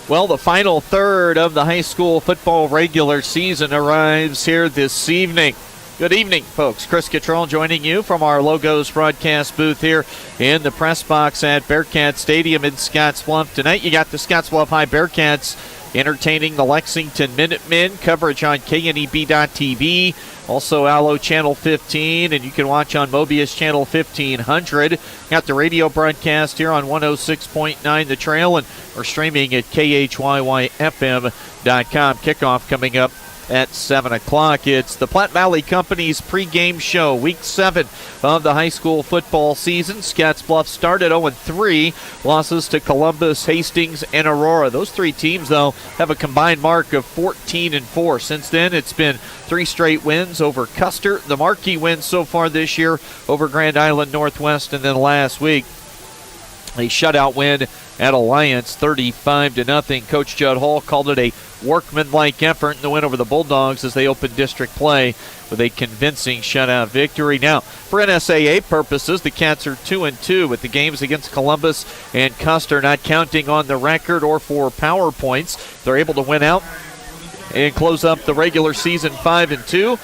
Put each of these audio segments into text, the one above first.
Well, the final third of the high school football regular season arrives here this evening. Good evening, folks. Chris Cottrell joining you from our Logos broadcast booth here in the press box at Bearcat Stadium in Scottsbluff. Tonight you got the Scottsbluff High Bearcats entertaining the Lexington Minutemen. Coverage on KNEB.TV, also Allo Channel 15, and you can watch on Mobius Channel 1500. Got the radio broadcast here on 106.9 The Trail, and we're streaming at KHYYFM.com. Kickoff coming up at 7 o'clock. It's the Platte Valley Company's pregame show, Week 7 of the high school football season. Scottsbluff started 0-3, losses to Columbus, Hastings, and Aurora. Those three teams, though, have a combined mark of 14-4. Since then, it's been 3 straight wins over Custer. The marquee wins so far this year over Grand Island Northwest, and then last week, a shutout win at Alliance, 35-0. Coach Judd Hall called it a workmanlike effort in the win over the Bulldogs as they opened district play with a convincing shutout victory. Now, for NSAA purposes, the Cats are 2-2 with the games against Columbus and Custer not counting on the record or for power points. They're able to win out and close up the regular season 5-2.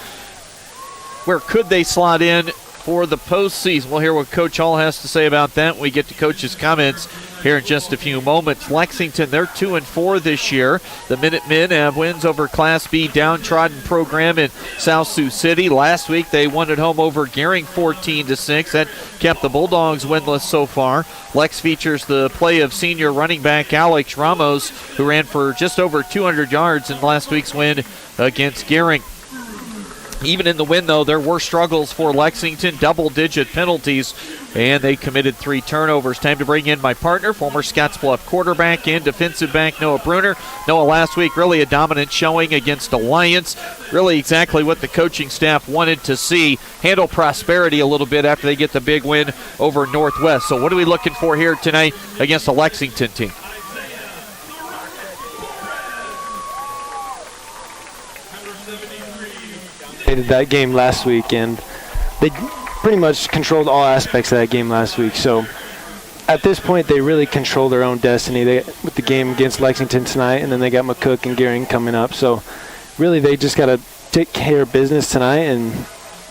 Where could they slot in for the postseason? We'll hear what Coach Hall has to say about that when we get to Coach's comments here in just a few moments. Lexington, they're 2-4 this year. The Minutemen have wins over Class B downtrodden program in South Sioux City. Last week they won at home over Gering 14-6. That kept the Bulldogs winless so far. Lex features the play of senior running back Alex Ramos, who ran for just over 200 yards in last week's win against Gering. Even in the win, though, there were struggles for Lexington, double-digit penalties, and they committed 3 turnovers. Time to bring in my partner, former Scottsbluff quarterback and defensive back Noah Bruner. Noah, last week, really a dominant showing against Alliance. Really exactly what the coaching staff wanted to see. Handle Prosperity a little bit after they get the big win over Northwest. So what are we looking for here tonight against the Lexington team? That game last week, and they pretty much controlled all aspects of that game last week. So at this point, they really control their own destiny. With the game against Lexington tonight, and then they got McCook and Gering coming up. So really, they just got to take care of business tonight and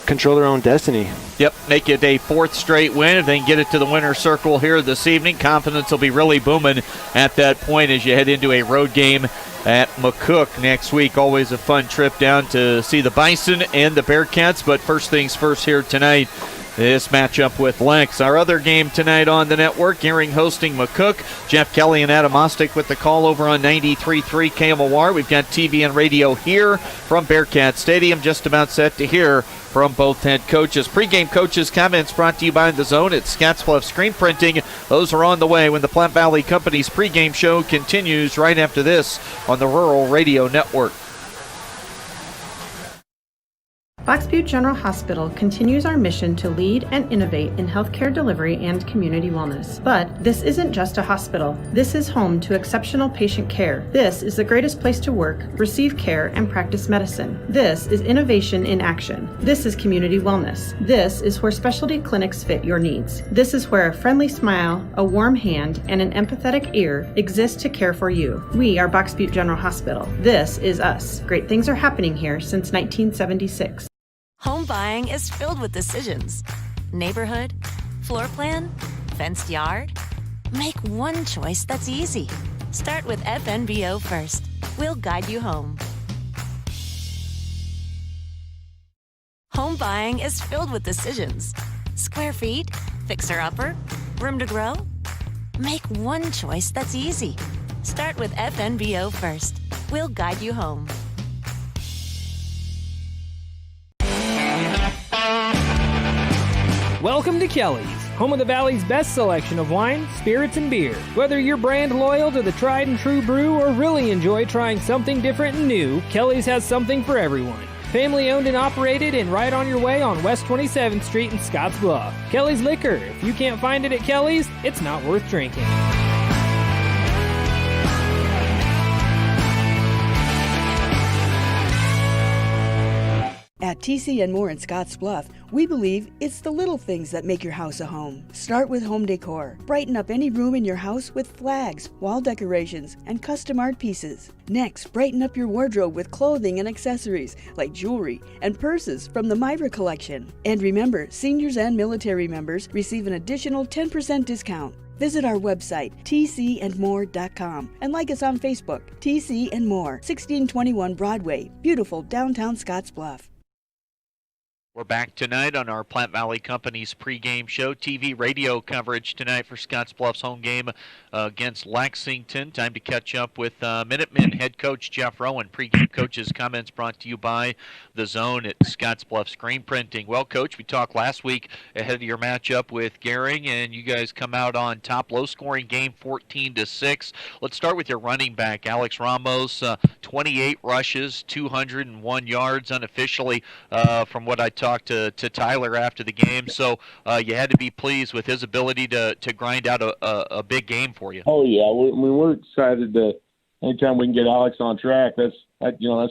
control their own destiny. Yep, make it a 4th straight win. If they can get it to the winner's circle here this evening, confidence will be really booming at that point as you head into a road game at McCook next week. Always a fun trip down to see the Bison and the Bearcats, but first things first here tonight, this matchup with Lex. Our other game tonight on the network, Gering hosting McCook. Jeff Kelly and Adam Ostick with the call over on 93.3 KMOR. We've got TV and radio here from Bearcat Stadium, just about set to hear from both head coaches. Pre-game coaches' comments brought to you by The Zone at Scottsbluff Screen Printing. Those are on the way when the Platte Valley Company's pre-game show continues right after this on the Rural Radio Network. Box Butte General Hospital continues our mission to lead and innovate in healthcare delivery and community wellness. But this isn't just a hospital. This is home to exceptional patient care. This is the greatest place to work, receive care, and practice medicine. This is innovation in action. This is community wellness. This is where specialty clinics fit your needs. This is where a friendly smile, a warm hand, and an empathetic ear exist to care for you. We are Box Butte General Hospital. This is us. Great things are happening here since 1976. Home buying is filled with decisions. Neighborhood, floor plan, fenced yard. Make one choice that's easy. Start with FNBO first. We'll guide you home. Home buying is filled with decisions. Square feet, fixer-upper, room to grow. Make one choice that's easy. Start with FNBO first. We'll guide you home. Welcome to Kelly's, home of the Valley's best selection of wine, spirits, and beer. Whether you're brand loyal to the tried and true brew or really enjoy trying something different and new, Kelly's has something for everyone. Family owned and operated and right on your way on West 27th Street in Scottsbluff. Kelly's Liquor. If you can't find it at Kelly's, it's not worth drinking. At TC and More in Scottsbluff, we believe it's the little things that make your house a home. Start with home decor. Brighten up any room in your house with flags, wall decorations, and custom art pieces. Next, brighten up your wardrobe with clothing and accessories like jewelry and purses from the Myra collection. And remember, seniors and military members receive an additional 10% discount. Visit our website, tcandmore.com, and like us on Facebook, TC and More, 1621 Broadway, beautiful downtown Scottsbluff. We're back tonight on our Platte Valley Company's pregame show. TV radio coverage tonight for Scottsbluff's home game against Lexington. Time to catch up with Minutemen head coach Jeff Rowan. Pregame coach's comments brought to you by The Zone at Scottsbluff Screen Printing. Well, Coach, we talked last week ahead of your matchup with Gehring, and you guys come out on top. Low-scoring game, 14-6. Let's start with your running back, Alex Ramos. 28 rushes, 201 yards unofficially from what I talked to Tyler after the game, so you had to be pleased with his ability to grind out a big game for you. Oh yeah, we're excited that anytime we can get Alex on track, that's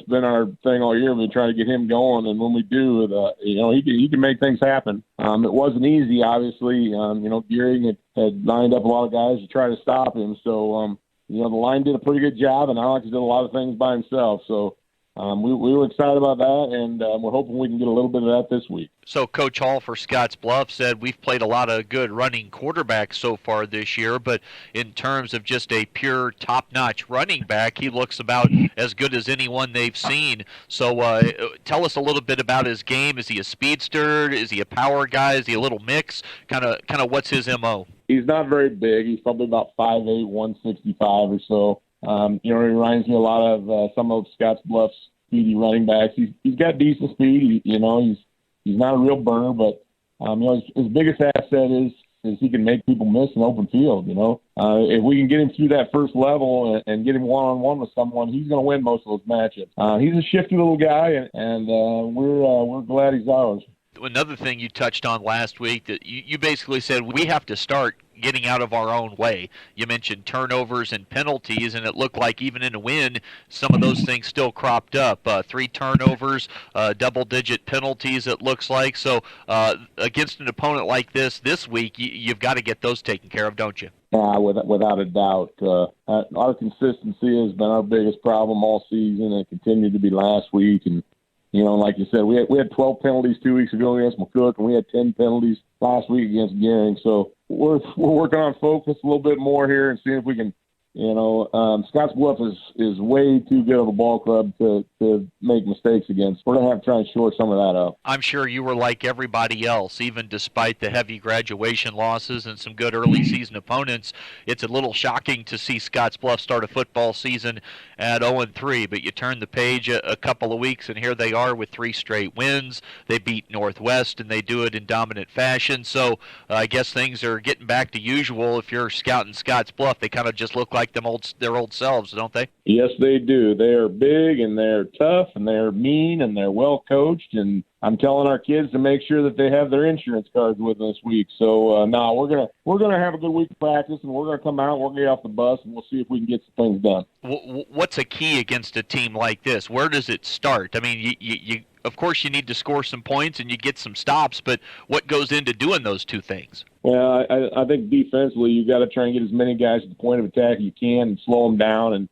been our thing all year. We've been trying to get him going, and when we do, he can make things happen. It wasn't easy, obviously. Gehring had lined up a lot of guys to try to stop him, so the line did a pretty good job, and Alex did a lot of things by himself. So. We were excited about that, and we're hoping we can get a little bit of that this week. So Coach Hall for Scottsbluff said we've played a lot of good running quarterbacks so far this year, but in terms of just a pure top-notch running back, he looks about as good as anyone they've seen. So tell us a little bit about his game. Is he a speedster? Is he a power guy? Is he a little mix? Kind of what's his MO? He's not very big. He's probably about 5'8", 165 or so. He reminds me a lot of some of Scottsbluff's speedy running backs. He's got decent speed. He's not a real burner, but his biggest asset is he can make people miss an open field. If we can get him through that first level and get him one-on-one with someone, he's going to win most of those matchups. He's a shifty little guy, and we're glad he's ours. Another thing you touched on last week that you basically said we have to start getting out of our own way. You mentioned turnovers and penalties, and it looked like even in a win, some of those things still cropped up. 3 turnovers, double-digit penalties, it looks like. So against an opponent like this week, you've got to get those taken care of, don't you? Yeah, without a doubt. Our consistency has been our biggest problem all season, and it continued to be last week. And like you said, we had 12 penalties 2 weeks ago against McCook, and we had 10 penalties last week against Gehring. So we're working on focus a little bit more here and seeing if we can. Scottsbluff is way too good of a ball club to make mistakes against. We're going to have to try and shore some of that up. I'm sure you were like everybody else, even despite the heavy graduation losses and some good early season opponents. It's a little shocking to see Scottsbluff start a football season at 0-3, but you turn the page a couple of weeks, and here they are with 3 straight wins. They beat Northwest, and they do it in dominant fashion. So I guess things are getting back to usual. If you're scouting Scottsbluff, they kind of just look like their old selves, don't they? Yes, they do. They are big, and they're tough, and they're mean, and they're well coached. And I'm telling our kids to make sure that they have their insurance cards with them this week. So we're gonna have a good week of practice, and we're gonna come out, we're gonna get off the bus, and we'll see if we can get some things done. What's a key against a team like this? Where does it start? I mean, you of course you need to score some points and you get some stops, but what goes into doing those two things? Well, I think defensively you got to try and get as many guys at the point of attack as you can and slow them down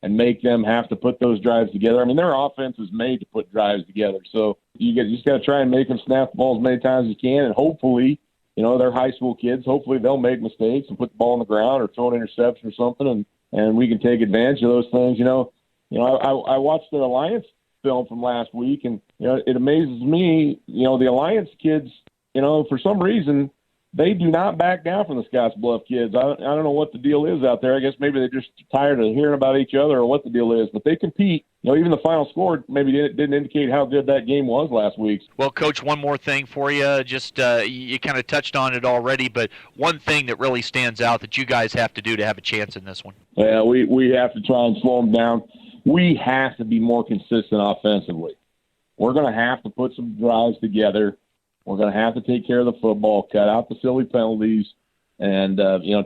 and make them have to put those drives together. I mean, their offense is made to put drives together, so you just got to try and make them snap the ball as many times as you can, and hopefully, they're high school kids. Hopefully they'll make mistakes and put the ball on the ground or throw an interception or something, and we can take advantage of those things. I watched their Alliance film from last week, and it amazes me. The Alliance kids, for some reason, they do not back down from the Scottsbluff kids. I don't know what the deal is out there. I guess maybe they're just tired of hearing about each other or what the deal is, but they compete. Even the final score maybe didn't indicate how good that game was last week. Well, Coach, one more thing for you. Just you kind of touched on it already, but one thing that really stands out that you guys have to do to have a chance in this one. Yeah, we have to try and slow them down. We have to be more consistent offensively. We're going to have to put some drives together. We're going to have to take care of the football, cut out the silly penalties, and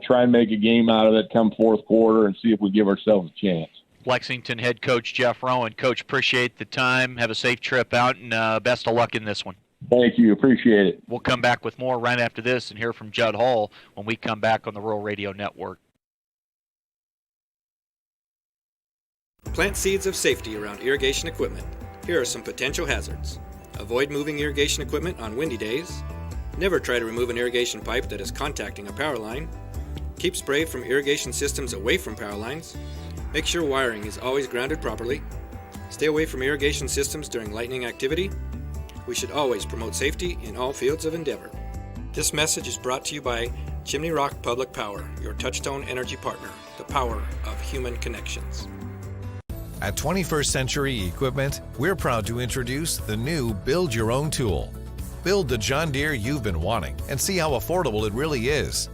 try and make a game out of it come fourth quarter and see if we give ourselves a chance. Lexington head coach Jeff Rowan. Coach, appreciate the time. Have a safe trip out, and best of luck in this one. Thank you. Appreciate it. We'll come back with more right after this and hear from Judd Hall when we come back on the Rural Radio Network. Plant seeds of safety around irrigation equipment. Here are some potential hazards. Avoid moving irrigation equipment on windy days. Never try to remove an irrigation pipe that is contacting a power line. Keep spray from irrigation systems away from power lines. Make sure wiring is always grounded properly. Stay away from irrigation systems during lightning activity. We should always promote safety in all fields of endeavor. This message is brought to you by Chimney Rock Public Power, your touchstone energy partner, the power of human connections. At 21st Century Equipment, we're proud to introduce the new Build Your Own tool. Build the John Deere you've been wanting and see how affordable it really is.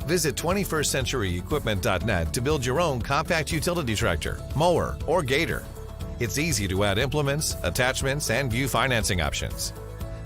Visit 21stcenturyequipment.net to build your own compact utility tractor, mower, or gator. It's easy to add implements, attachments, and view financing options.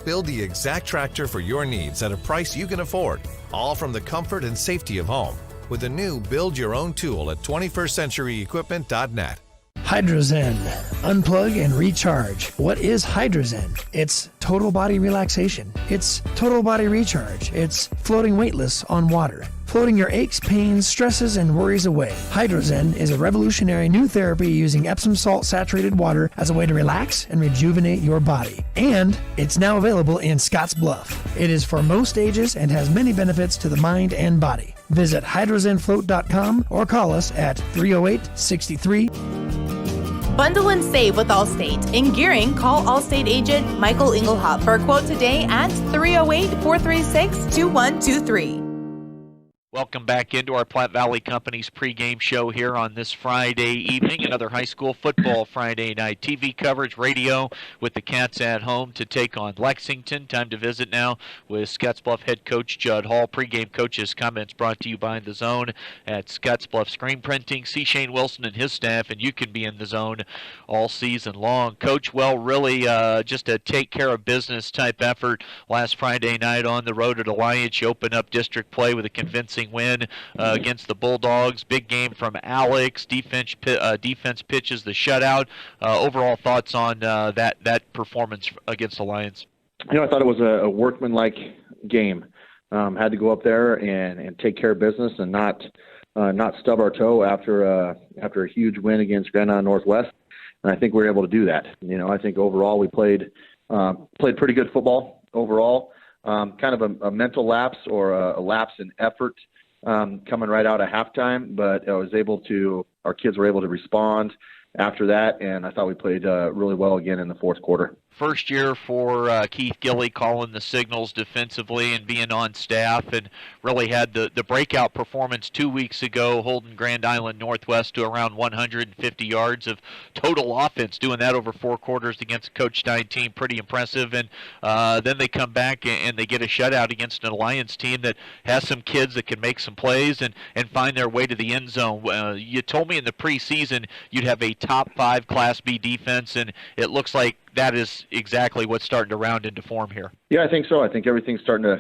Build the exact tractor for your needs at a price you can afford, all from the comfort and safety of home, with the new Build Your Own tool at 21stcenturyequipment.net. Hydrozen. Unplug and recharge. What is Hydrozen? It's total body relaxation. It's total body recharge. It's floating weightless on water. Floating your aches, pains, stresses, and worries away. Hydrozen is a revolutionary new therapy using Epsom salt saturated water as a way to relax and rejuvenate your body. And it's now available in Scottsbluff. It is for most ages and has many benefits to the mind and body. Visit hydrozenfloat.com or call us at 308-63. Bundle and save with Allstate. In Gearing, call Allstate agent Michael Engelhop for a quote today at 308-436-2123. Welcome back into our Platte Valley Company's pregame show here on this Friday evening. Another high school football Friday night. TV coverage, radio with the Cats at home to take on Lexington. Time to visit now with Scottsbluff head coach Judd Hall. Pregame coaches comments brought to you by The Zone at Scottsbluff Screen Printing. See Shane Wilson and his staff, and you can be in the zone all season long. Coach, well, really just a take care of business type effort last Friday night on the road at Alliance. You open up district play with a convincing win against the Bulldogs. Big game from Alex. Defense pitches the shutout. Overall thoughts on that performance against Alliance? I thought it was a workmanlike game. Had to go up there and take care of business and not stub our toe after a huge win against Grand Island Northwest. And I think we were able to do that. I think overall we played pretty good football overall. Kind of a mental lapse or a lapse in effort coming right out of halftime, but our kids were able to respond after that, and I thought we played really well again in the fourth quarter. First year for Keith Gilley calling the signals defensively and being on staff, and really had the breakout performance 2 weeks ago, holding Grand Island Northwest to around 150 yards of total offense, doing that over 4 quarters against a Coach Stein team. Pretty impressive. And then they come back and they get a shutout against an Alliance team that has some kids that can make some plays and find their way to the end zone. You told me in the preseason you'd have a top 5 Class B defense, and it looks like that is exactly what's starting to round into form here. Yeah, I think so. I think everything's starting to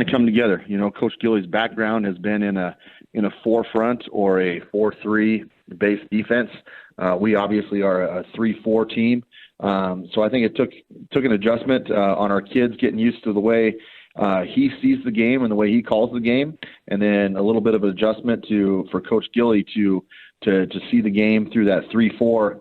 come together. Coach Gilley's background has been in a 4-front or a 4-3 base defense. We obviously are a 3-4 team. So I think it took an adjustment on our kids getting used to the way he sees the game and the way he calls the game, and then a little bit of an adjustment for Coach Gilley to see the game through that 3-4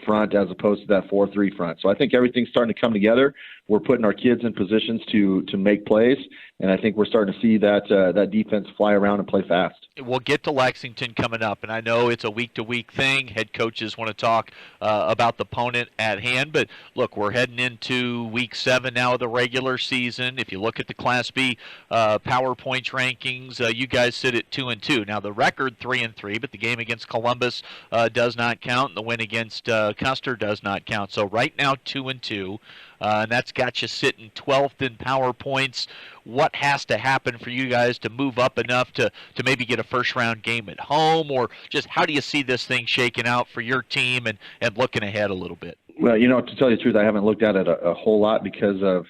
front as opposed to that 4-3 front. So I think everything's starting to come together. We're putting our kids in positions to make plays, and I think we're starting to see that defense fly around and play fast. We'll get to Lexington coming up, and I know it's a week-to-week thing. Head coaches want to talk about the opponent at hand, but look, we're heading into week 7 now of the regular season. If you look at the Class B Power Points rankings, you guys sit at 2-2. Now the record 3-3, but the game against Columbus does not count, and the win against Custer does not count. So right now 2-2. And that's got you sitting 12th in Power Points. What has to happen for you guys to move up enough to maybe get a first-round game at home? Or just how do you see this thing shaking out for your team and looking ahead a little bit? Well, to tell you the truth, I haven't looked at it a whole lot because of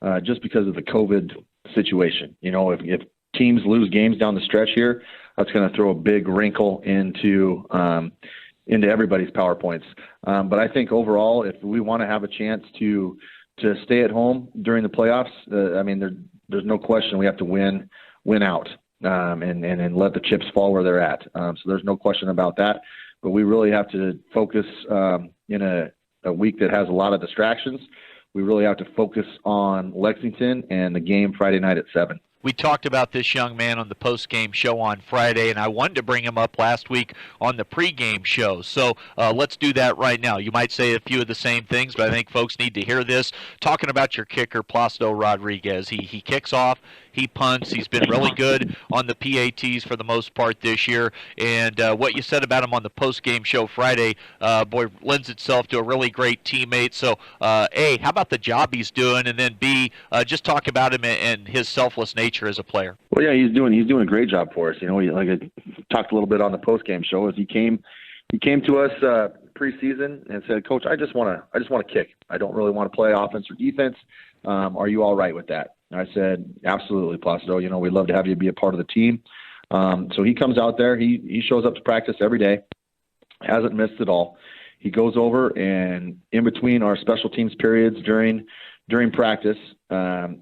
the COVID situation. If teams lose games down the stretch here, that's going to throw a big wrinkle into into everybody's PowerPoints. But I think overall, if we want to have a chance to stay at home during the playoffs, there's no question we have to win out and let the chips fall where they're at. So there's no question about that. But we really have to focus in a week that has a lot of distractions. We really have to focus on Lexington and the game Friday night at 7. We talked about this young man on the post-game show on Friday, and I wanted to bring him up last week on the pre-game show. So let's do that right now. You might say a few of the same things, but I think folks need to hear this. Talking about your kicker, Placido Rodriguez. He kicks off. He punts. He's been really good on the PATs for the most part this year. And what you said about him on the post-game show Friday, lends itself to a really great teammate. So, A, how about the job he's doing? And then, B, just talk about him and his selfless nature as a player. Well, yeah, he's doing a great job for us. Like I talked a little bit on the post-game show, as he came to us preseason and said, "Coach, I just want to kick. I don't really want to play offense or defense. Are you all right with that?" And I said, "Absolutely, Placido. We'd love to have you be a part of the team." So he comes out there. He shows up to practice every day. Hasn't missed at all. He goes over, and in between our special teams periods during practice,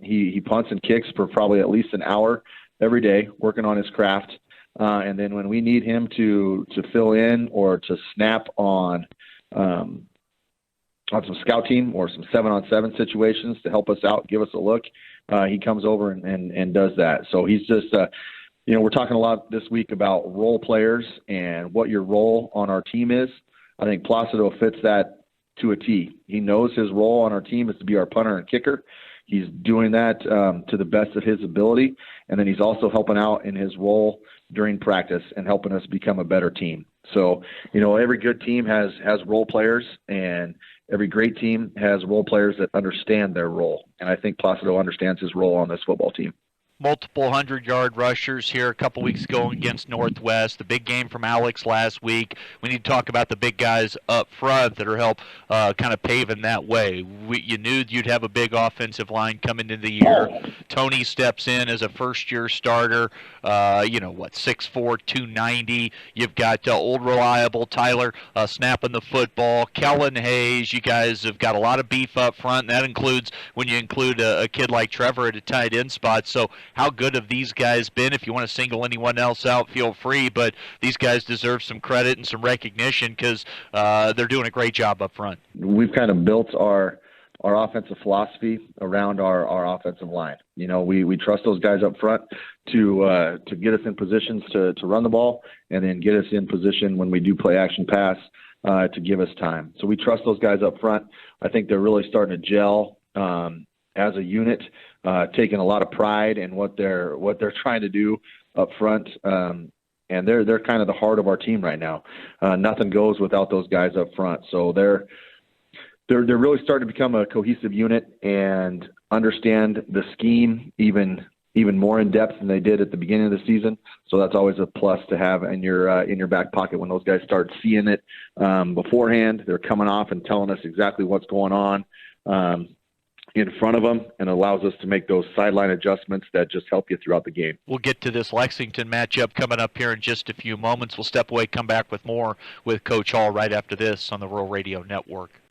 he punts and kicks for probably at least an hour every day, working on his craft. And then when we need him to fill in or to snap on some scout team or some 7-on-7 situations to help us out, give us a look, he comes over and does that. So he's just, we're talking a lot this week about role players and what your role on our team is. I think Placido fits that to a T. He knows his role on our team is to be our punter and kicker. He's doing that to the best of his ability. And then he's also helping out in his role during practice and helping us become a better team. So, every good team has role players, and every great team has role players that understand their role. And I think Placido understands his role on this football team. Multiple 100-yard rushers here a couple weeks ago against Northwest. The big game from Alex last week. We need to talk about the big guys up front that are help kind of paving that way. You knew you'd have a big offensive line coming into the year. Tony steps in as a first-year starter. 6'4", 290. You've got old reliable Tyler snapping the football. Kellen Hayes. You guys have got a lot of beef up front. And that includes when you include a kid like Trevor at a tight end spot. So how good have these guys been? If you want to single anyone else out, feel free. But these guys deserve some credit and some recognition because they're doing a great job up front. We've kind of built our offensive philosophy around our offensive line. We trust those guys up front to get us in positions to run the ball, and then get us in position when we do play action pass to give us time. So we trust those guys up front. I think they're really starting to gel as a unit, taking a lot of pride in what they're trying to do up front. And they're kind of the heart of our team right now. Nothing goes without those guys up front. So they're really starting to become a cohesive unit and understand the scheme even more in depth than they did at the beginning of the season. So that's always a plus to have in your back pocket when those guys start seeing it beforehand. They're coming off and telling us exactly what's going on in front of them, and allows us to make those sideline adjustments that just help you throughout the game. We'll get to this Lexington matchup coming up here in just a few moments. We'll step away, come back with more with Coach Hall right after this on the Rural Radio Network.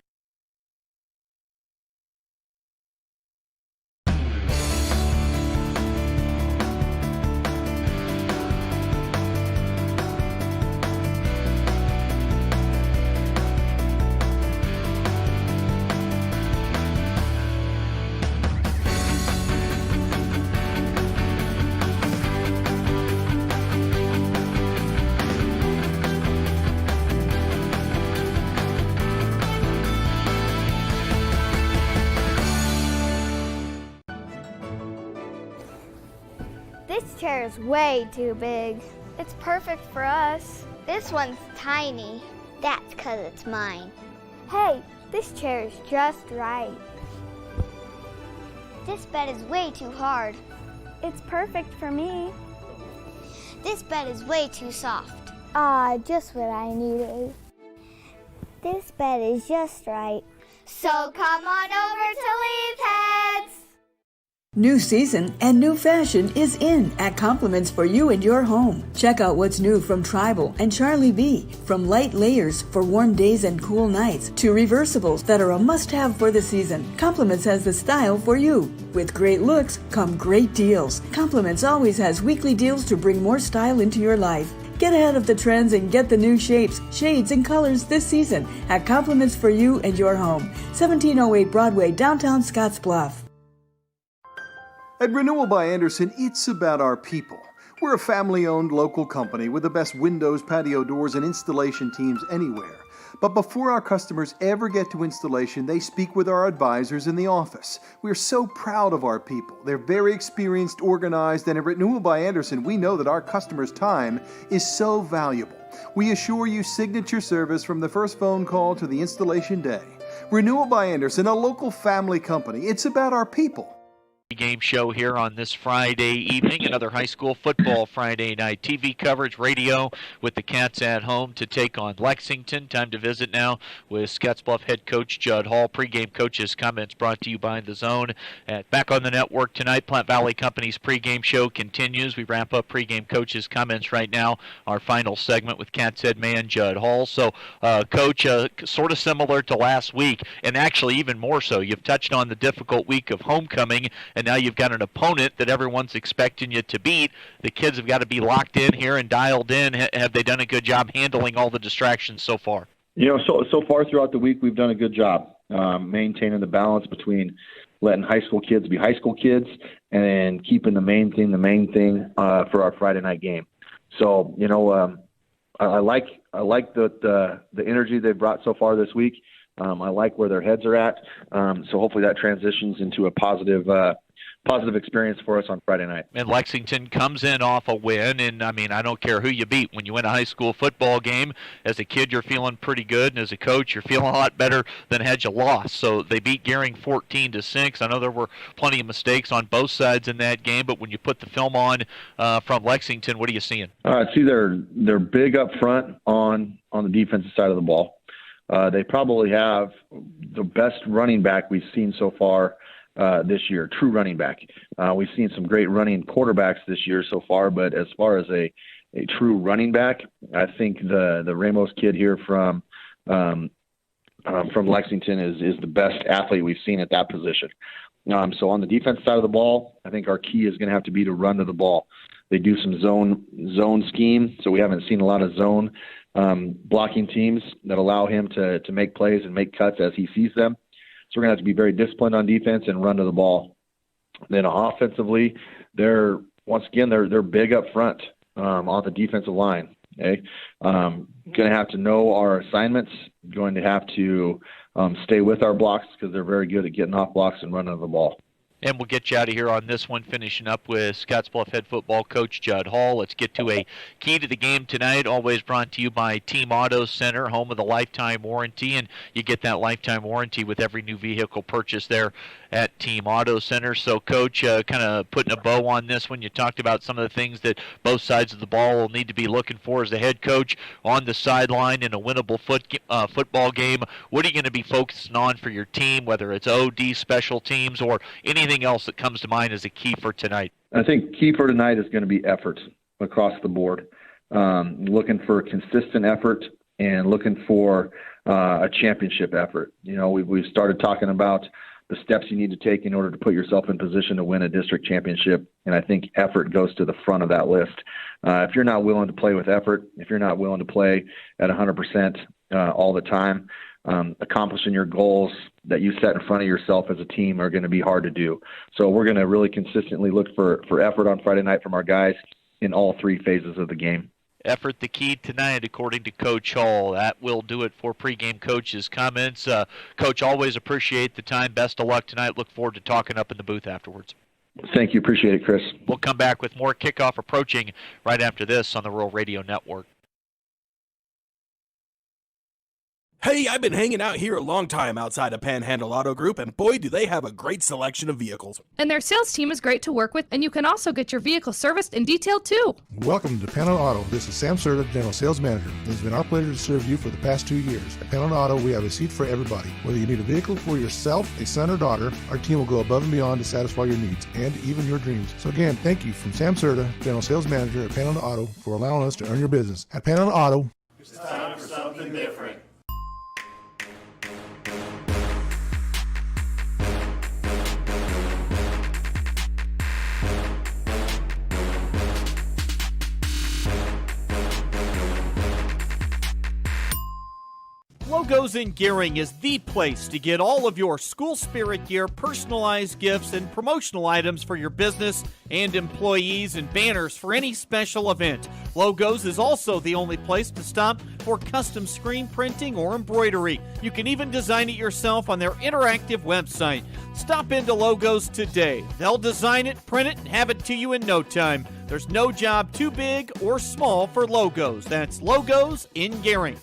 This chair is way too big. It's perfect for us. This one's tiny. That's 'cause it's mine. Hey, this chair is just right. This bed is way too hard. It's perfect for me. This bed is way too soft. Just what I needed. This bed is just right. So come on over to Leeds Heads. New season and new fashion is in at Compliments for you and your home. Check out what's new from Tribal and Charlie B. From light layers for warm days and cool nights to reversibles that are a must-have for the season. Compliments has the style for you. With great looks come great deals. Compliments always has weekly deals to bring more style into your life. Get ahead of the trends and get the new shapes, shades, and colors this season at Compliments for you and your home. 1708 Broadway, downtown Scottsbluff. At Renewal by Andersen, it's about our people. We're a family-owned local company with the best windows, patio doors, and installation teams anywhere. But before our customers ever get to installation, they speak with our advisors in the office. We're so proud of our people. They're very experienced, organized, and at Renewal by Andersen, we know that our customers' time is so valuable. We assure you signature service from the first phone call to the installation day. Renewal by Andersen, a local family company. It's about our people. Game show here on this Friday evening. Another high school football Friday night. TV coverage, radio with the Cats at home to take on Lexington. Time to visit now with Scottsbluff head coach Judd Hall. Pregame coaches comments brought to you by The Zone. Back on the network tonight, Platte Valley Company's pregame show continues. We wrap up pregame coaches comments right now. Our final segment with Cats head man Judd Hall. So, Coach, sort of similar to last week, and actually even more so. You've touched on the difficult week of homecoming, and now you've got an opponent that everyone's expecting you to beat. The kids have got to be locked in here and dialed in. Have they done a good job handling all the distractions so far? You know, so far throughout the week, we've done a good job maintaining the balance between letting high school kids be high school kids and keeping the main thing for our Friday night game. So, you know, I like the energy they've brought so far this week. I like where their heads are at. So hopefully that transitions into a positive experience for us on Friday night. And Lexington comes in off a win, and I mean, I don't care who you beat. When you win a high school football game, as a kid, you're feeling pretty good, and as a coach, you're feeling a lot better than had you lost. So they beat Gearing 14-6. I know there were plenty of mistakes on both sides in that game, but when you put the film on from Lexington, what are you seeing? See, they're big up front on the defensive side of the ball. They probably have the best running back we've seen so far this year, true running back. We've seen some great running quarterbacks this year so far, but as far as a true running back, I think the Ramos kid here from Lexington is the best athlete we've seen at that position. So on the defense side of the ball, I think our key is going to have to be to run to the ball. They do some zone scheme, so we haven't seen a lot of zone blocking teams that allow him to make plays and make cuts as he sees them. So we're going to have to be very disciplined on defense and run to the ball. Then offensively, they're big up front on the defensive line. Okay, going to have to know our assignments. Going to have to stay with our blocks because they're very good at getting off blocks and running to the ball. And we'll get you out of here on this one, finishing up with Scottsbluff head football coach Judd Hall. Let's get to a key to the game tonight, always brought to you by Team Auto Center, home of the lifetime warranty. And you get that lifetime warranty with every new vehicle purchase there at Team Auto Center. So, Coach, kind of putting a bow on this one, you talked about some of the things that both sides of the ball will need to be looking for as the head coach on the sideline in a winnable football game. What are you going to be focusing on for your team, whether it's OD, special teams, or anything else that comes to mind as a key for tonight? I think key for tonight is going to be effort across the board. Looking for consistent effort and looking for a championship effort. You know, we've started talking about the steps you need to take in order to put yourself in position to win a district championship, and I think effort goes to the front of that list. If you're not willing to play with effort, if you're not willing to play at 100% all the time, accomplishing your goals that you set in front of yourself as a team are going to be hard to do. So we're going to really consistently look for effort on Friday night from our guys in all three phases of the game. Effort the key tonight, according to Coach Hall. That will do it for pregame coaches' comments. Coach, always appreciate the time. Best of luck tonight. Look forward to talking up in the booth afterwards. Thank you. Appreciate it, Chris. We'll come back with more kickoff approaching right after this on the Rural Radio Network. Hey, I've been hanging out here a long time outside of Panhandle Auto Group, and boy, do they have a great selection of vehicles. And their sales team is great to work with, and you can also get your vehicle serviced and detailed too. Welcome to Panhandle Auto. This is Sam Serta, General Sales Manager. It has been our pleasure to serve you for the past 2 years. At Panhandle Auto, we have a seat for everybody. Whether you need a vehicle for yourself, a son, or daughter, our team will go above and beyond to satisfy your needs and even your dreams. So again, thank you from Sam Serta, General Sales Manager at Panhandle Auto, for allowing us to earn your business. At Panhandle Auto, it's time for something different. Logos in Gearing is the place to get all of your school spirit gear, personalized gifts, and promotional items for your business and employees, and banners for any special event. Logos is also the only place to stop for custom screen printing or embroidery. You can even design it yourself on their interactive website. Stop into Logos today. They'll design it, print it, and have it to you in no time. There's no job too big or small for Logos. That's Logos in Gearing.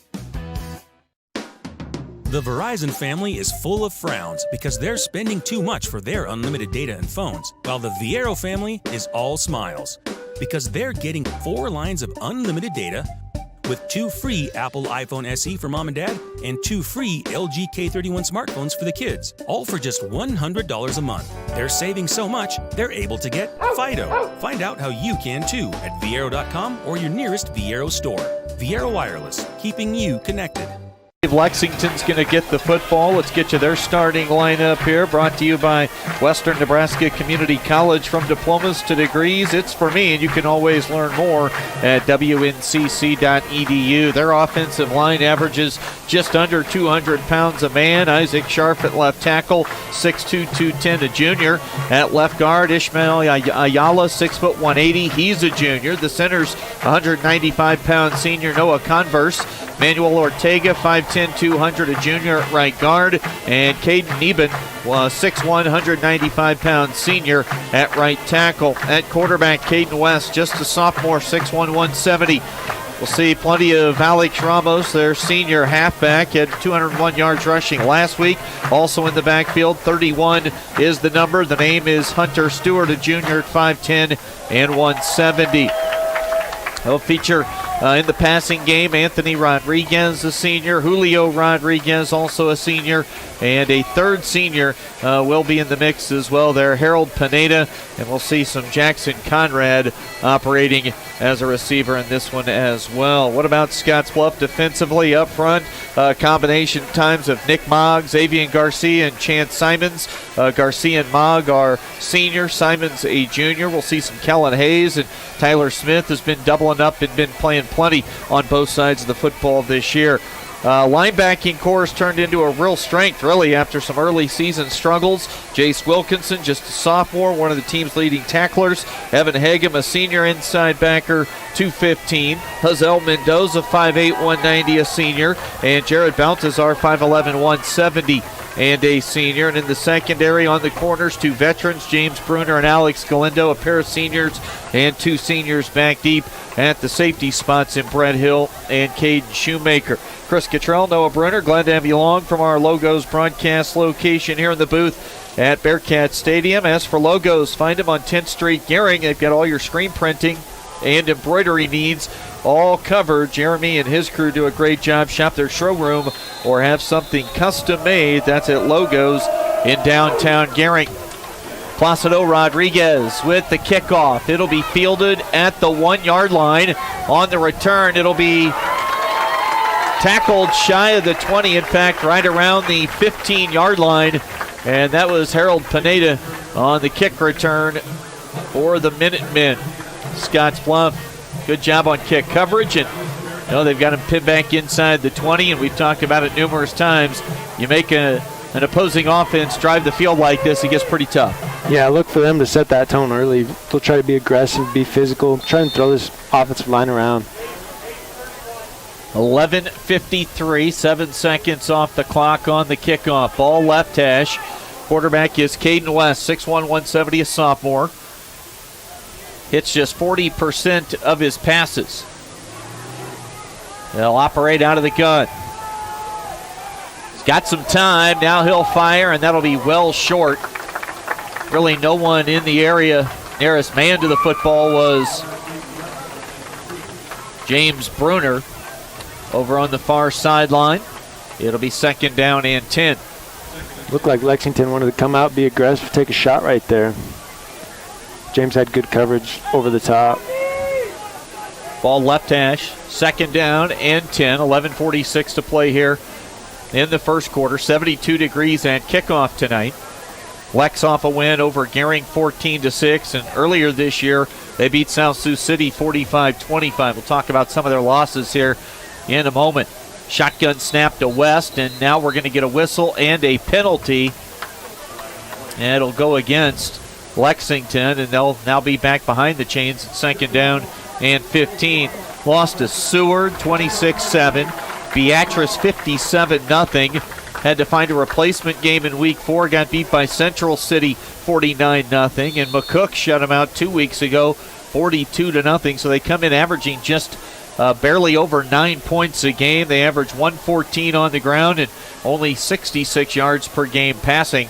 The Verizon family is full of frowns because they're spending too much for their unlimited data and phones, while the Viero family is all smiles because they're getting 4 lines of unlimited data with 2 free Apple iPhone SE for mom and dad and 2 free LG K31 smartphones for the kids, all for just $100 a month. They're saving so much, they're able to get Fido. Find out how you can too at Viero.com or your nearest Viero store. Viero Wireless, keeping you connected. Lexington's going to get the football. Let's get you their starting lineup here. Brought to you by Western Nebraska Community College. From diplomas to degrees, it's for me, and you can always learn more at wncc.edu. Their offensive line averages just under 200 pounds a man. Isaac Scharf at left tackle, 6'2", 210, a junior. At left guard, Ishmael Ayala, 6'1", 180. He's a junior. The center's 195-pound senior Noah Converse. Manuel Ortega, 5'10", 200, a junior at right guard. And Caden Neben, 6'1", 195-pound senior at right tackle. At quarterback, Caden West, just a sophomore, 6'1", 170. We'll see plenty of Alex Ramos, their senior halfback, had 201 yards rushing last week. Also in the backfield, 31 is the number. The name is Hunter Stewart, a junior at 5'10", and 170. They'll feature in the passing game, Anthony Rodriguez, a senior. Julio Rodriguez, also a senior. And a third senior will be in the mix as well there, Harold Pineda. And we'll see some Jackson Conrad operating as a receiver in this one as well. What about Scottsbluff defensively up front? Combination times of Nick Mogg, Xavier Garcia, and Chance Simons. Garcia and Mogg are senior, Simons a junior. We'll see some Kellen Hayes, and Tyler Smith has been doubling up and been playing plenty on both sides of the football this year. Linebacking core has turned into a real strength, really, after some early season struggles. Jace Wilkinson, just a sophomore, one of the team's leading tacklers. Evan Hagem, a senior inside backer, 215. Hazel Mendoza, 5'8", 190, a senior. And Jared Baltazar, 5'11", 170, and a senior. And in the secondary on the corners, 2 veterans, James Bruner and Alex Galindo, a pair of seniors, and 2 seniors back deep at the safety spots in Brett Hill and Caden Shoemaker. Chris Cottrell, Noah Bruner, glad to have you along from our Logos broadcast location here in the booth at Bearcat Stadium. As for Logos, find them on 10th Street, Gearing. They've got all your screen printing and embroidery needs all covered. Jeremy and his crew do a great job. Shop their showroom or have something custom made. That's at Logos in downtown Gearing. Placido Rodriguez with the kickoff. It'll be fielded at the 1-yard line. On the return, it'll be tackled shy of the 20, in fact, right around the 15-yard line. And that was Harold Pineda on the kick return for the Minutemen. Scottsbluff, good job on kick coverage. And they've got him pinned back inside the 20, and we've talked about it numerous times. You make an opposing offense drive the field like this, it gets pretty tough. Yeah, look for them to set that tone early. They'll try to be aggressive, be physical, try and throw this offensive line around. 11:53, 7 seconds off the clock on the kickoff. Ball left hash. Quarterback is Caden West, 6'1", 170, a sophomore. Hits just 40% of his passes. They'll operate out of the gun. He's got some time. Now he'll fire, and that'll be well short. Really no one in the area. Nearest man to the football was James Bruner over on the far sideline. It'll be 2nd down and 10. Looked like Lexington wanted to come out, be aggressive, take a shot right there. James had good coverage over the top. Ball left hash, 2nd down and 10. 11:46 to play here in the first quarter. 72 degrees at kickoff tonight. Lex off a win over Gering 14-6, and earlier this year they beat South Sioux City 45-25. We'll talk about some of their losses here in a moment. Shotgun snap to West, and now we're going to get a whistle and a penalty. And it'll go against Lexington, and they'll now be back behind the chains at 2nd down and 15. Lost to Seward 26-7. Beatrice 57-0. Had to find a replacement game in week 4. Got beat by Central City 49-0. And McCook shut them out 2 weeks ago 42-0. So they come in averaging just barely over 9 points a game. They average 114 on the ground and only 66 yards per game passing.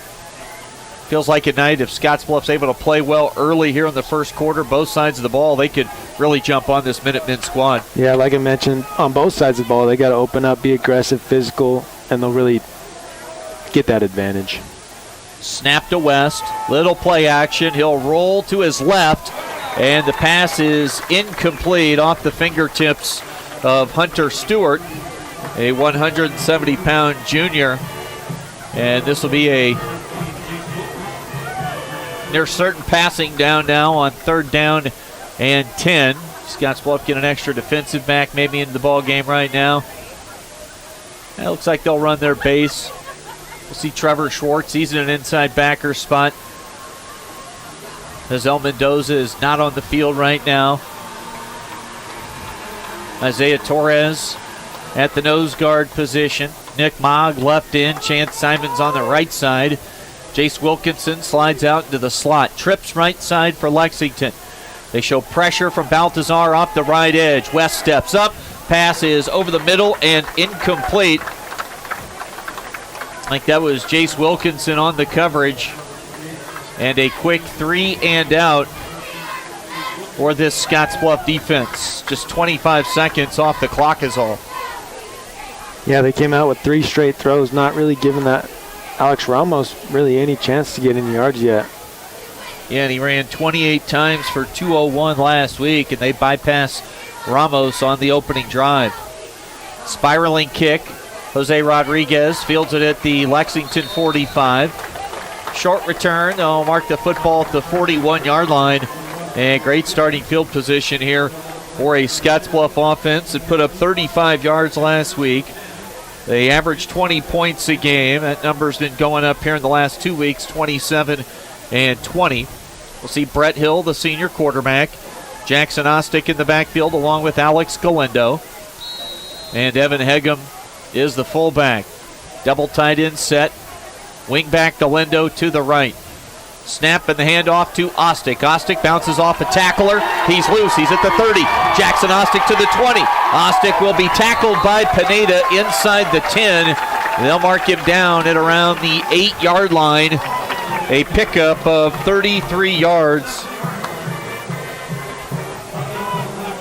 Feels like at night if Scottsbluff's able to play well early here in the first quarter, both sides of the ball, they could really jump on this Minutemen squad. Yeah, like I mentioned, on both sides of the ball, they got to open up, be aggressive, physical, and they'll really get that advantage. Snap to West, little play action. He'll roll to his left, and the pass is incomplete off the fingertips of Hunter Stewart, a 170-pound junior. And this will be a near certain passing down now on 3rd down and 10. Scottsbluff get an extra defensive back maybe into the ball game right now. It looks like they'll run their base. We'll see Trevor Schwartz. He's in an inside backer spot. Hazel Mendoza is not on the field right now. Isaiah Torres at the nose guard position. Nick Mogg left in. Chance Simons on the right side. Jace Wilkinson slides out into the slot. Trips right side for Lexington. They show pressure from Baltazar off the right edge. West steps up. Pass is over the middle and incomplete. I think that was Jace Wilkinson on the coverage. And a quick 3 and out for this Scottsbluff defense. Just 25 seconds off the clock is all. Yeah, they came out with 3 straight throws, not really giving that Alex Ramos really any chance to get any yards yet. Yeah, and he ran 28 times for 201 last week, and they bypass Ramos on the opening drive. Spiraling kick. Jose Rodriguez fields it at the Lexington 45. Short return. They'll mark the football at the 41-yard line. And great starting field position here for a Scottsbluff offense that put up 35 yards last week. They averaged 20 points a game. That number's been going up here in the last 2 weeks, 27 and 20. We'll see Brett Hill, the senior quarterback. Jackson Ostick in the backfield along with Alex Galindo. And Evan Hegum is the fullback. Double tight end set. Wing back Galindo to the right. Snap and the handoff to Ostick. Ostick bounces off a tackler. He's loose. He's at the 30. Jackson Ostick to the 20. Ostick will be tackled by Pineda inside the 10. They'll mark him down at around the 8-yard line. A pickup of 33 yards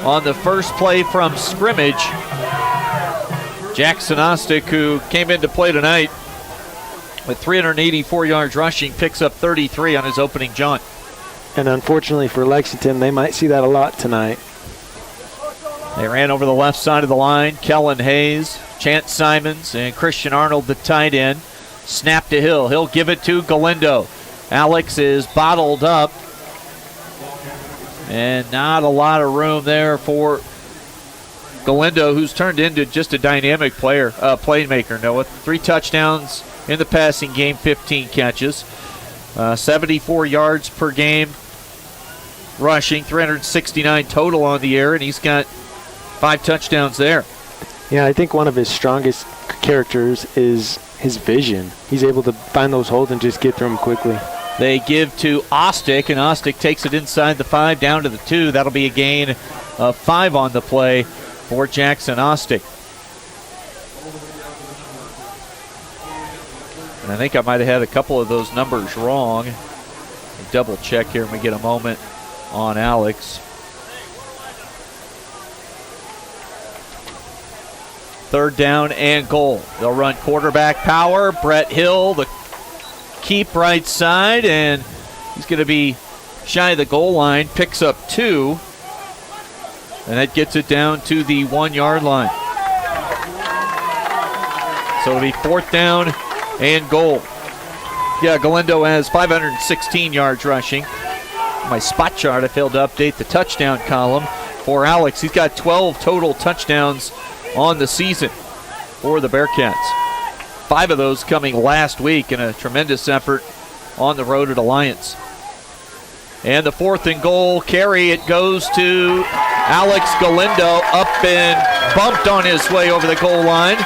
on the first play from scrimmage. Jackson Ostick, who came into play tonight with 384 yards rushing, picks up 33 on his opening jaunt. And unfortunately for Lexington, they might see that a lot tonight. They ran over the left side of the line. Kellen Hayes, Chance Simons, and Christian Arnold, the tight end. Snap to Hill. He'll give it to Galindo. Alex is bottled up. And not a lot of room there for Galindo, who's turned into just a dynamic player, playmaker, Noah. 3 touchdowns in the passing game, 15 catches. 74 yards per game rushing, 369 total on the year, and he's got 5 touchdowns there. Yeah, I think one of his strongest characters is his vision. He's able to find those holes and just get through them quickly. They give to Ostick, and Ostick takes it inside the 5 down to the 2. That'll be a gain of 5 on the play for Jackson Ostick. And I think I might have had a couple of those numbers wrong. Double check here when we get a moment on Alex. Third down and goal. They'll run quarterback power. Brett Hill, the keep right side, and he's going to be shy of the goal line. Picks up 2, and that gets it down to the 1 yard line. So it'll be 4th down and goal. Yeah, Galindo has 516 yards rushing. My spot chart, I failed to update the touchdown column for Alex. He's got 12 total touchdowns on the season for the Bearcats. 5 of those coming last week in a tremendous effort on the road at Alliance. And the 4th and goal carry, it goes to Alex Galindo, up and bumped on his way over the goal line.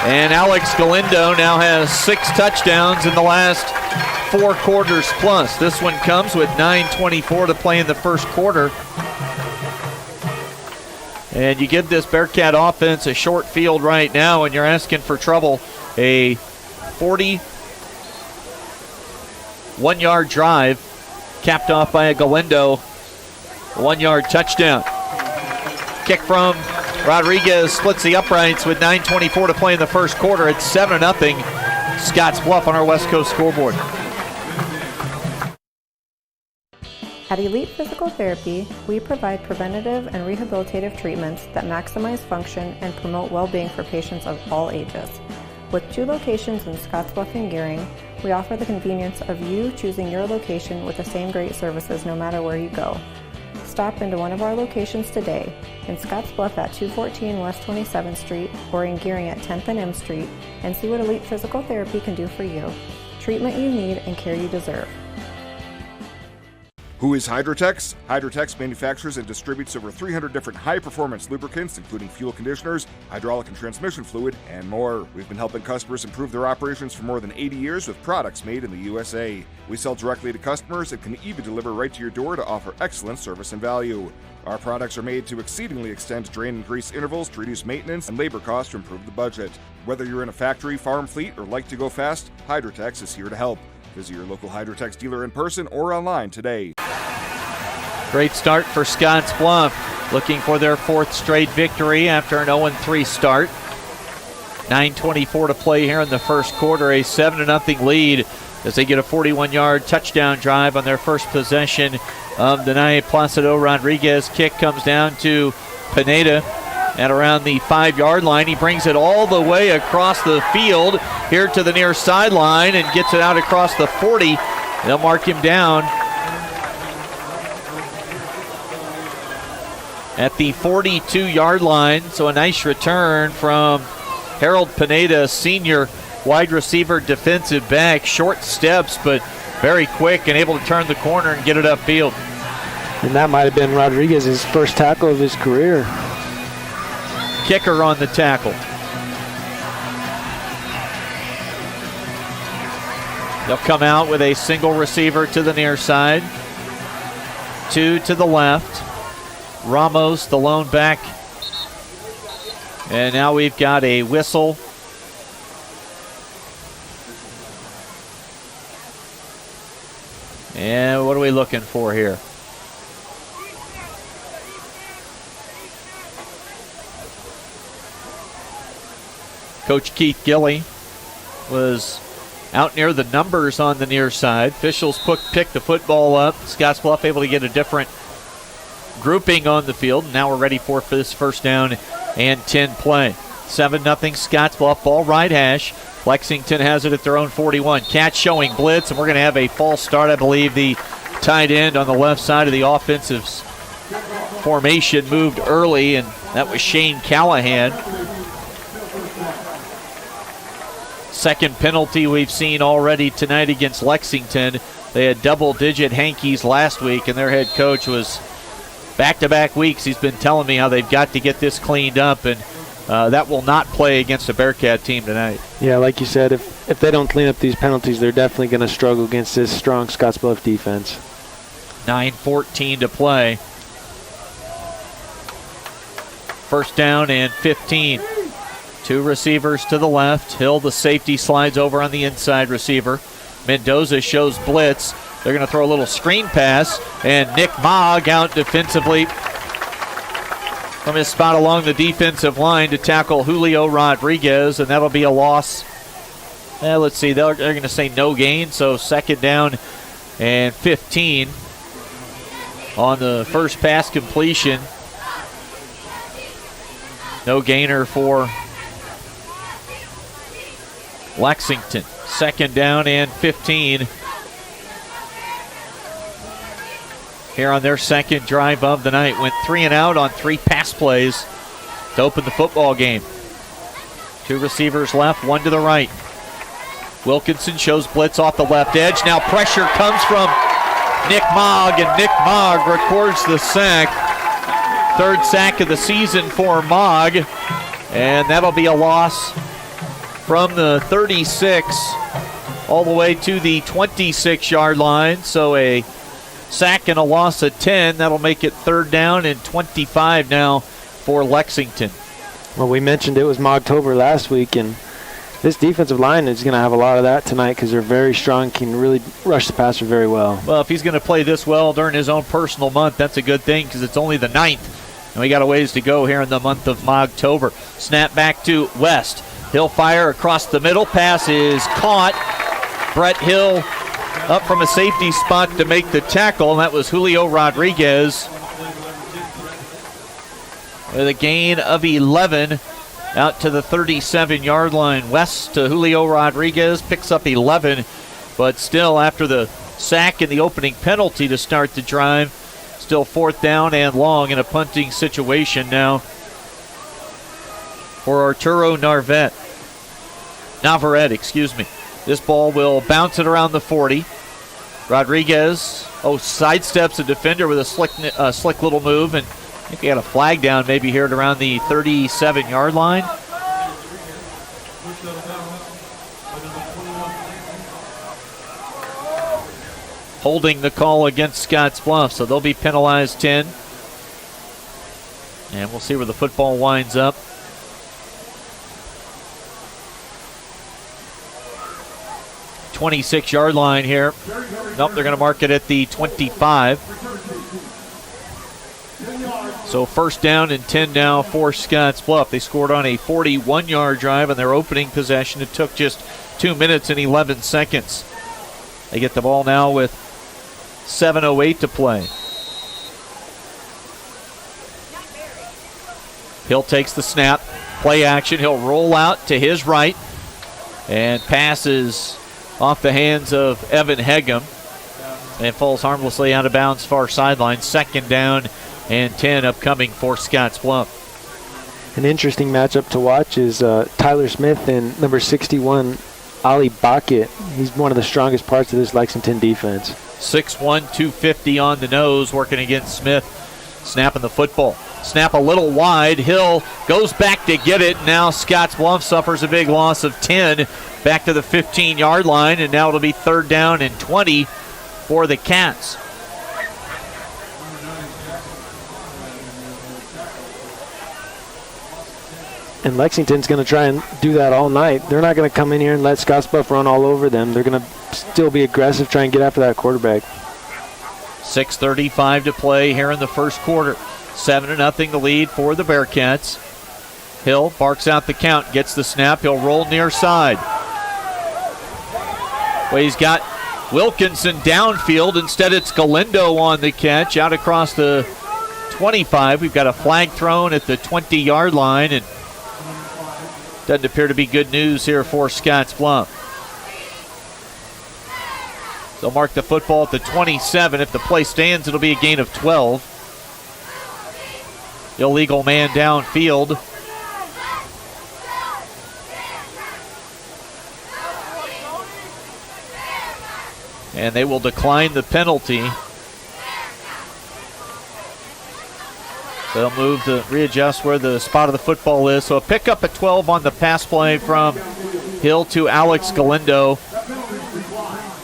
And Alex Galindo now has 6 touchdowns in the last 4 quarters plus. This one comes with 9:24 to play in the first quarter. And you give this Bearcat offense a short field right now, and you're asking for trouble. A 41-yard drive capped off by a Galindo 1-yard touchdown. Kick from Rodriguez splits the uprights with 9:24 to play in the first quarter. It's 7-0 Scottsbluff on our West Coast scoreboard. At Elite Physical Therapy, we provide preventative and rehabilitative treatments that maximize function and promote well-being for patients of all ages. With 2 locations in Scottsbluff and Gearing, we offer the convenience of you choosing your location with the same great services no matter where you go. Stop into one of our locations today, in Scottsbluff at 214 West 27th Street or in Gearing at 10th and M Street, and see what Elite Physical Therapy can do for you. Treatment you need and care you deserve. Who is Hydrotex? Hydrotex manufactures and distributes over 300 different high-performance lubricants, including fuel conditioners, hydraulic and transmission fluid, and more. We've been helping customers improve their operations for more than 80 years with products made in the USA. We sell directly to customers and can even deliver right to your door to offer excellent service and value. Our products are made to exceedingly extend drain and grease intervals to reduce maintenance and labor costs to improve the budget. Whether you're in a factory, farm fleet, or like to go fast, Hydrotex is here to help. Visit your local Hydrotex dealer in person or online today. Great start for Scottsbluff, looking for their 4th straight victory after an 0-3 start. 9:24 to play here in the first quarter, a 7-0 lead as they get a 41-yard touchdown drive on their first possession of the night. Placido Rodriguez kick comes down to Pineda at around the 5-yard line. He brings it all the way across the field here to the near sideline and gets it out across the 40. They'll mark him down at the 42-yard line. So a nice return from Harold Pineda, senior wide receiver, defensive back. Short steps, but very quick and able to turn the corner and get it upfield. And that might have been Rodriguez's first tackle of his career. Kicker on the tackle. They'll come out with a single receiver to the near side. 2 to the left. Ramos, the lone back. And now we've got a whistle. And what are we looking for here? Coach Keith Gilley was out near the numbers on the near side. Officials pick the football up. Scottsbluff able to get a different grouping on the field. Now we're ready for this first down and 10 play. 7-0 Scottsbluff, ball right hash. Lexington has it at their own 41. Catch showing blitz, and we're going to have a false start. I believe the tight end on the left side of the offensive formation moved early, and that was Shane Callahan. Second penalty we've seen already tonight against Lexington. They had double-digit hankies last week, and their head coach was back-to-back weeks. He's been telling me how they've got to get this cleaned up, and that will not play against a Bearcat team tonight. Yeah, like you said, if they don't clean up these penalties, they're definitely going to struggle against this strong Scottsbluff defense. 9:14 to play. First down and 15. Two receivers to the left. Hill, the safety, slides over on the inside receiver. Mendoza shows blitz. They're going to throw a little screen pass, and Nick Mogg out defensively from his spot along the defensive line to tackle Julio Rodriguez, and that'll be a loss. Let's see, they're going to say no gain, so second down and 15 on the first pass completion. No gainer for Lexington. Second down and 15 here on their second drive of the night. Went 3 and out on 3 pass plays to open the football game. Two receivers left, one to the right. Wilkinson shows blitz off the left edge. Now pressure comes from Nick Mogg, and Nick Mogg records the sack. Third sack of the season for Mogg, and that'll be a loss from the 36 all the way to the 26-yard line. So a sack and a loss of 10. That'll make it third down and 25 now for Lexington. Well, we mentioned it was Mogtober last week, and this defensive line is going to have a lot of that tonight because they're very strong, can really rush the passer very well. Well, if he's going to play this well during his own personal month, that's a good thing because it's only the 9th, and we got a ways to go here in the month of Mogtober. Snap back to West. Hill fire across the middle. Pass is caught. Brett Hill up from a safety spot to make the tackle, and that was Julio Rodriguez with a gain of 11 out to the 37-yard line. West to Julio Rodriguez picks up 11, but still after the sack and the opening penalty to start the drive, still fourth down and long in a punting situation now for Arturo Navarrete. This ball will bounce it around the 40. Rodriguez sidesteps a defender with a slick little move, and I think we got a flag down maybe here at around the 37-yard line. Holding the call against Scottsbluff, so they'll be penalized 10. And we'll see where the football winds up. 26-yard line here. Nope, they're going to mark it at the 25. So first down and 10 now for Scottsbluff. They scored on a 41-yard drive on their opening possession. It took just 2 minutes and 11 seconds. They get the ball now with 7:08 to play. Hill takes the snap. Play action. He'll roll out to his right and passes off the hands of Evan Hegum and falls harmlessly out of bounds far sideline. Second down and 10 upcoming for Scottsbluff. An interesting matchup to watch is Tyler Smith and number 61, Ali Backett. He's one of the strongest parts of this Lexington defense. 6'1", 250 on the nose, working against Smith. Snapping the football. Snap a little wide. Hill goes back to get it. Now Scottsbluff suffers a big loss of 10 back to the 15-yard line, and now it'll be third down and 20 for the Cats. And Lexington's going to try and do that all night. They're not going to come in here and let Scottsbluff run all over them. They're going to still be aggressive, try and get after that quarterback. 6:35 to play here in the first quarter. 7-0 the lead for the Bearcats. Hill barks out the count, gets the snap. He'll roll near side. Well, he's got Wilkinson downfield. Instead, it's Galindo on the catch out across the 25. We've got a flag thrown at the 20-yard line, and doesn't appear to be good news here for Scottsbluff. They'll mark the football at the 27. If the play stands, it'll be a gain of 12. Illegal man downfield. And they will decline the penalty. They'll move to readjust where the spot of the football is. So a pickup at 12 on the pass play from Hill to Alex Galindo.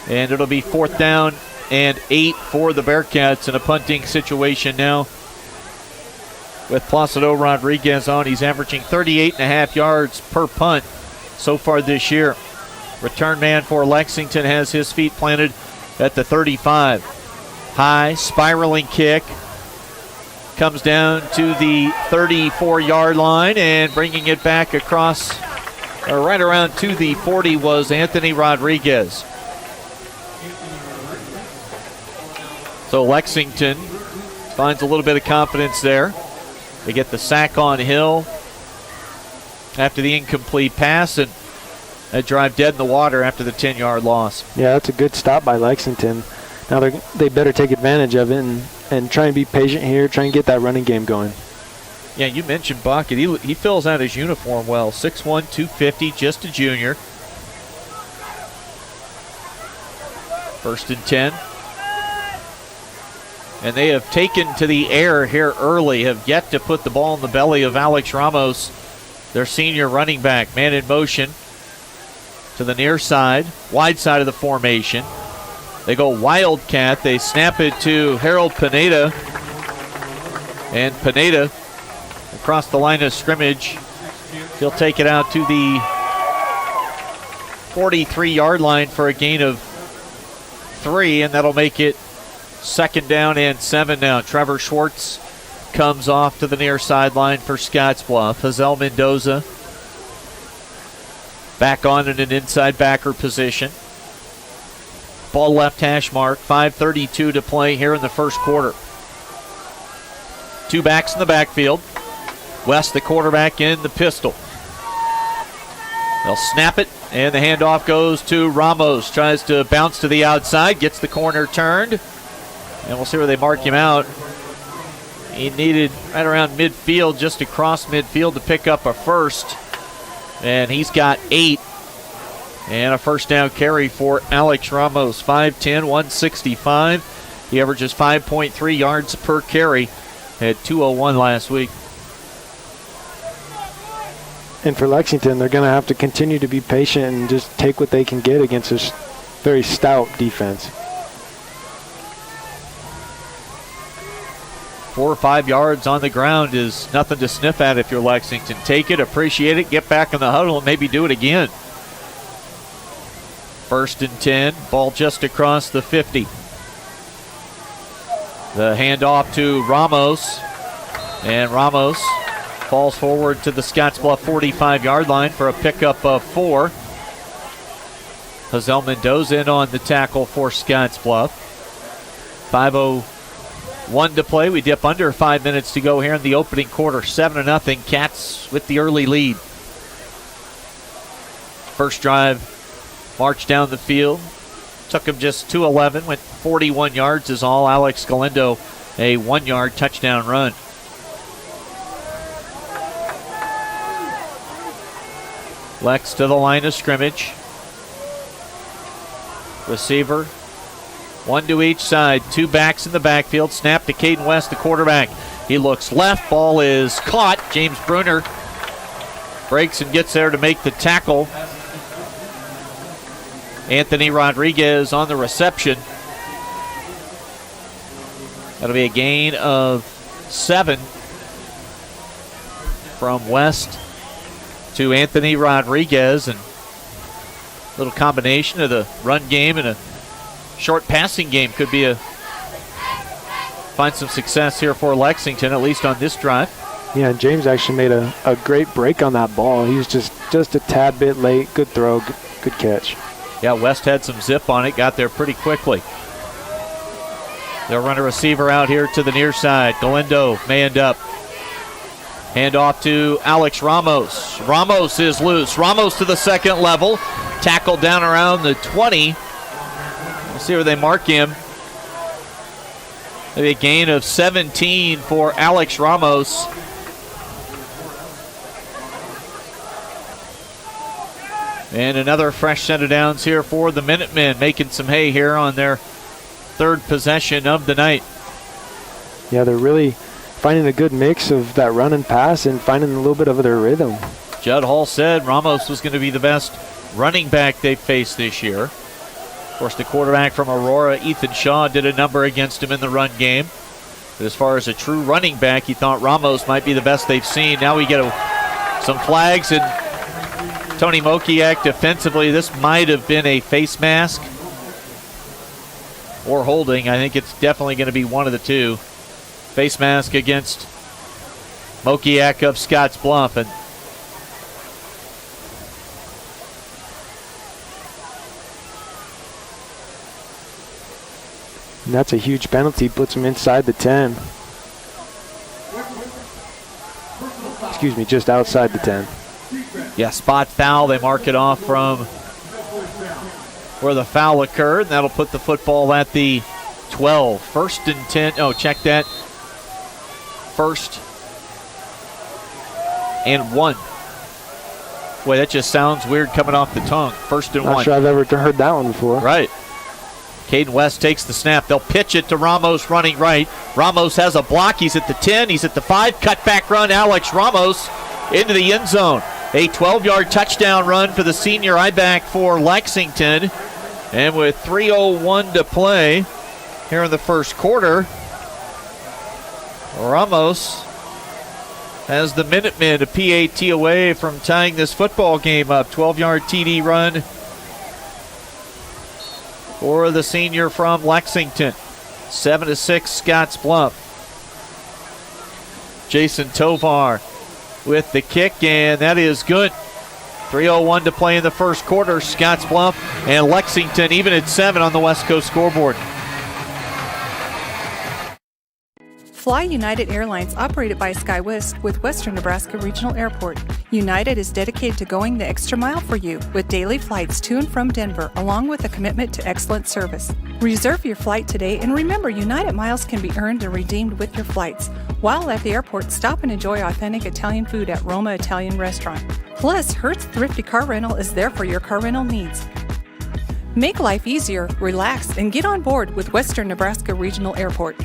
And it'll be fourth down and 8 for the Bearcats in a punting situation now. with Placido Rodriguez on. He's averaging 38.5 yards per punt so far this year. Return man for Lexington has his feet planted at the 35. High, spiraling kick. Comes down to the 34-yard line, and bringing it back across, or right around to the 40 was Anthony Rodriguez. So Lexington finds a little bit of confidence there. They get the sack on Hill after the incomplete pass, and that drive dead in the water after the 10-yard loss. Yeah, that's a good stop by Lexington. Now they better take advantage of it and try and be patient here, try and get that running game going. Yeah, you mentioned Bucket. He fills out his uniform well. 6'1", 250, just a junior. 1st and 10. And they have taken to the air here early, have yet to put the ball in the belly of Alex Ramos, their senior running back. Man in motion to the near side, wide side of the formation. They go Wildcat. They snap it to Harold Pineda. And Pineda across the line of scrimmage. He'll take it out to the 43-yard line for a gain of 3, and that'll make it 2nd down and 7 now. Trevor Schwartz comes off to the near sideline for Scottsbluff. Hazel Mendoza back on in an inside backer position. Ball left hash mark. 5:32 to play here in the first quarter. 2 backs in the backfield. West, the quarterback, in the pistol. They'll snap it, and the handoff goes to Ramos. Tries to bounce to the outside, gets the corner turned, and we'll see where they mark him out. He needed right around midfield, just across midfield, to pick up a first, and he's got 8. And a first down carry for Alex Ramos. 5'10", 165. He averages 5.3 yards per carry. Had 201 last week. And for Lexington, they're going to have to continue to be patient and just take what they can get against this very stout defense. 4 or 5 yards on the ground is nothing to sniff at if you're Lexington. Take it, appreciate it, get back in the huddle, and maybe do it again. 1st and 10, ball just across the 50. The handoff to Ramos, and Ramos falls forward to the Scottsbluff 45-yard line for a pickup of 4. Hazel Mendoza in on the tackle for Scottsbluff. 5:01 to play. We dip under 5 minutes to go here in the opening quarter. 7-0. Cats with the early lead. First drive, marched down the field. Took him just 2:11. Went 41 yards is all. Alex Galindo, a 1-yard touchdown run. Lex to the line of scrimmage. Receiver, 1 to each side. 2 backs in the backfield. Snap to Caden West, the quarterback. He looks left. Ball is caught. James Bruner breaks and gets there to make the tackle. Anthony Rodriguez on the reception. That'll be a gain of 7 from West to Anthony Rodriguez, and a little combination of the run game and a short passing game could be find some success here for Lexington, at least on this drive. Yeah, James actually made a great break on that ball. He was just a tad bit late. Good throw, good catch. Yeah, West had some zip on it, got there pretty quickly. They'll run a receiver out here to the near side. Galindo may end up. Hand off to Alex Ramos. Ramos is loose. Ramos to the second level. Tackled down around the 20. We'll see where they mark him. Maybe a gain of 17 for Alex Ramos. And another fresh set of downs here for the Minutemen, making some hay here on their third possession of the night. Yeah, they're really finding a good mix of that run and pass and finding a little bit of their rhythm. Judd Hall said Ramos was going to be the best running back they've faced this year. Of course, the quarterback from Aurora, Ethan Shaw, did a number against him in the run game. But as far as a true running back, he thought Ramos might be the best they've seen. Now we get some flags, and Tony Mokiak defensively, this might have been a face mask or holding. I think it's definitely going to be one of the two. Face mask against Mokiak of Scottsbluff. And that's a huge penalty, puts him inside the 10. Excuse me, just outside the 10. Yeah, spot foul. They mark it off from where the foul occurred. And that'll put the football at the 12. 1st and 10. Oh, check that. 1st and 1. Boy, that just sounds weird coming off the tongue. 1st and 1. Not sure I've ever heard that one before. Right. Caden West takes the snap. They'll pitch it to Ramos running right. Ramos has a block. He's at the 10. He's at the 5. Cutback run. Alex Ramos into the end zone. A 12-yard touchdown run for the senior I-back for Lexington. And with 3:01 to play here in the first quarter, Ramos has the Minutemen a PAT away from tying this football game up. 12-yard TD run for the senior from Lexington. 7-6 Scottsbluff. Jason Tovar with the kick, and that is good. 3:01 to play in the first quarter. Scottsbluff and Lexington even at 7 on the West Coast scoreboard. Fly United Airlines, operated by SkyWest with Western Nebraska Regional Airport. United is dedicated to going the extra mile for you with daily flights to and from Denver, along with a commitment to excellent service. Reserve your flight today, and remember, United miles can be earned and redeemed with your flights. While at the airport, stop and enjoy authentic Italian food at Roma Italian Restaurant. Plus, Hertz Thrifty Car Rental is there for your car rental needs. Make life easier, relax, and get on board with Western Nebraska Regional Airport.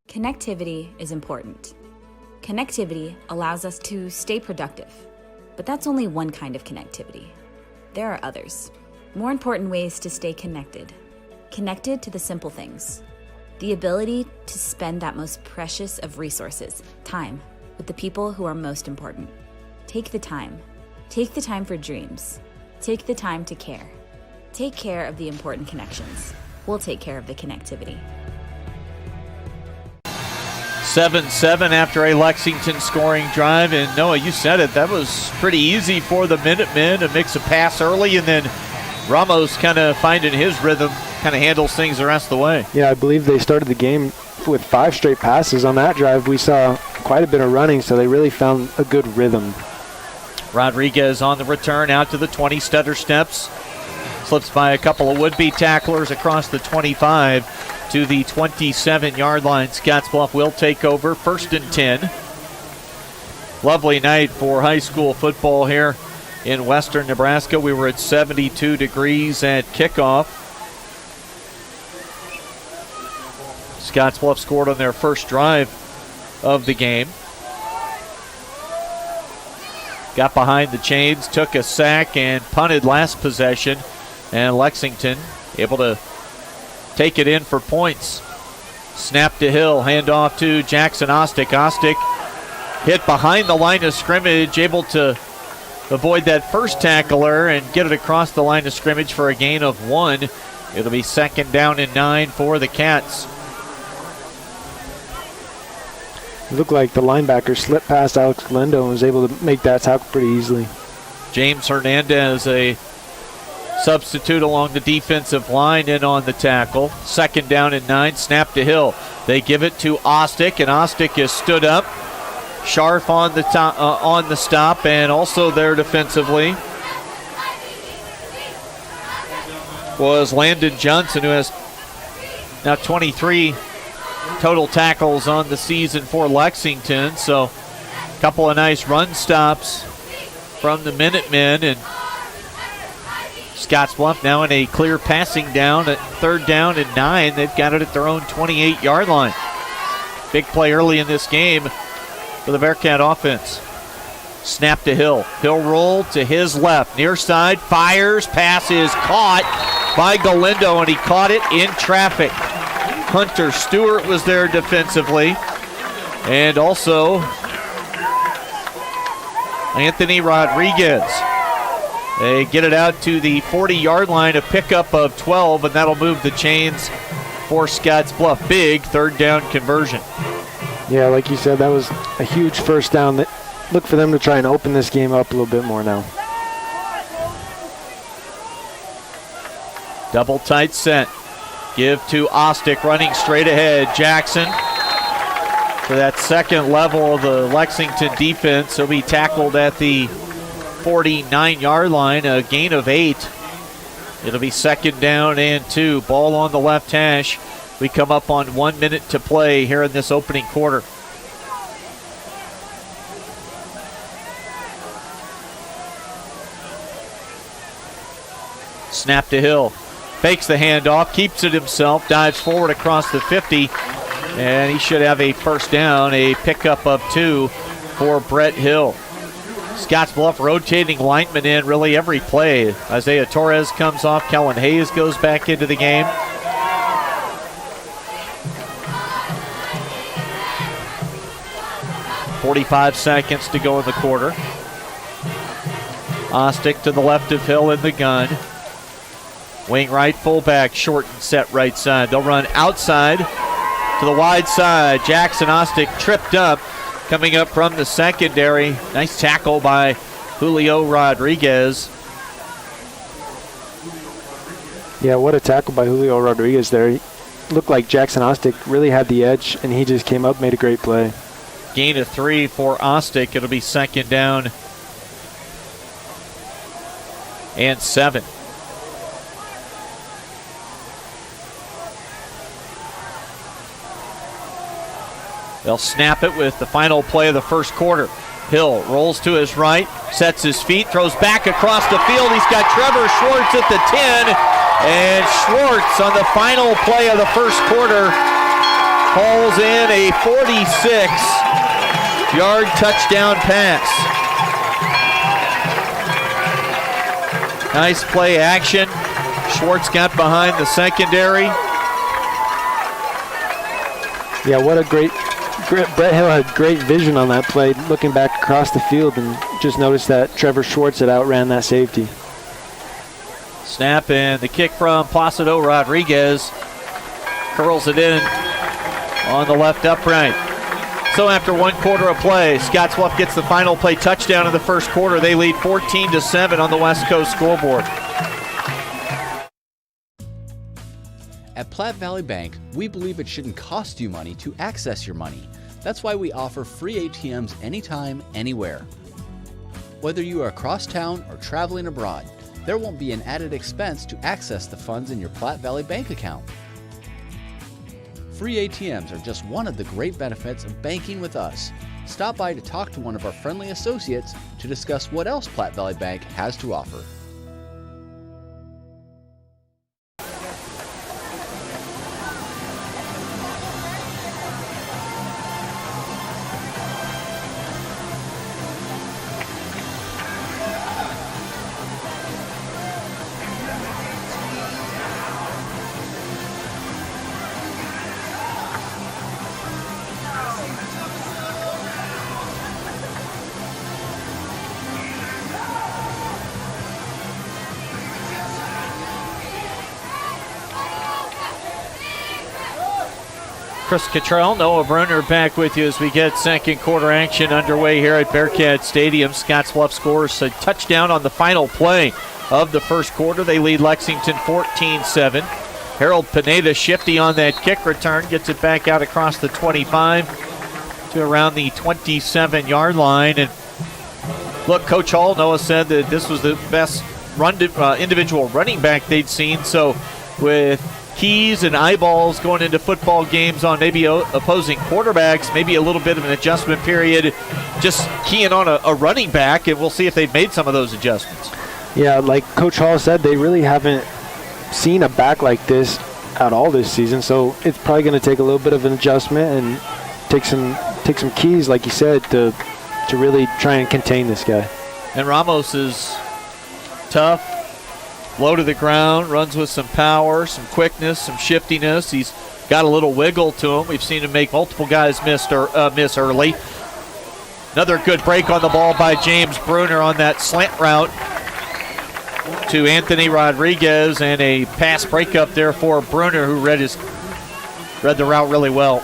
Connectivity is important. Connectivity allows us to stay productive, but that's only one kind of connectivity. There are others, more important ways to stay connected. Connected to the simple things. The ability to spend that most precious of resources, time, with the people who are most important. Take the time. Take the time for dreams. Take the time to care. Take care of the important connections. We'll take care of the connectivity. 7-7 after a Lexington scoring drive. And Noah, you said it, that was pretty easy for the Minutemen. A mix of pass early, and then Ramos kind of finding his rhythm, kind of handles things the rest of the way. Yeah, I believe they started the game with 5 straight passes. On that drive, we saw quite a bit of running, so they really found a good rhythm. Rodriguez on the return out to the 20, stutter steps. Slips by a couple of would-be tacklers across the 25 to the 27-yard line. Scottsbluff will take over. 1st and 10. Lovely night for high school football here in western Nebraska. We were at 72 degrees at kickoff. Scottsbluff scored on their first drive of the game. Got behind the chains, took a sack, and punted last possession. And Lexington able to take it in for points. Snap to Hill, handoff to Jackson Ostick. Ostick hit behind the line of scrimmage, able to avoid that first tackler and get it across the line of scrimmage for a gain of 1. It'll be 2nd down and 9 for the Cats. It looked like the linebacker slipped past Alex Galindo and was able to make that tackle pretty easily. James Hernandez, a substitute along the defensive line, in on the tackle. 2nd down and 9, snap to Hill. They give it to Ostick, and Ostick is stood up. Scharf on the stop, and also there defensively was Landon Johnson, who has now 23 total tackles on the season for Lexington. So a couple of nice run stops from the Minutemen, and Scottsbluff now in a clear passing down at 3rd down and 9. They've got it at their own 28-yard line. Big play early in this game for the Bearcat offense. Snap to Hill. Hill roll to his left. Near side, fires. Pass is caught by Galindo, and he caught it in traffic. Hunter Stewart was there defensively. And also Anthony Rodriguez. They get it out to the 40-yard line, a pickup of 12, and that'll move the chains for Scottsbluff. Big third down conversion. Yeah, like you said, that was a huge first down. Look for them to try and open this game up a little bit more now. Double tight set. Give to Ostick, running straight ahead. Jackson to that second level of the Lexington defense. He'll be tackled at the 49-yard line, a gain of 8. It'll be second down and 2. Ball on the left hash. We come up on 1 minute to play here in this opening quarter. Snap to Hill. Fakes the handoff, keeps it himself, dives forward across the 50, and he should have a first down, a pickup of 2 for Brett Hill. Scottsbluff rotating linemen in really every play. Isaiah Torres comes off, Kellen Hayes goes back into the game. .45 seconds to go in the quarter. Ostick to the left of Hill in the gun. Wing right, fullback, short and set right side. They'll run outside to the wide side. Jackson Ostick tripped up, coming up from the secondary. Nice tackle by Julio Rodriguez. Yeah, what a tackle by Julio Rodriguez there. He looked like Jackson Ostick really had the edge, and he just came up, made a great play. Gain of 3 for Ostick. It'll be second down and 7. They'll snap it with the final play of the first quarter. Hill rolls to his right, sets his feet, throws back across the field. He's got Trevor Schwartz at the 10, and Schwartz on the final play of the first quarter hauls in a 46-yard touchdown pass. Nice play action. Schwartz got behind the secondary. Yeah, what a great Brett Hill had great vision on that play, looking back across the field, and just noticed that Trevor Schwartz had outran that safety. Snap and the kick from Placido Rodriguez. Curls it in on the left upright. So after 1 quarter of play, Scottsbluff gets the final play touchdown in the first quarter. They lead 14-7 on the West Coast scoreboard. At Platte Valley Bank, we believe it shouldn't cost you money to access your money. That's why we offer free ATMs anytime, anywhere. Whether you are across town or traveling abroad, there won't be an added expense to access the funds in your Platte Valley Bank account. Free ATMs are just one of the great benefits of banking with us. Stop by to talk to one of our friendly associates to discuss what else Platte Valley Bank has to offer. Chris Cottrell, Noah Brunner back with you as we get second quarter action underway here at Bearcat Stadium. Scottsbluff scores a touchdown on the final play of the first quarter. They lead Lexington 14-7. Harold Pineda shifty on that kick return, gets it back out across the 25 to around the 27-yard line. And look, Coach Hall, Noah said that this was the best individual running back they'd seen. So with keys and eyeballs going into football games on maybe opposing quarterbacks, maybe a little bit of an adjustment period, just keying on a running back, and we'll see if they've made some of those adjustments. Yeah, like Coach Hall said, they really haven't seen a back like this at all this season, so it's probably going to take a little bit of an adjustment and take some keys, like you said, to really try and contain this guy. And Ramos is tough, Low to the ground, runs with some power, some quickness, some shiftiness. He's got a little wiggle to him. We've seen him make multiple guys miss early. Another good break on the ball by James Bruner on that slant route to Anthony Rodriguez, and a pass breakup there for Bruner, who read the route really well.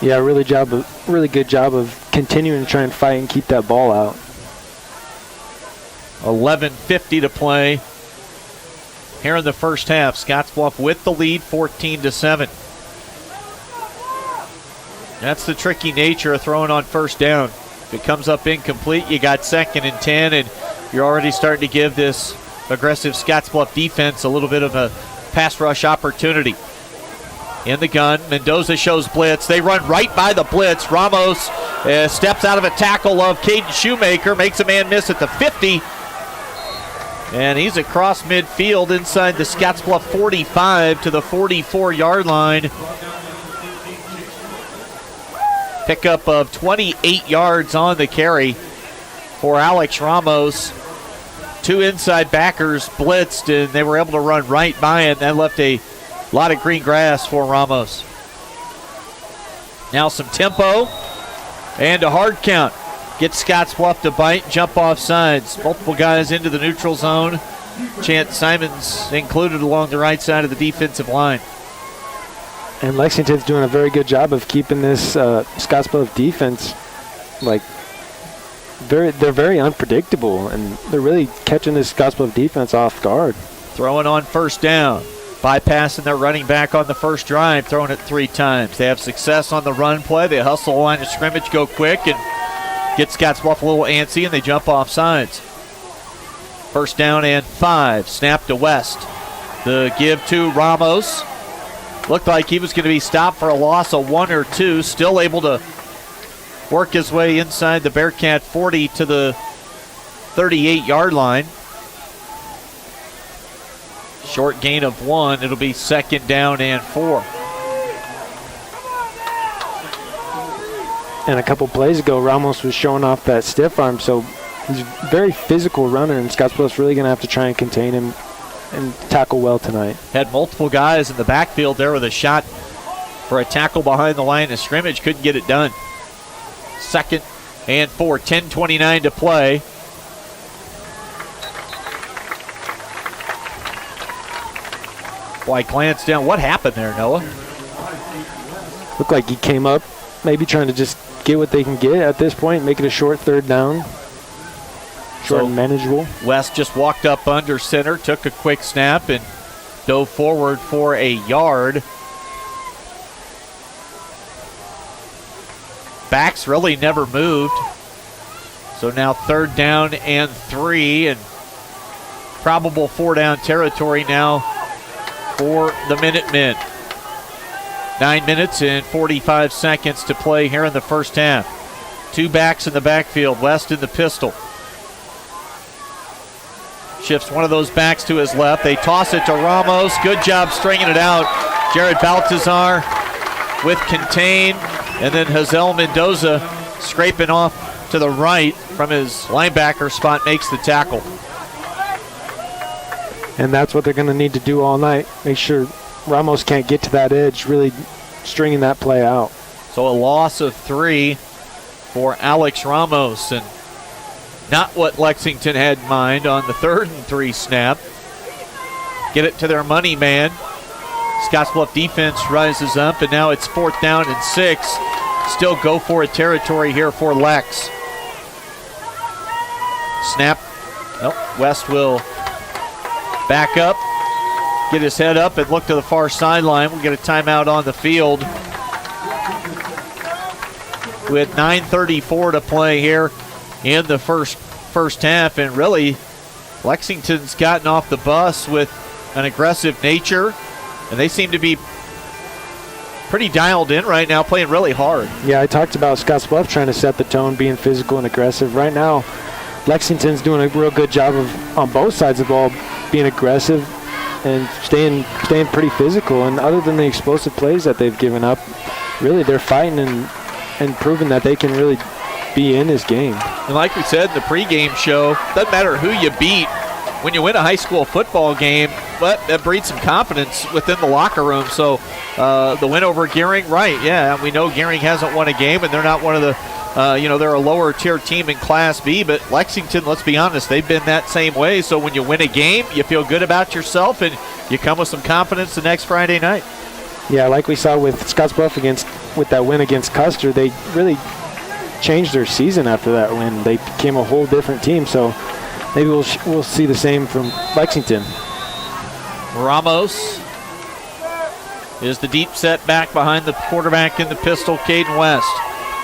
Yeah, really good job of continuing to try and fight and keep that ball out. 11:50 to play here in the first half. Scottsbluff with the lead, 14-7. That's the tricky nature of throwing on first down. If it comes up incomplete, you got 2nd and 10, and you're already starting to give this aggressive Scottsbluff defense a little bit of a pass rush opportunity. In the gun, Mendoza shows blitz. They run right by the blitz. Ramos steps out of a tackle of Caden Shoemaker, makes a man miss at the 50. And he's across midfield inside the Scottsbluff 45 to the 44-yard line. Pickup of 28 yards on the carry for Alex Ramos. 2 inside backers blitzed, and they were able to run right by it. That left a lot of green grass for Ramos. Now some tempo and a hard count. Gets Scottsbluff to bite, jump off sides. Multiple guys into the neutral zone. Chance Simons included along the right side of the defensive line. And Lexington's doing a very good job of keeping this Scottsbluff defense, they're very unpredictable, and they're really catching this Scottsbluff defense off guard. Throwing on first down, bypassing their running back on the first drive, throwing it 3 times. They have success on the run play. They hustle the line of scrimmage, go quick, and get Scottsbluff a little antsy, and they jump off sides. First down and 5. Snap to West. The give to Ramos. Looked like he was going to be stopped for a loss of 1 or 2. Still able to work his way inside the Bearcat 40 to the 38-yard line. Short gain of 1. It'll be 2nd down and 4. And a couple plays ago, Ramos was showing off that stiff arm, so he's a very physical runner, and Scottsbluff's really going to have to try and contain him and tackle well tonight. Had multiple guys in the backfield there with a shot for a tackle behind the line of scrimmage. Couldn't get it done. 2nd and 4. 10:29 to play. Boy, glance down. What happened there, Noah? Looked like he came up, maybe trying to just get what they can get at this point, make it a short 3rd down. Short and manageable. West just walked up under center, took a quick snap, and dove forward for a yard. Backs really never moved. So now 3rd down and 3, and probable 4-down territory now for the Minutemen. 9 minutes and 45 seconds to play here in the first half. 2 backs in the backfield, West in the pistol. Shifts one of those backs to his left. They toss it to Ramos. Good job stringing it out. Jared Baltazar with contain. And then Hazel Mendoza scraping off to the right from his linebacker spot makes the tackle. And that's what they're going to need to do all night. Make sure Ramos can't get to that edge, really stringing that play out. So a loss of 3 for Alex Ramos, and not what Lexington had in mind on the 3rd and 3 snap. Get it to their money man. Scottsbluff defense rises up, and now it's 4th down and 6. Still go for it territory here for Lex. Snap. Nope. West will back up, get his head up, and look to the far sideline. We'll get a timeout on the field with 9:34 to play here in the first half. And really, Lexington's gotten off the bus with an aggressive nature, and they seem to be pretty dialed in right now, playing really hard. Yeah, I talked about Scottsbluff trying to set the tone, being physical and aggressive. Right now, Lexington's doing a real good job of, on both sides of the ball, being aggressive and staying pretty physical. And other than the explosive plays that they've given up, really they're fighting and proving that they can really be in this game. And like we said in the pregame show, doesn't matter who you beat, when you win a high school football game, but that breeds some confidence within the locker room. So the win over Gearing, right, yeah, we know Gearing hasn't won a game, and they're not one of the, they're a lower tier team in Class B, but Lexington, let's be honest, they've been that same way. So when you win a game, you feel good about yourself, and you come with some confidence the next Friday night. Yeah, like we saw with Scottsbluff with that win against Custer, they really changed their season after that win. They became a whole different team, so maybe we'll see the same from Lexington. Ramos is the deep set back behind the quarterback in the pistol, Caden West.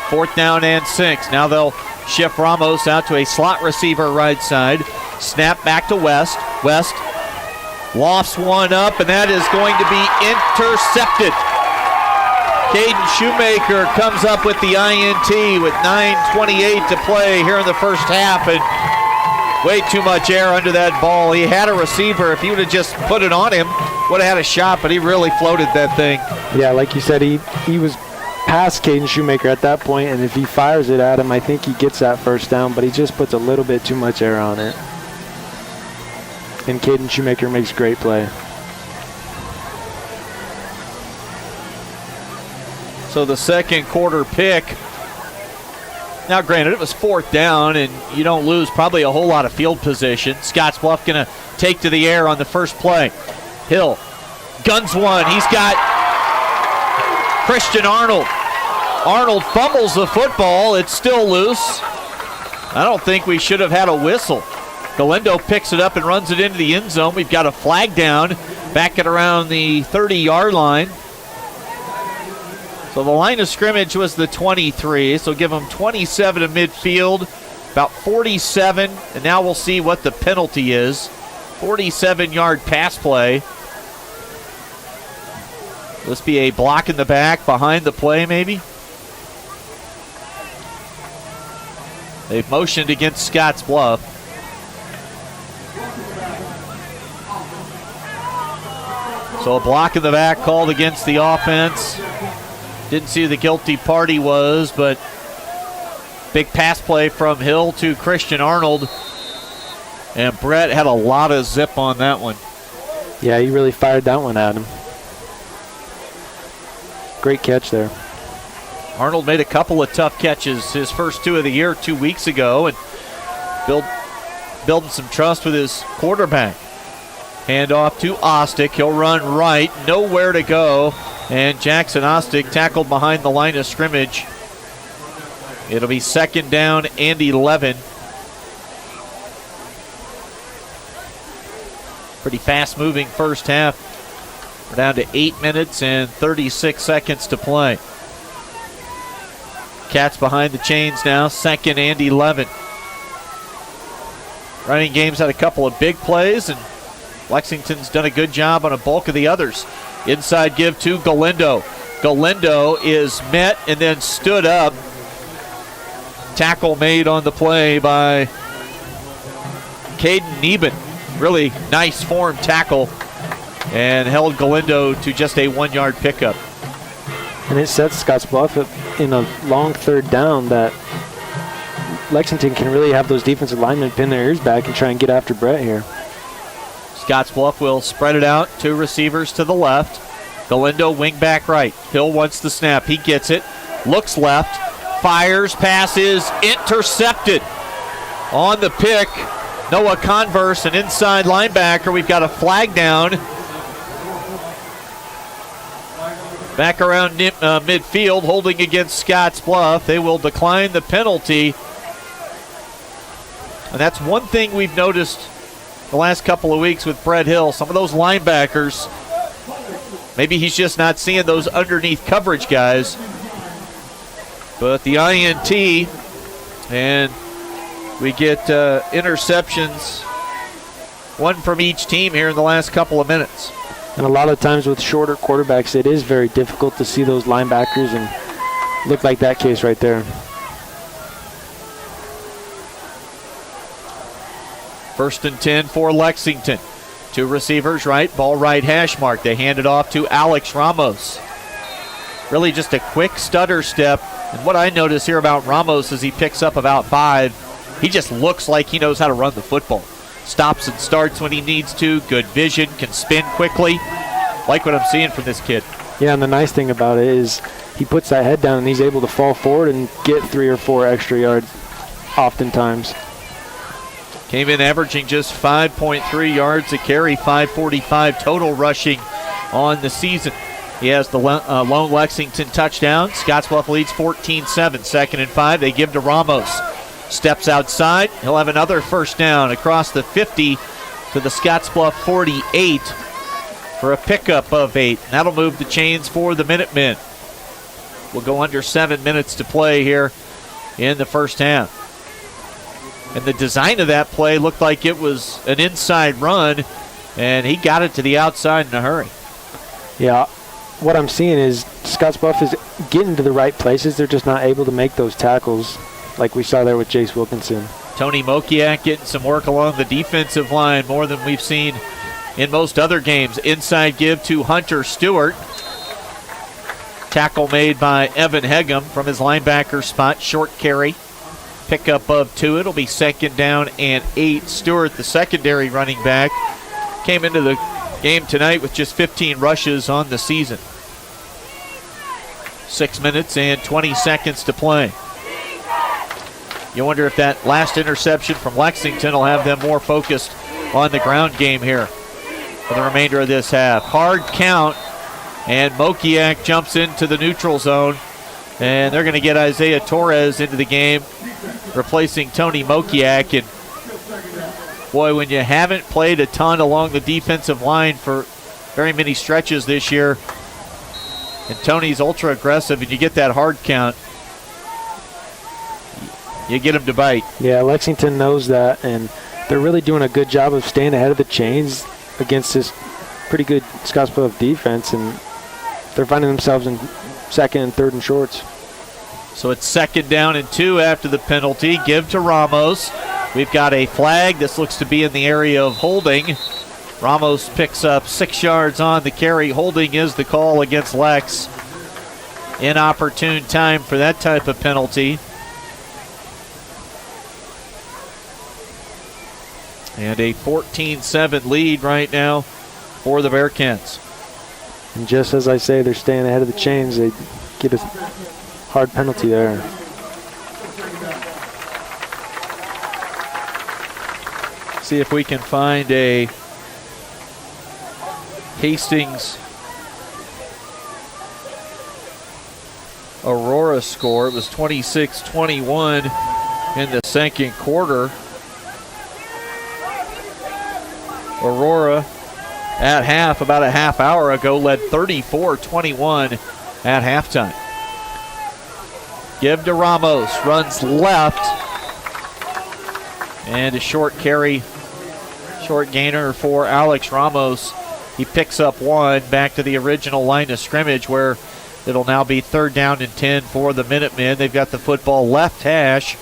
4th down and 6. Now they'll shift Ramos out to a slot receiver right side. Snap back to West. West lofts one up, and that is going to be intercepted. Caden Shoemaker comes up with the INT with 9:28 to play here in the first half, and way too much air under that ball. He had a receiver. If he would have just put it on him, would have had a shot, but he really floated that thing. Yeah, like you said, he was past Caden Shoemaker at that point, and if he fires it at him, I think he gets that first down, but he just puts a little bit too much air on it. And Caden Shoemaker makes a great play. So the second quarter pick. Now, granted, it was 4th down, and you don't lose probably a whole lot of field position. Scottsbluff going to take to the air on the first play. Hill guns one. He's got Christian Arnold. Arnold fumbles the football. It's still loose. I don't think we should have had a whistle. Galindo picks it up and runs it into the end zone. We've got a flag down back at around the 30-yard line. So the line of scrimmage was the 23, so give them 27 to midfield, about 47, and now we'll see what the penalty is. 47-yard pass play. This be a block in the back behind the play, maybe? They've motioned against Scottsbluff. So a block in the back called against the offense. Didn't see who the guilty party was, but big pass play from Hill to Christian Arnold. And Brett had a lot of zip on that one. Yeah, he really fired that one at him. Great catch there. Arnold made a couple of tough catches, his first 2 of the year 2 weeks ago, and building some trust with his quarterback. Hand off to Ostick. He'll run right, nowhere to go. And Jackson Ostick tackled behind the line of scrimmage. It'll be 2nd down and 11. Pretty fast-moving first half. We're down to 8 minutes and 36 seconds to play. Cats behind the chains now, 2nd and 11. Running game's had a couple of big plays, and Lexington's done a good job on a bulk of the others. Inside give to Galindo. Galindo is met and then stood up. Tackle made on the play by Caden Neben. Really nice form tackle, and held Galindo to just a 1-yard pickup. And it sets Scottsbluff up in a long 3rd down that Lexington can really have those defensive linemen pin their ears back and try and get after Brett here. Scottsbluff will spread it out. 2 receivers to the left. Galindo wing back right. Hill wants the snap. He gets it. Looks left. Fires. Pass is intercepted. On the pick, Noah Converse, an inside linebacker. We've got a flag down. Back around midfield, holding against Scottsbluff. They will decline the penalty. And that's one thing we've noticed the last couple of weeks with Brett Hill. Some of those linebackers, maybe he's just not seeing those underneath coverage guys. But the INT, and we get interceptions, one from each team here in the last couple of minutes. And a lot of times with shorter quarterbacks, it is very difficult to see those linebackers, and look like that case right there. 1st and 10 for Lexington. 2 receivers right, ball right hash mark. They hand it off to Alex Ramos. Really just a quick stutter step. And what I notice here about Ramos is he picks up about 5. He just looks like he knows how to run the football. Stops and starts when he needs to. Good vision, can spin quickly. Like what I'm seeing from this kid. Yeah, and the nice thing about it is he puts that head down and he's able to fall forward and get 3 or 4 extra yards oftentimes. Came in averaging just 5.3 yards a carry, 545 total rushing on the season. He has the lone Lexington touchdown. Scottsbluff leads 14-7, 2nd and 5. They give to Ramos. Steps outside. He'll have another first down across the 50 to the Scottsbluff 48 for a pickup of 8. That'll move the chains for the Minutemen. We'll go under 7 minutes to play here in the first half. And the design of that play looked like it was an inside run, and he got it to the outside in a hurry. Yeah, what I'm seeing is Scottsbluff is getting to the right places. They're just not able to make those tackles like we saw there with Jace Wilkinson. Tony Mokiak getting some work along the defensive line, more than we've seen in most other games. Inside give to Hunter Stewart. Tackle made by Evan Hegum from his linebacker spot. Short carry. Pickup of 2. It'll be 2nd down and 8. Stewart, the secondary running back, came into the game tonight with just 15 rushes on the season. 6 minutes and 20 seconds to play. You wonder if that last interception from Lexington will have them more focused on the ground game here for the remainder of this half. Hard count, and Mokiak jumps into the neutral zone, and they're going to get Isaiah Torres into the game, replacing Tony Mokiak. And boy, when you haven't played a ton along the defensive line for very many stretches this year, and Tony's ultra aggressive, and you get that hard count, you get him to bite. Yeah, Lexington knows that, and they're really doing a good job of staying ahead of the chains against this pretty good Scottsbluff defense, and they're finding themselves in 2nd and 3rd and shorts. So it's 2nd down and 2 after the penalty. Give to Ramos. We've got a flag. This looks to be in the area of holding. Ramos picks up 6 yards on the carry. Holding is the call against Lex. Inopportune time for that type of penalty. And a 14-7 lead right now for the Bearcats. And just as I say, they're staying ahead of the chains. They get a hard penalty there. See if we can find a Hastings Aurora score. It was 26-21 in the 2nd quarter. Aurora at half, about a half hour ago, led 34-21 at halftime. Give to Ramos, runs left, and a short carry, short gainer for Alex Ramos. He picks up 1 back to the original line of scrimmage, where it'll now be 3rd down and 10 for the Minutemen. They've got the football left hash,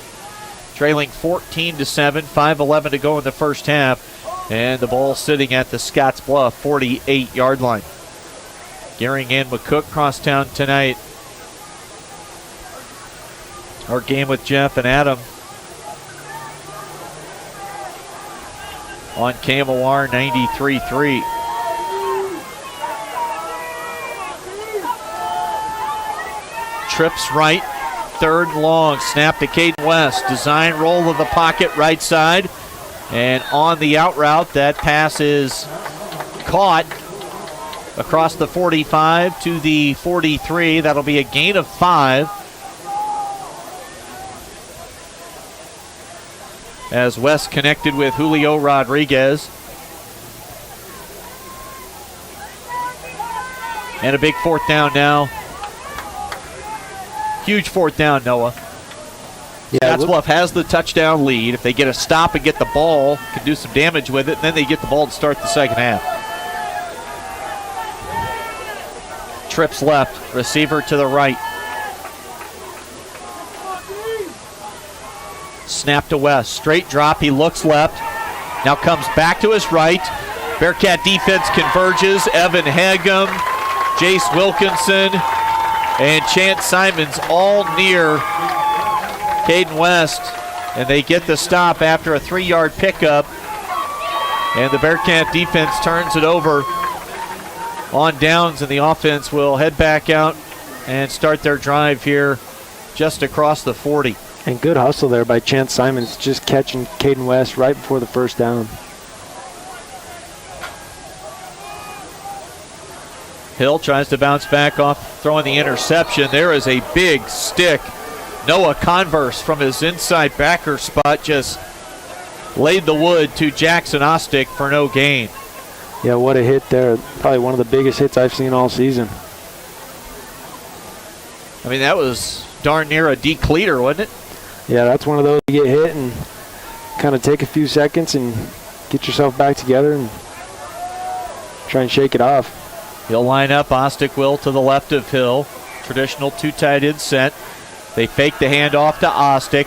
trailing 14-7, 5:11 to go in the first half. And the ball sitting at the Scottsbluff 48-yard line. Gearing and McCook crosstown tonight. Our game with Jeff and Adam on KMOR 93.3. Trips right, 3rd and long. Snap to Caden West. Design roll of the pocket right side. And on the out route, that pass is caught across the 45 to the 43. That'll be a gain of 5. As West connected with Julio Rodriguez. And a big 4th down now. Huge 4th down, Noah. Yeah, Scottsbluff has the touchdown lead. If they get a stop and get the ball, can do some damage with it, and then they get the ball to start the second half. Trips left, receiver to the right. Snap to West, straight drop, he looks left. Now comes back to his right. Bearcat defense converges. Evan Hagum, Jace Wilkinson, and Chance Simons all near Caden West, and they get the stop after a 3-yard pickup And the Bearcat defense turns it over on downs, and the offense will head back out and start their drive here just across the 40. And good hustle there by Chance Simons, just catching Caden West right before the first down. Hill tries to bounce back off throwing the interception. There is a big stick. Noah Converse from his inside backer spot just laid the wood to Jackson Ostick for no gain. Yeah, what a hit there. Probably one of the biggest hits I've seen all season. I mean, that was darn near a decleater, wasn't it? Yeah, that's one of those you get hit and kind of take a few seconds and get yourself back together and try and shake it off. He'll line up. Ostick will to the left of Hill. Traditional two tight end set. They fake the handoff to Ostick.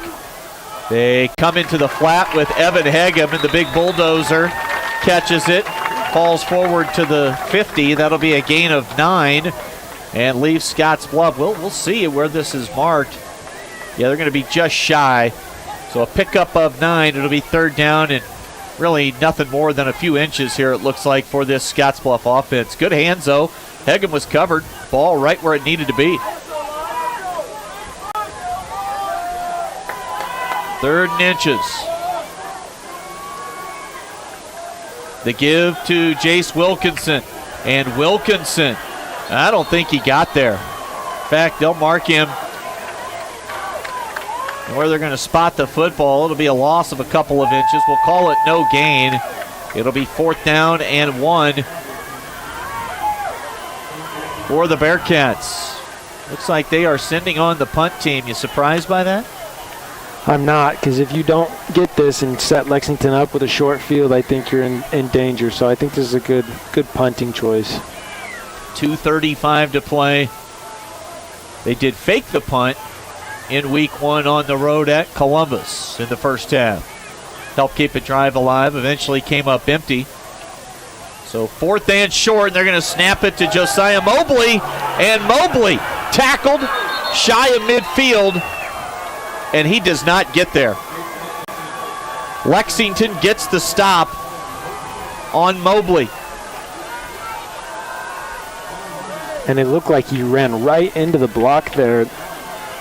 They come into the flat with Evan Hegem, and the big bulldozer catches it, falls forward to the 50. That'll be a gain of 9 and leaves Scottsbluff. We'll see where this is marked. Yeah, they're going to be just shy. So a pickup of 9. It'll be third down and really nothing more than a few inches here, it looks like, for this Scottsbluff offense. Good hands, though. Hegem was covered. Ball right where it needed to be. Third and inches. The give to Jace Wilkinson. And Wilkinson, I don't think he got there. In fact, they'll mark him. And where they're going to spot the football, it'll be a loss of a couple of inches. We'll call it no gain. It'll be 4th down and 1 for the Bearcats. Looks like they are sending on the punt team. You surprised by that? I'm not, because if you don't get this and set Lexington up with a short field, I think you're in danger. So I think this is a good punting choice. 2:35 to play. They did fake the punt in week 1 on the road at Columbus in the first half. Helped keep a drive alive, eventually came up empty. So 4th and short, and they're going to snap it to Josiah Mobley. And Mobley tackled shy of midfield, and he does not get there. Lexington gets the stop on Mobley. And it looked like he ran right into the block there,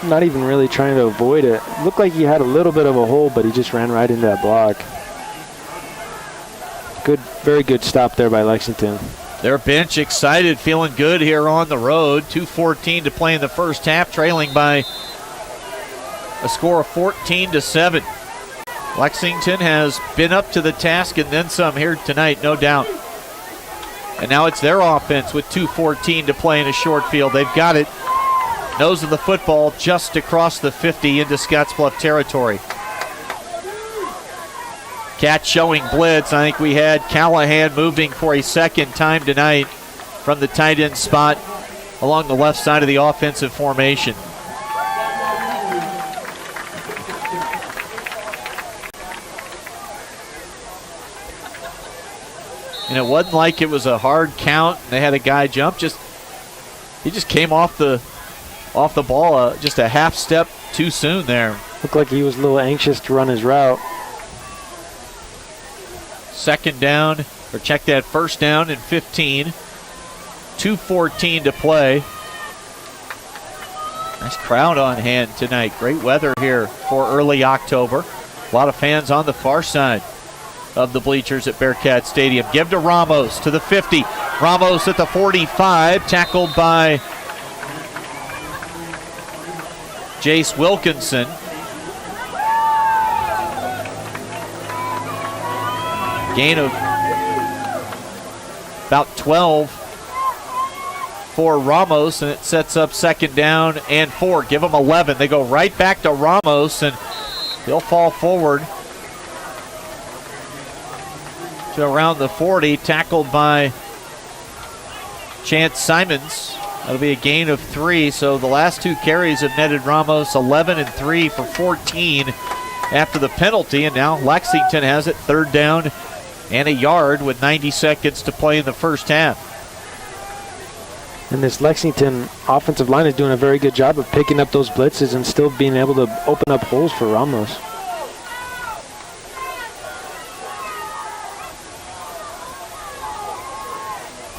not even really trying to avoid it. It looked like he had a little bit of a hole, but he just ran right into that block. Good, very good stop there by Lexington. Their bench excited, feeling good here on the road. 2:14 to play in the first half, trailing by a score of 14-7. Lexington has been up to the task and then some here tonight, no doubt. And now it's their offense with 2:14 to play in a short field. They've got it. Nose of the football just across the 50 into Scottsbluff territory. Cats showing blitz. I think we had Callahan moving for a second time tonight from the tight end spot along the left side of the offensive formation. And it wasn't like it was a hard count. They had a guy jump. He just came off the ball just a half step too soon there. Looked like he was a little anxious to run his route. Second down, or check that, first down and 15. 2:14 to play. Nice crowd on hand tonight. Great weather here for early October. A lot of fans on the far side of the bleachers at Bearcat Stadium. Give to Ramos to the 50. Ramos at the 45, tackled by Jace Wilkinson. Gain of about 12 for Ramos, and it sets up second down and 4. Give them 11. They go right back to Ramos, and he'll fall forward to around the 40, tackled by Chance Simons. That'll be a gain of 3, so the last 2 carries have netted Ramos 11 and 3 for 14 after the penalty, and now Lexington has it third down and a yard with 90 seconds to play in the first half. And this Lexington offensive line is doing a very good job of picking up those blitzes and still being able to open up holes for Ramos.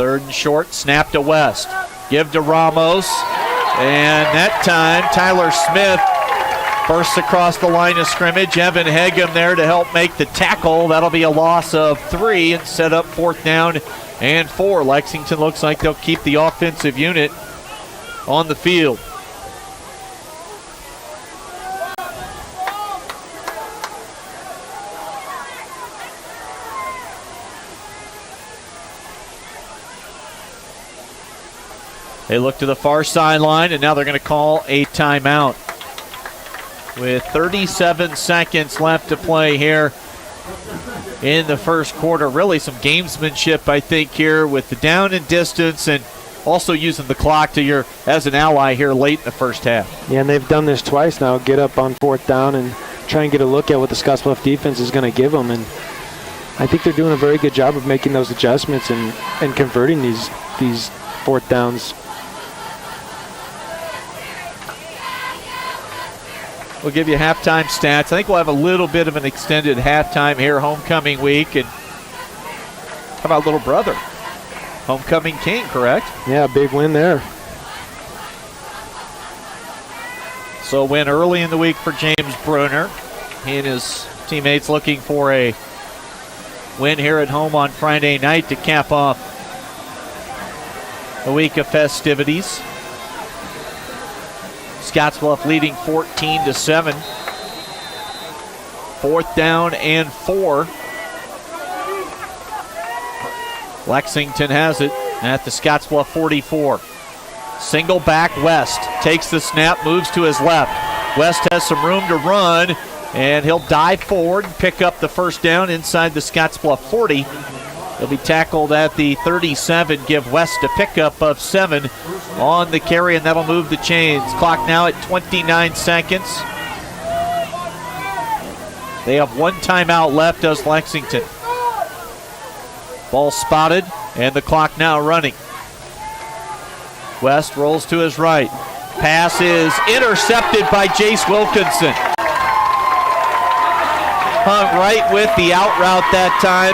3rd and short, snap to West. Give to Ramos. And that time, Tyler Smith bursts across the line of scrimmage. Evan Hegum there to help make the tackle. That'll be a loss of 3 and set up 4th down and 4. Lexington looks like they'll keep the offensive unit on the field. They look to the far sideline, and now they're going to call a timeout. With 37 seconds left to play here in the first quarter. Really some gamesmanship, I think, here with the down and distance, and also using the clock to as an ally here late in the first half. Yeah, and they've done this twice now. Get up on 4th down and try and get a look at what the Scottsbluff defense is going to give them. And I think they're doing a very good job of making those adjustments and converting these 4th downs. We'll give you halftime stats. I think we'll have a little bit of an extended halftime here, homecoming week. And how about little brother? Homecoming king, correct? Yeah, big win there. So win early in the week for James Bruner. He and his teammates looking for a win here at home on Friday night to cap off a week of festivities. Scottsbluff leading 14-7. 4th down and 4. Lexington has it at the Scottsbluff 44. Single back West. Takes the snap, moves to his left. West has some room to run, and he'll dive forward and pick up the 1st down inside the Scottsbluff 40. He'll be tackled at the 37, give West a pickup of 7 on the carry, and that'll move the chains. Clock now at 29 seconds. They have 1 timeout left, does Lexington. Ball spotted, and the clock now running. West rolls to his right. Pass is intercepted by Jace Wilkinson. Hung right with the out route that time.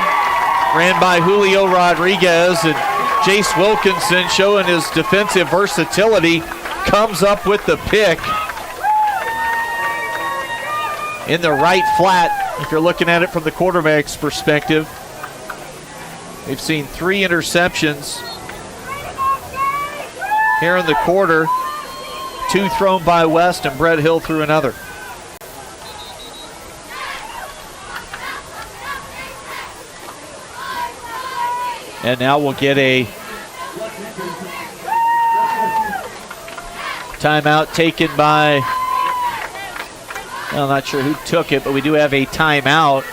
Ran by Julio Rodriguez, and Jace Wilkinson, showing his defensive versatility, comes up with the pick in the right flat. If you're looking at it from the quarterback's perspective, we've seen 3 interceptions here in the quarter. 2 thrown by West, and Brett Hill threw another. And now we'll get a timeout taken by, I'm not sure who took it, but we do have a timeout.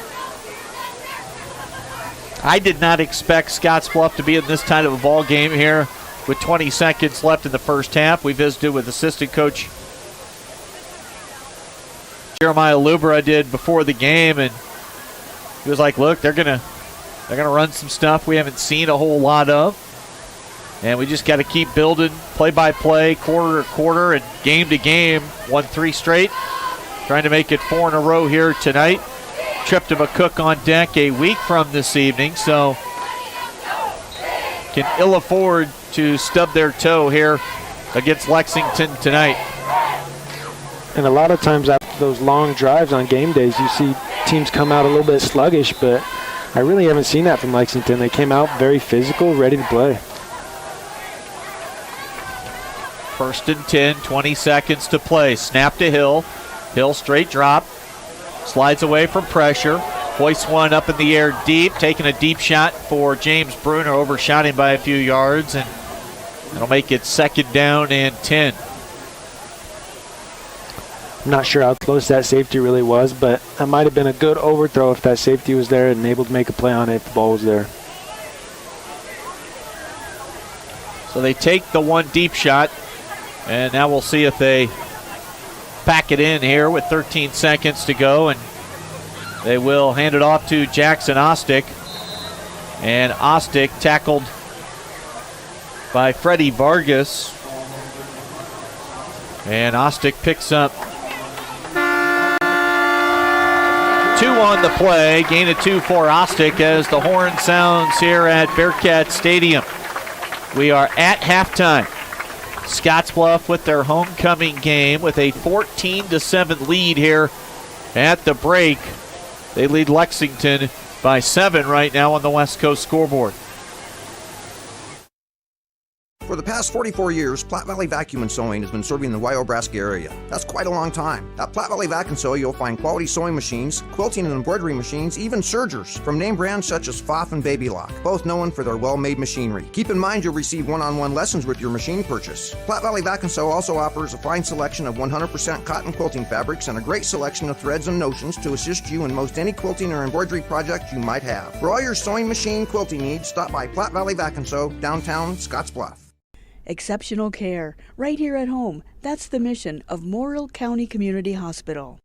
I did not expect Scottsbluff to be in this kind of a ball game here with 20 seconds left in the first half. We visited with assistant coach Jeremiah Lubera did before the game, and he was like, look, they're gonna run some stuff we haven't seen a whole lot of. And we just got to keep building play by play, quarter to quarter, and game to game. Won 3 straight. Trying to make it 4 in a row here tonight. Trip to McCook on deck a week from this evening. So can ill afford to stub their toe here against Lexington tonight. And a lot of times after those long drives on game days, you see teams come out a little bit sluggish, but I really haven't seen that from Lexington. They came out very physical, ready to play. 1st and 10, 20 seconds to play. Snap to Hill. Hill straight drop. Slides away from pressure. Hoists one up in the air deep. Taking a deep shot for James Bruner. Overshot him by a few yards. And that'll make it 2nd down and 10. I'm not sure how close that safety really was, but that might have been a good overthrow if that safety was there and able to make a play on it if the ball was there. So they take the 1 deep shot, and now we'll see if they pack it in here with 13 seconds to go, and they will hand it off to Jackson Ostick. And Ostick tackled by Freddie Vargas. And Ostick picks up 2 on the play. Gain of 2 for Ostick as the horn sounds here at Bearcat Stadium. We are at halftime. Scottsbluff with their homecoming game with a 14-7 lead here at the break. They lead Lexington by 7 right now on the West Coast scoreboard. For the past 44 years, Platte Valley Vacuum and Sewing has been serving the Wyobraska area. That's quite a long time. At Platte Valley Vac and Sew, you'll find quality sewing machines, quilting and embroidery machines, even sergers from name brands such as Pfaff and Babylock, both known for their well-made machinery. Keep in mind you'll receive one-on-one lessons with your machine purchase. Platte Valley Vac and Sew also offers a fine selection of 100% cotton quilting fabrics and a great selection of threads and notions to assist you in most any quilting or embroidery project you might have. For all your sewing machine quilting needs, stop by Platte Valley Vac and Sew, downtown Scottsbluff. Exceptional care, right here at home. That's the mission of Morrill County Community Hospital.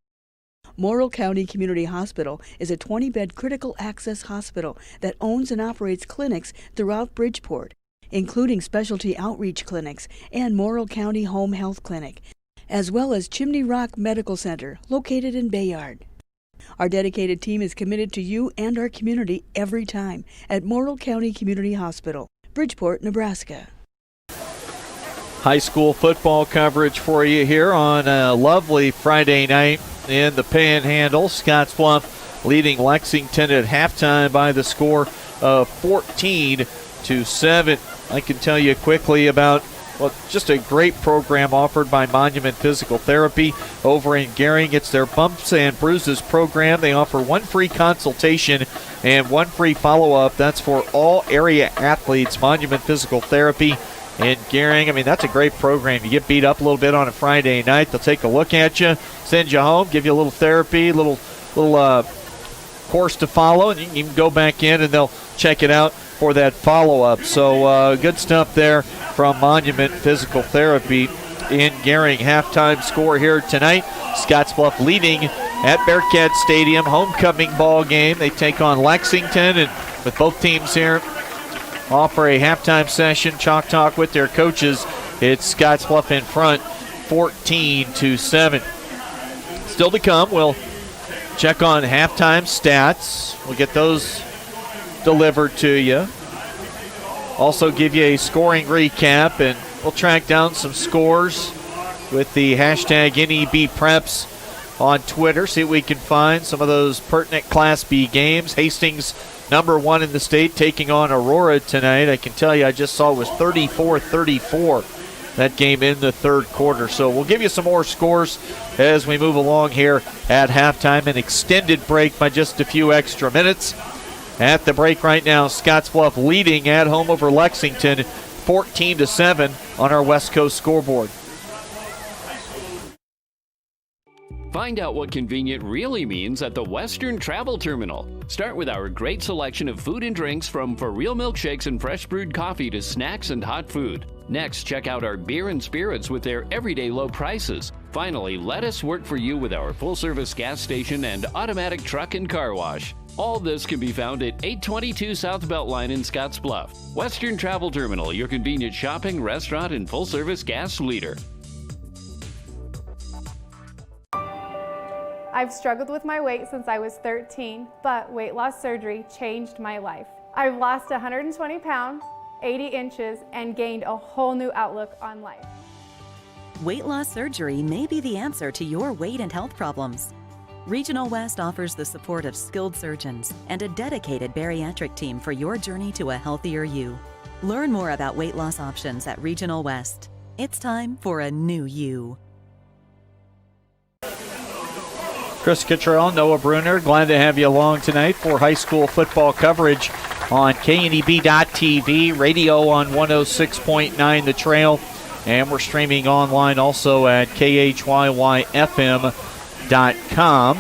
Morrill County Community Hospital is a 20-bed critical access hospital that owns and operates clinics throughout Bridgeport, including specialty outreach clinics and Morrill County Home Health Clinic, as well as Chimney Rock Medical Center, located in Bayard. Our dedicated team is committed to you and our community every time at Morrill County Community Hospital, Bridgeport, Nebraska. High school football coverage for you here on a lovely Friday night in the Panhandle. Scottsbluff leading Lexington at halftime by the score of 14-7. I can tell you quickly about just a great program offered by Monument Physical Therapy over in Gering. It's their Bumps and Bruises program. They offer 1 free consultation and 1 free follow-up. That's for all area athletes. Monument Physical Therapy in Gering. I mean, that's a great program. You get beat up a little bit on a Friday night, they'll take a look at you, send you home, give you a little therapy, little course to follow, and you can go back in and they'll check it out for that follow-up. So good stuff there from Monument Physical Therapy in Gering. Halftime score here tonight. Scottsbluff leading at Bearcat Stadium. Homecoming ball game. They take on Lexington, and with both teams here offer a halftime session, chalk talk with their coaches. It's Scottsbluff in front, 14-7. Still to come, we'll check on halftime stats. We'll get those delivered to you. Also give you a scoring recap, and we'll track down some scores with the hashtag NEBPreps on Twitter. See if we can find some of those pertinent Class B games. Hastings, number 1 in the state, taking on Aurora tonight. I can tell you I just saw it was 34-34, that game in the third quarter. So we'll give you some more scores as we move along here at halftime. An extended break by just a few extra minutes. At the break right now, Scottsbluff leading at home over Lexington, 14-7 on our West Coast scoreboard. Find out what convenient really means at the Western Travel Terminal. Start with our great selection of food and drinks, from for real milkshakes and fresh brewed coffee to snacks and hot food. Next, check out our beer and spirits with their everyday low prices. Finally, let us work for you with our full-service gas station and automatic truck and car wash. All this can be found at 822 South Beltline in Scottsbluff. Western Travel Terminal, your convenient shopping, restaurant, and full-service gas leader. I've struggled with my weight since I was 13, but weight loss surgery changed my life. I've lost 120 pounds, 80 inches, and gained a whole new outlook on life. Weight loss surgery may be the answer to your weight and health problems. Regional West offers the support of skilled surgeons and a dedicated bariatric team for your journey to a healthier you. Learn more about weight loss options at Regional West. It's time for a new you. Chris Cottrell, Noah Bruner, glad to have you along tonight for high school football coverage on KNEB.TV, radio on 106.9 The Trail, and we're streaming online also at KHYYFM.com.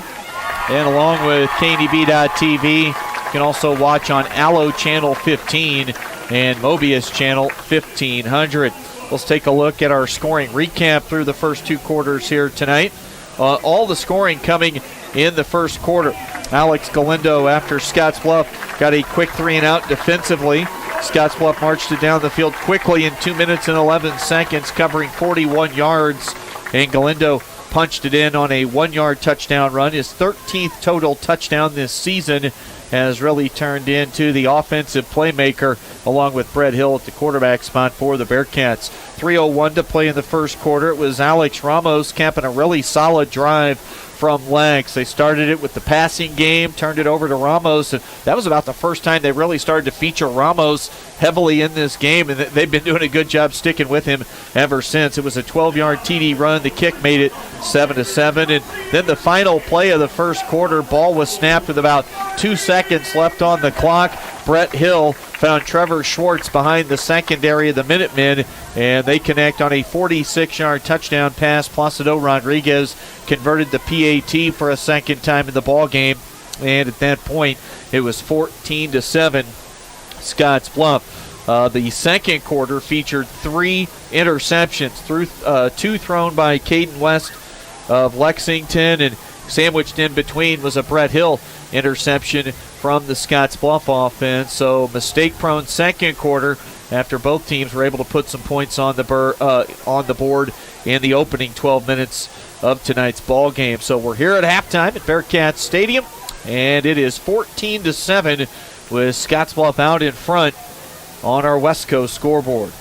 And along with KNEB.TV, you can also watch on Allo Channel 15 and Mobius Channel 1500. Let's take a look at our scoring recap through the first 2 quarters here tonight. All the scoring coming in the first quarter. Alex Galindo, after Scottsbluff got a quick 3-and-out defensively. Scottsbluff marched it down the field quickly in 2 minutes and 11 seconds, covering 41 yards. And Galindo punched it in on a 1-yard touchdown run, his 13th total touchdown this season. has really turned into the offensive playmaker, along with Brett Hill at the quarterback spot for the Bearcats. 3:01 to play in the first quarter. It was Alex Ramos capping a really solid drive from Lex. They started it with the passing game, turned it over to Ramos, and that was about the first time they really started to feature Ramos heavily in this game, and they've been doing a good job sticking with him ever since. It was a 12-yard TD run. The kick made it 7-7, and then the final play of the first quarter, ball was snapped with about 2 seconds left on the clock. Brett Hill found Trevor Schwartz behind the secondary of the Minutemen, and they connect on a 46-yard touchdown pass. Placido Rodriguez converted the PAT for a second time in the ball game, and at that point it was 14-7 Scottsbluff. The second quarter featured 3 interceptions, 2 thrown by Caden West of Lexington, and sandwiched in between was a Brett Hill interception from the Scottsbluff offense. So mistake-prone second quarter after both teams were able to put some points on the board in the opening 12 minutes of tonight's ball game. So we're here at halftime at Bearcats Stadium, and it is 14-7 with Scottsbluff out in front on our West Coast scoreboard.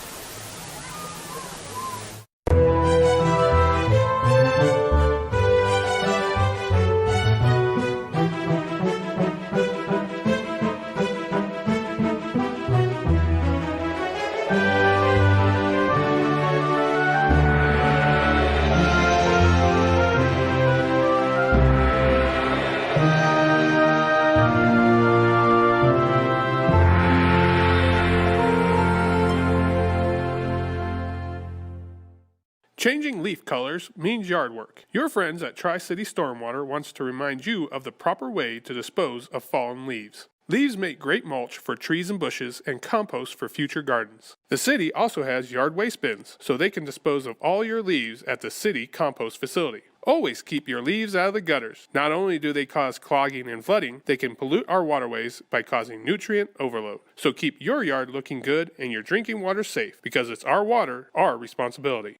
Changing leaf colors means yard work. Your friends at Tri-City Stormwater wants to remind you of the proper way to dispose of fallen leaves. Leaves make great mulch for trees and bushes and compost for future gardens. The city also has yard waste bins, so they can dispose of all your leaves at the city compost facility. Always keep your leaves out of the gutters. Not only do they cause clogging and flooding, they can pollute our waterways by causing nutrient overload. So keep your yard looking good and your drinking water safe, because it's our water, our responsibility.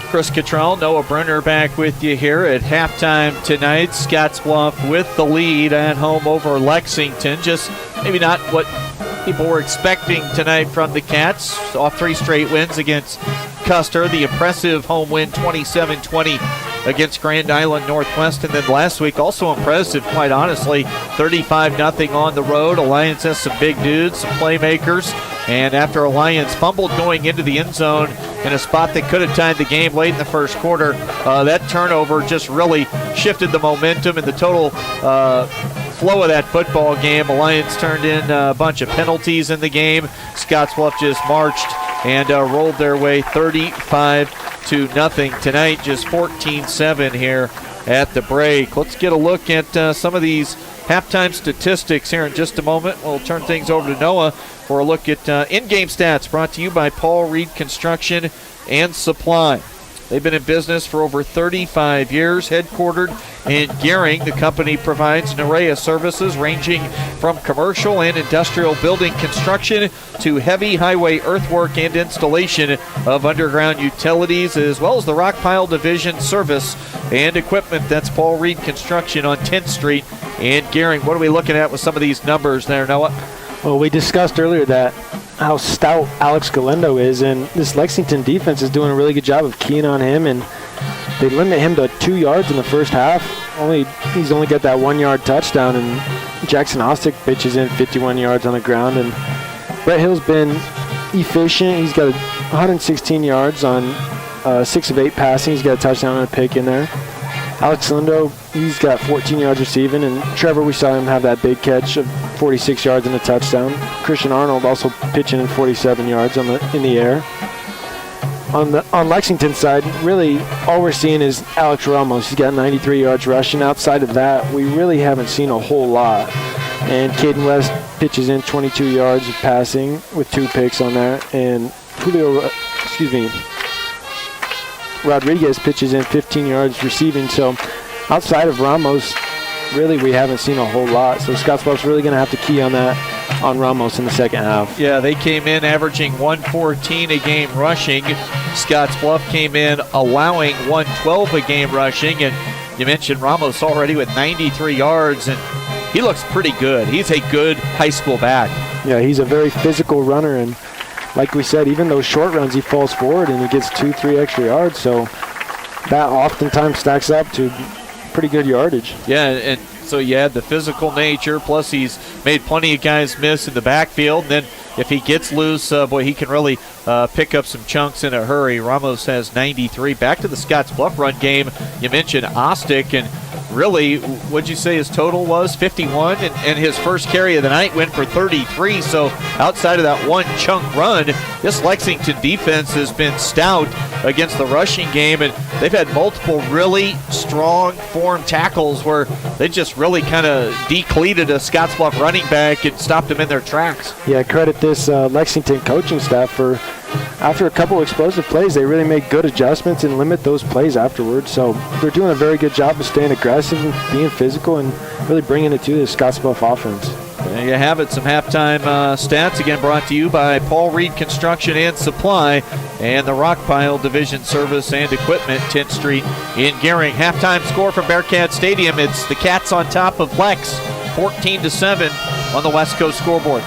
Chris Cottrell, Noah Brunner back with you here at halftime tonight. Scottsbluff with the lead at home over Lexington. Just maybe not what people were expecting tonight from the Cats. Off 3 straight wins against Custer. The impressive home win 27-20 against Grand Island Northwest. And then last week also impressive, quite honestly, 35-0 on the road. Alliance has some big dudes, some playmakers. And after Alliance fumbled going into the end zone in a spot that could have tied the game late in the first quarter, that turnover just really shifted the momentum and the total flow of that football game. Alliance turned in a bunch of penalties in the game. Scottsbluff just marched and rolled their way 35-0 tonight, just 14-7 here at the break. Let's get a look at some of these halftime statistics here in just a moment. We'll turn things over to Noah for a look at in-game stats, brought to you by Paul Reed Construction and Supply. They've been in business for over 35 years, headquartered in Gering. The company provides an array of services ranging from commercial and industrial building construction to heavy highway earthwork and installation of underground utilities, as well as the rock pile division service and equipment. That's Paul Reed Construction on 10th Street in Gering. What are we looking at with some of these numbers there, Noah? Well, we discussed earlier that how stout Alex Galindo is, and this Lexington defense is doing a really good job of keying on him, and they limit him to 2 yards in the first half. He's only got that 1 yard touchdown, and Jackson Ostick pitches in 51 yards on the ground, and Brett Hill's been efficient. He's got 116 yards on 6 of 8 passing. He's got a touchdown and a pick in there. Alex Galindo, he's got 14 yards receiving, and Trevor, we saw him have that big catch of 46 yards and a touchdown. Christian Arnold also pitching in 47 yards in the air. On Lexington's side, really all we're seeing is Alex Ramos. He's got 93 yards rushing. Outside of that, we really haven't seen a whole lot. And Caden West pitches in 22 yards of passing with 2 picks on that, and Rodriguez pitches in 15 yards receiving. So outside of Ramos, really we haven't seen a whole lot. So Scottsbluff's really going to have to key on that on Ramos in the second half. Yeah, they came in averaging 114 a game rushing. Scottsbluff came in allowing 112 a game rushing, and You mentioned Ramos already with 93 yards, and he looks pretty good. He's a good high school back. Yeah, he's a very physical runner, and like we said, even those short runs, he falls forward and he gets 2-3 extra yards, so that oftentimes stacks up to pretty good yardage. Yeah, and so you add the physical nature, plus he's made plenty of guys miss in the backfield, and then if he gets loose, boy, he can really pick up some chunks in a hurry. Ramos has 93. Back to the Scottsbluff run game. You mentioned Ostick, and really, what'd you say his total was? 51, and his first carry of the night went for 33. So outside of that one chunk run, this Lexington defense has been stout against the rushing game, and they've had multiple really strong form tackles where they just really kind of decleated a Scottsbluff running back and stopped them in their tracks. Yeah, credit this Lexington coaching staff for, after a couple explosive plays, they really make good adjustments and limit those plays afterwards. So they're doing a very good job of staying aggressive and being physical and really bringing it to the Scottsbluff offense. There you have it, some halftime stats, again brought to you by Paul Reed Construction and Supply and the Rockpile Division Service and Equipment, 10th Street in Gering. Halftime score from Bearcat Stadium, it's the Cats on top of Lex, 14-7 on the West Coast scoreboard.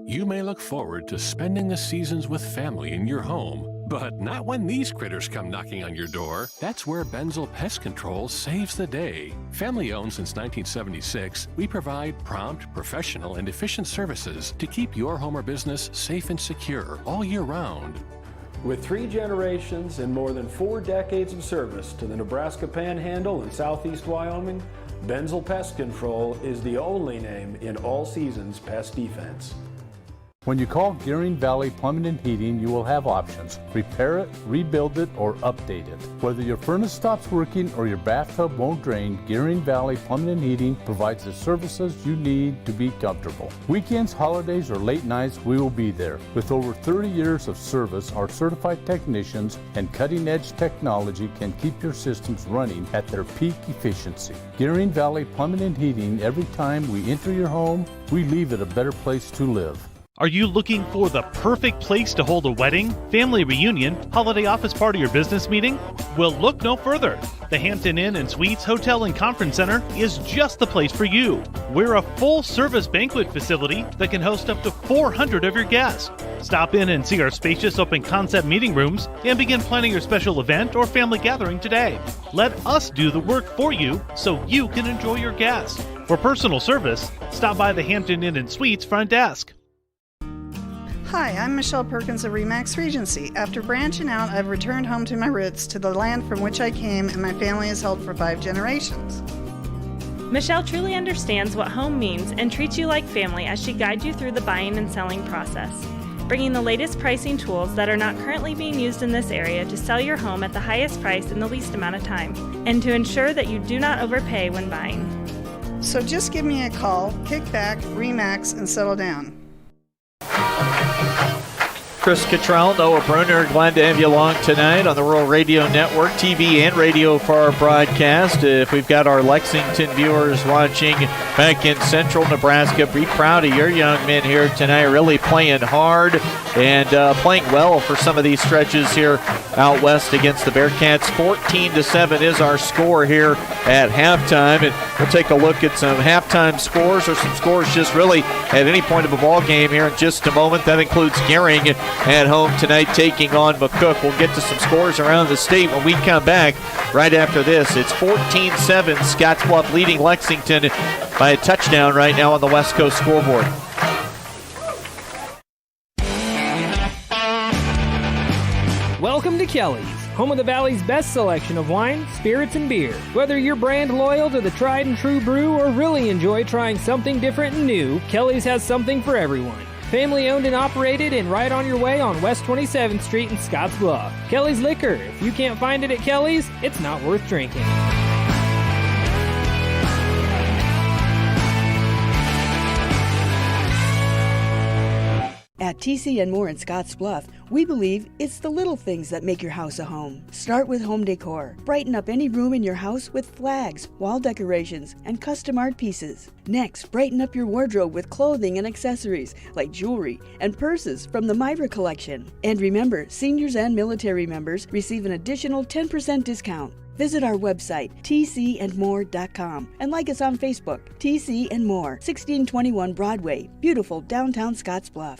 You may look forward to spending the seasons with family in your home, but not when these critters come knocking on your door. That's where Benzel Pest Control saves the day. Family owned since 1976, we provide prompt, professional, and efficient services to keep your home or business safe and secure all year round. With 3 generations and more than 4 decades of service to the Nebraska Panhandle and Southeast Wyoming, Benzel Pest Control is the only name in all seasons pest defense. When you call Gering Valley Plumbing and Heating, you will have options. Repair it, rebuild it, or update it. Whether your furnace stops working or your bathtub won't drain, Gering Valley Plumbing and Heating provides the services you need to be comfortable. Weekends, holidays, or late nights, we will be there. With over 30 years of service, our certified technicians and cutting-edge technology can keep your systems running at their peak efficiency. Gering Valley Plumbing and Heating, every time we enter your home, we leave it a better place to live. Are you looking for the perfect place to hold a wedding, family reunion, holiday office party, or business meeting? Well, look no further. The Hampton Inn and Suites Hotel and Conference Center is just the place for you. We're a full-service banquet facility that can host up to 400 of your guests. Stop in and see our spacious open-concept meeting rooms and begin planning your special event or family gathering today. Let us do the work for you so you can enjoy your guests. For personal service, stop by the Hampton Inn and Suites front desk. Hi, I'm Michelle Perkins of Remax Regency. After branching out, I've returned home to my roots, to the land from which I came and my family has held for 5 generations. Michelle truly understands what home means and treats you like family as she guides you through the buying and selling process, bringing the latest pricing tools that are not currently being used in this area to sell your home at the highest price in the least amount of time, and to ensure that you do not overpay when buying. So just give me a call, kick back, Remax, and settle down. Chris Cottrell, Noah Brunner, glad to have you along tonight on the Rural Radio Network, TV and radio for our broadcast. If we've got our Lexington viewers watching back in central Nebraska, be proud of your young men here tonight, really playing hard and playing well for some of these stretches here out west against the Bearcats. 14-7 is our score here at halftime, and we'll take a look at some halftime scores or some scores just really at any point of a ball game here in just a moment. That includes Gering at home tonight taking on McCook. We'll get to some scores around the state when we come back right after this. It's 14-7, Scottsbluff leading Lexington by a touchdown right now on the West Coast scoreboard. Welcome to Kelly's, home of the Valley's best selection of wine, spirits, and beer. Whether you're brand loyal to the tried and true brew or really enjoy trying something different and new, Kelly's has something for everyone. Family owned and operated and right on your way on West 27th Street in Scottsbluff. Kelly's Liquor. If you can't find it at Kelly's, it's not worth drinking. At At TC and More in Scottsbluff, we believe it's the little things that make your house a home. Start with home decor. Brighten up any room in your house with flags, wall decorations, and custom art pieces. Next, brighten up your wardrobe with clothing and accessories like jewelry and purses from the Myra collection. And remember, seniors and military members receive an additional 10% discount. Visit our website, tcandmore.com, and like us on Facebook, TC and More, 1621 Broadway, beautiful downtown Scottsbluff.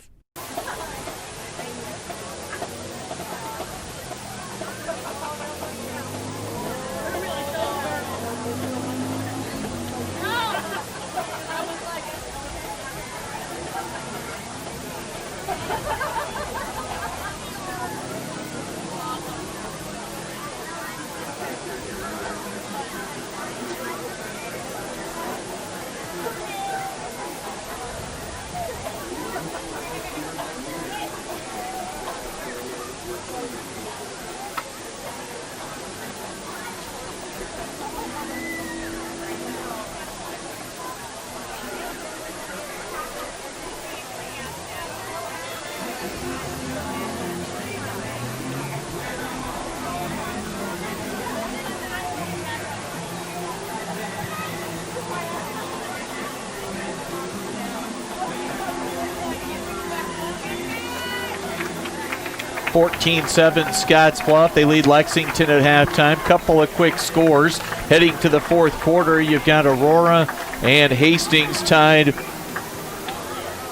(14-7) Scottsbluff. They lead Lexington at halftime. Couple of quick scores. Heading to the fourth quarter, you've got Aurora and Hastings tied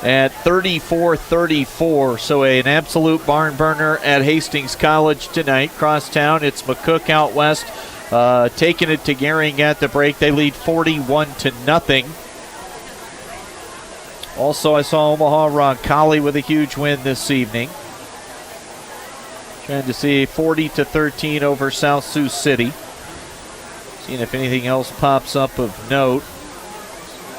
at 34-34. So an absolute barn burner at Hastings College tonight. Crosstown, it's McCook out west, taking it to Gehring at the break. They lead 41-0. Also, I saw Omaha Roncalli with a huge win this evening. Trying to see 40-13 over South Sioux City. Seeing if anything else pops up of note.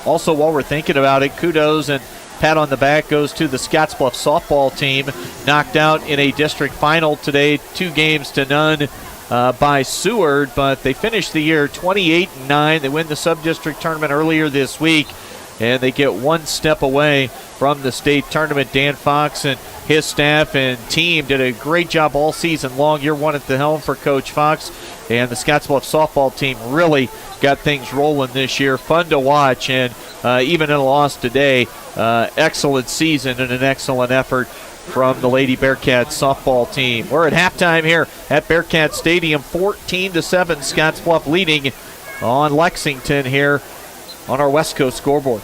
Also, while we're thinking about it, kudos and pat on the back goes to the Scottsbluff softball team. Knocked out in a district final today, 2-0 by Seward, but they finished the year 28-9. They win the sub-district tournament earlier this week, and they get one step away from the state tournament. Dan Fox and his staff and team did a great job all season long. Year one at the helm for Coach Fox, and the Scottsbluff softball team really got things rolling this year. Fun to watch, and even in a loss today, excellent season and an excellent effort from the Lady Bearcats softball team. We're at halftime here at Bearcat Stadium, 14-7, Scottsbluff leading on Lexington here on our West Coast scoreboard.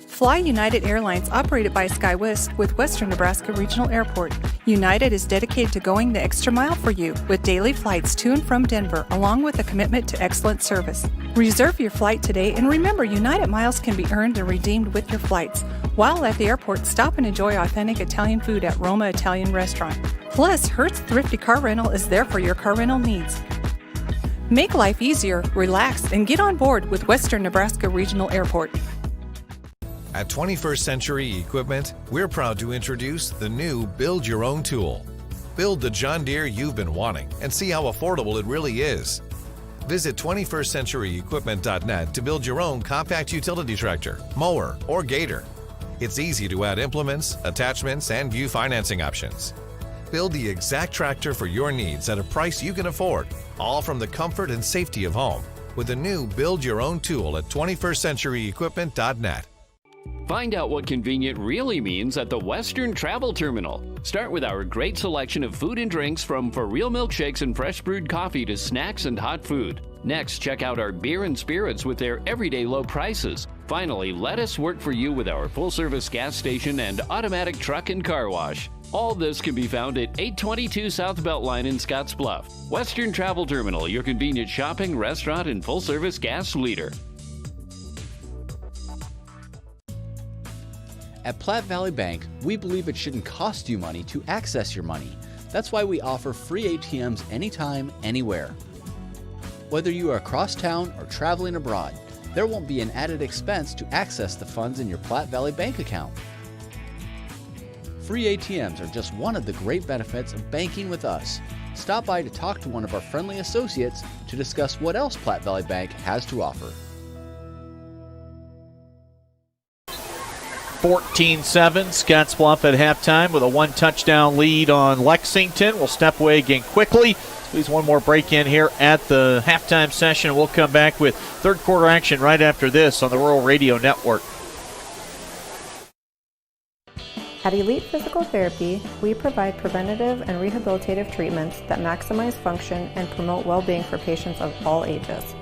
Fly United Airlines, operated by SkyWest with Western Nebraska Regional Airport. United is dedicated to going the extra mile for you with daily flights to and from Denver, along with a commitment to excellent service. Reserve your flight today, and remember, United miles can be earned and redeemed with your flights. While at the airport, stop and enjoy authentic Italian food at Roma Italian Restaurant. Plus, Hertz Thrifty Car Rental is there for your car rental needs. Make life easier, relax, and get on board with Western Nebraska Regional Airport. At 21st Century Equipment, we're proud to introduce the new Build Your Own tool. Build the John Deere you've been wanting and see how affordable it really is. Visit 21stcenturyequipment.net to build your own compact utility tractor, mower, or gator. It's easy to add implements, attachments, and view financing options. Build the exact tractor for your needs at a price you can afford, all from the comfort and safety of home, with the new Build Your Own tool at 21stcenturyequipment.net. Find out what convenient really means at the Western Travel Terminal. Start with our great selection of food and drinks, from for real milkshakes and fresh brewed coffee to snacks and hot food. Next, check out our beer and spirits with their everyday low prices. Finally, let us work for you with our full-service gas station and automatic truck and car wash. All this can be found at 822 South Beltline in Scottsbluff. Western Travel Terminal, your convenient shopping, restaurant, and full-service gas leader. At Platte Valley Bank, we believe it shouldn't cost you money to access your money. That's why we offer free ATMs anytime, anywhere. Whether you are across town or traveling abroad, there won't be an added expense to access the funds in your Platte Valley Bank account. Free ATMs are just one of the great benefits of banking with us. Stop by to talk to one of our friendly associates to discuss what else Platte Valley Bank has to offer. 14-7, Scottsbluff at halftime with a 1-touchdown lead on Lexington. We'll step away again quickly. Squeeze one more break in here at the halftime session. We'll come back with third quarter action right after this on the Rural Radio Network. At Elite Physical Therapy, we provide preventative and rehabilitative treatments that maximize function and promote well-being for patients of all ages.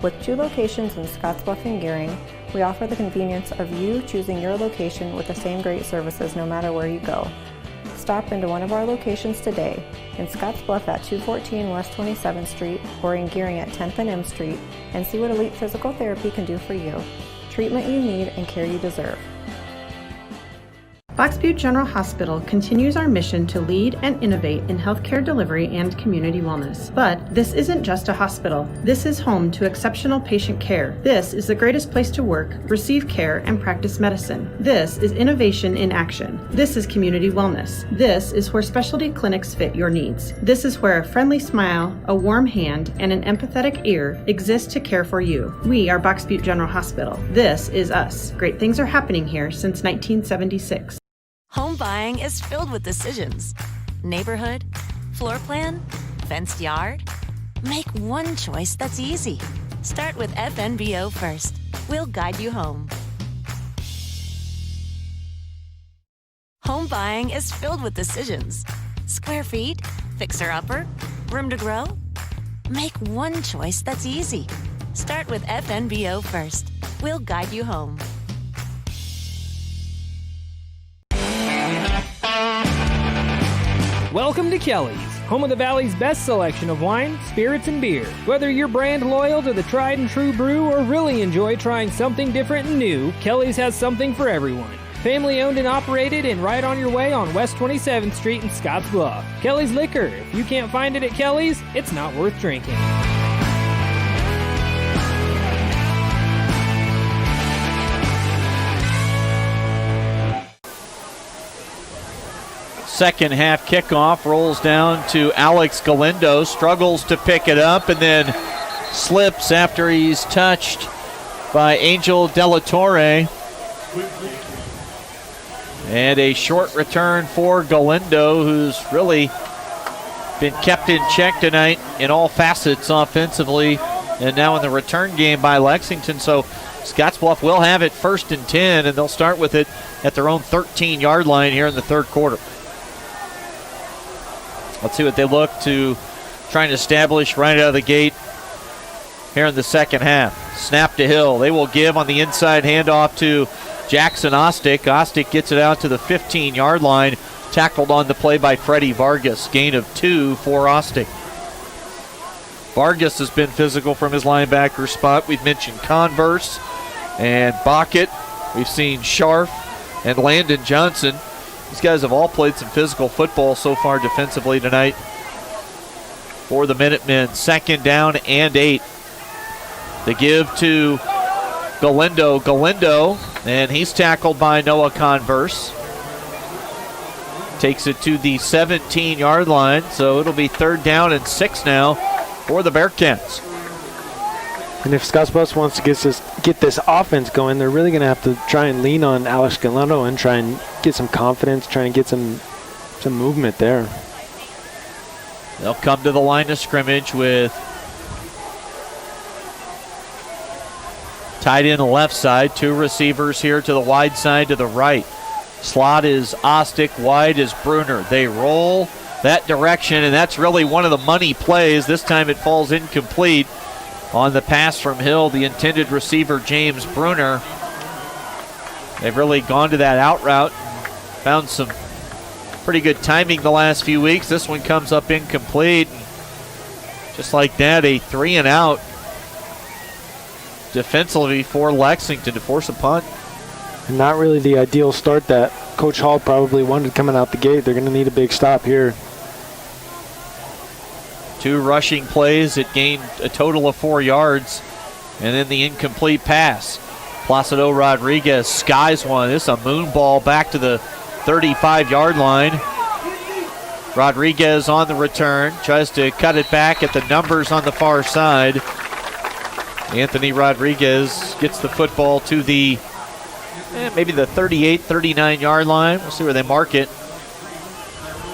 With 2 locations in Scottsbluff and Gearing, we offer the convenience of you choosing your location with the same great services no matter where you go. Stop into one of our locations today, in Scottsbluff at 214 West 27th Street or in Gearing at 10th and M Street, and see what Elite Physical Therapy can do for you. Treatment you need and care you deserve. Box Butte General Hospital continues our mission to lead and innovate in healthcare delivery and community wellness. But this isn't just a hospital. This is home to exceptional patient care. This is the greatest place to work, receive care, and practice medicine. This is innovation in action. This is community wellness. This is where specialty clinics fit your needs. This is where a friendly smile, a warm hand, and an empathetic ear exist to care for you. We are Box Butte General Hospital. This is us. Great things are happening here since 1976. Home buying is filled with decisions. Neighborhood, floor plan, fenced yard. Make one choice that's easy. Start with FNBO first. We'll guide you home. Home buying is filled with decisions. Square feet, fixer-upper, room to grow. Make one choice that's easy. Start with FNBO first. We'll guide you home. Welcome to Kelly's, home of the Valley's best selection of wine, spirits, and beer. Whether you're brand loyal to the tried and true brew or really enjoy trying something different and new, Kelly's has something for everyone. Family owned and operated and right on your way on West 27th Street in Scottsbluff. Kelly's Liquor. If you can't find it at Kelly's, it's not worth drinking. Second half kickoff rolls down to Alex Galindo, struggles to pick it up and then slips after he's touched by Angel Della Torre. And a short return for Galindo, who's really been kept in check tonight in all facets offensively and now in the return game by Lexington. So Scottsbluff will have it 1st and 10, and they'll start with it at their own 13-yard line here in the third quarter. Let's see what they look to try and establish right out of the gate here in the second half. Snap to Hill. They will give on the inside handoff to Jackson Ostick. Ostick gets it out to the 15-yard line. Tackled on the play by Freddie Vargas. Gain of 2 for Ostick. Vargas has been physical from his linebacker spot. We've mentioned Converse and Bockett. We've seen Scharf and Landon Johnson. These guys have all played some physical football so far defensively tonight for the Minutemen. 2nd down and 8. The give to Galindo. Galindo, and he's tackled by Noah Converse. Takes it to the 17-yard line, so it'll be 3rd down and 6 now for the Bearcats. And if Scottsbluff wants to get this offense going, they're really going to have to try and lean on Alex Galindo and try and get some confidence, try and get some movement there. They'll come to the line of scrimmage with tight end left side, 2 receivers here to the wide side to the right. Slot is Ostick, wide is Bruner. They roll that direction, and that's really one of the money plays. This time it falls incomplete. On the pass from Hill, the intended receiver, James Bruner. They've really gone to that out route. Found some pretty good timing the last few weeks. This one comes up incomplete. Just like that, a 3 and out defensively for Lexington to force a punt. Not really the ideal start that Coach Hall probably wanted coming out the gate. They're going to need a big stop here. 2 rushing plays. It gained a total of 4 yards. And then the incomplete pass. Placido Rodriguez skies one. This is a moon ball back to the 35-yard line. Rodriguez on the return. Tries to cut it back at the numbers on the far side. Anthony Rodriguez gets the football to the maybe the 38, 39-yard line. We'll see where they mark it.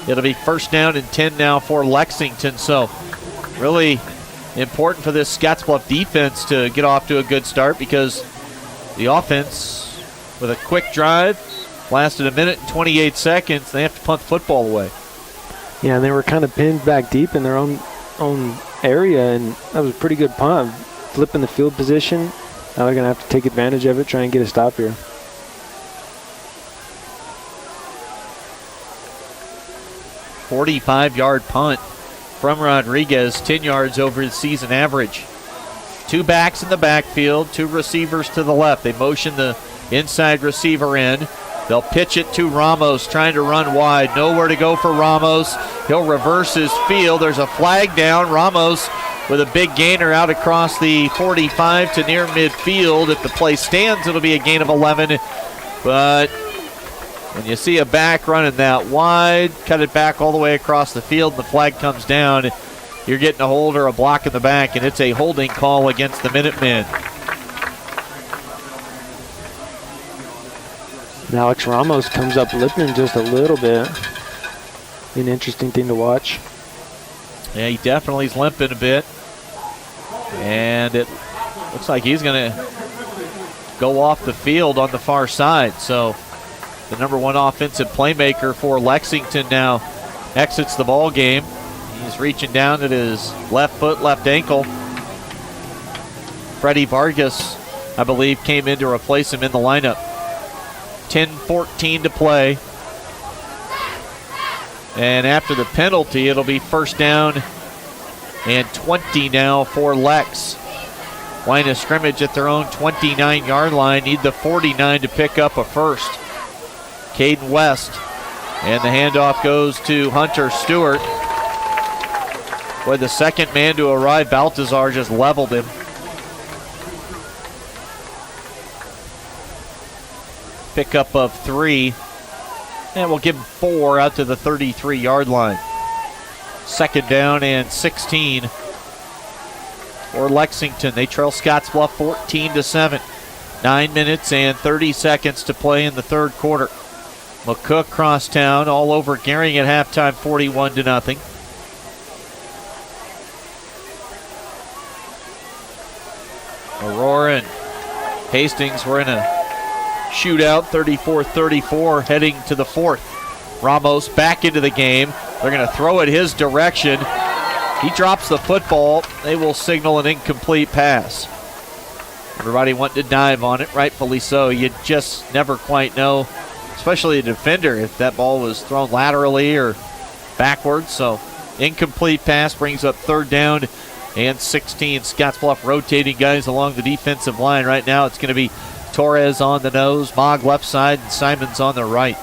It'll be first down and 10 now for Lexington. So really important for this Scottsbluff defense to get off to a good start, because the offense, with a quick drive, lasted 1 minute and 28 seconds. They have to punt the football away. Yeah, and they were kind of pinned back deep in their own area, and that was a pretty good punt. Flipping the field position. Now they're going to have to take advantage of it, try and get a stop here. 45-yard punt from Rodriguez, 10 yards over the season average. 2 backs in the backfield, 2 receivers to the left. They motion the inside receiver in. They'll pitch it to Ramos, trying to run wide. Nowhere to go for Ramos. He'll reverse his field. There's a flag down. Ramos with a big gainer out across the 45 to near midfield. If the play stands, it'll be a gain of 11. But when you see a back running that wide, cut it back all the way across the field, and the flag comes down, you're getting a hold or a block in the back, and it's a holding call against the Minutemen. And Alex Ramos comes up limping just a little bit. An interesting thing to watch. Yeah, he definitely is limping a bit. And it looks like he's going to go off the field on the far side. So the number 1 offensive playmaker for Lexington now exits the ball game. He's reaching down at his left foot, left ankle. Freddie Vargas, I believe, came in to replace him in the lineup. 10-14 to play. And after the penalty, it'll be first down and 20 now for Lex. Line of scrimmage at their own 29-yard line. Need the 49 to pick up a first. Caden West. And the handoff goes to Hunter Stewart. Boy, the second man to arrive, Baltazar just leveled him. Pickup of 3. And we'll give him 4 out to the 33-yard line. Second down and 16 for Lexington. They trail Scottsbluff 14-7. 9 minutes and 30 seconds to play in the third quarter. McCook crosstown all over Gehring at halftime, 41-0. Aurora and Hastings were in a shootout, 34-34, heading to the fourth. Ramos back into the game. They're going to throw it his direction. He drops the football. They will signal an incomplete pass. Everybody wanting to dive on it, rightfully so. You just never quite know, especially a defender, if that ball was thrown laterally or backwards. So incomplete pass brings up third down and 16. Scottsbluff rotating guys along the defensive line. Right now it's going to be Torres on the nose, Mogg left side, and Simons on the right.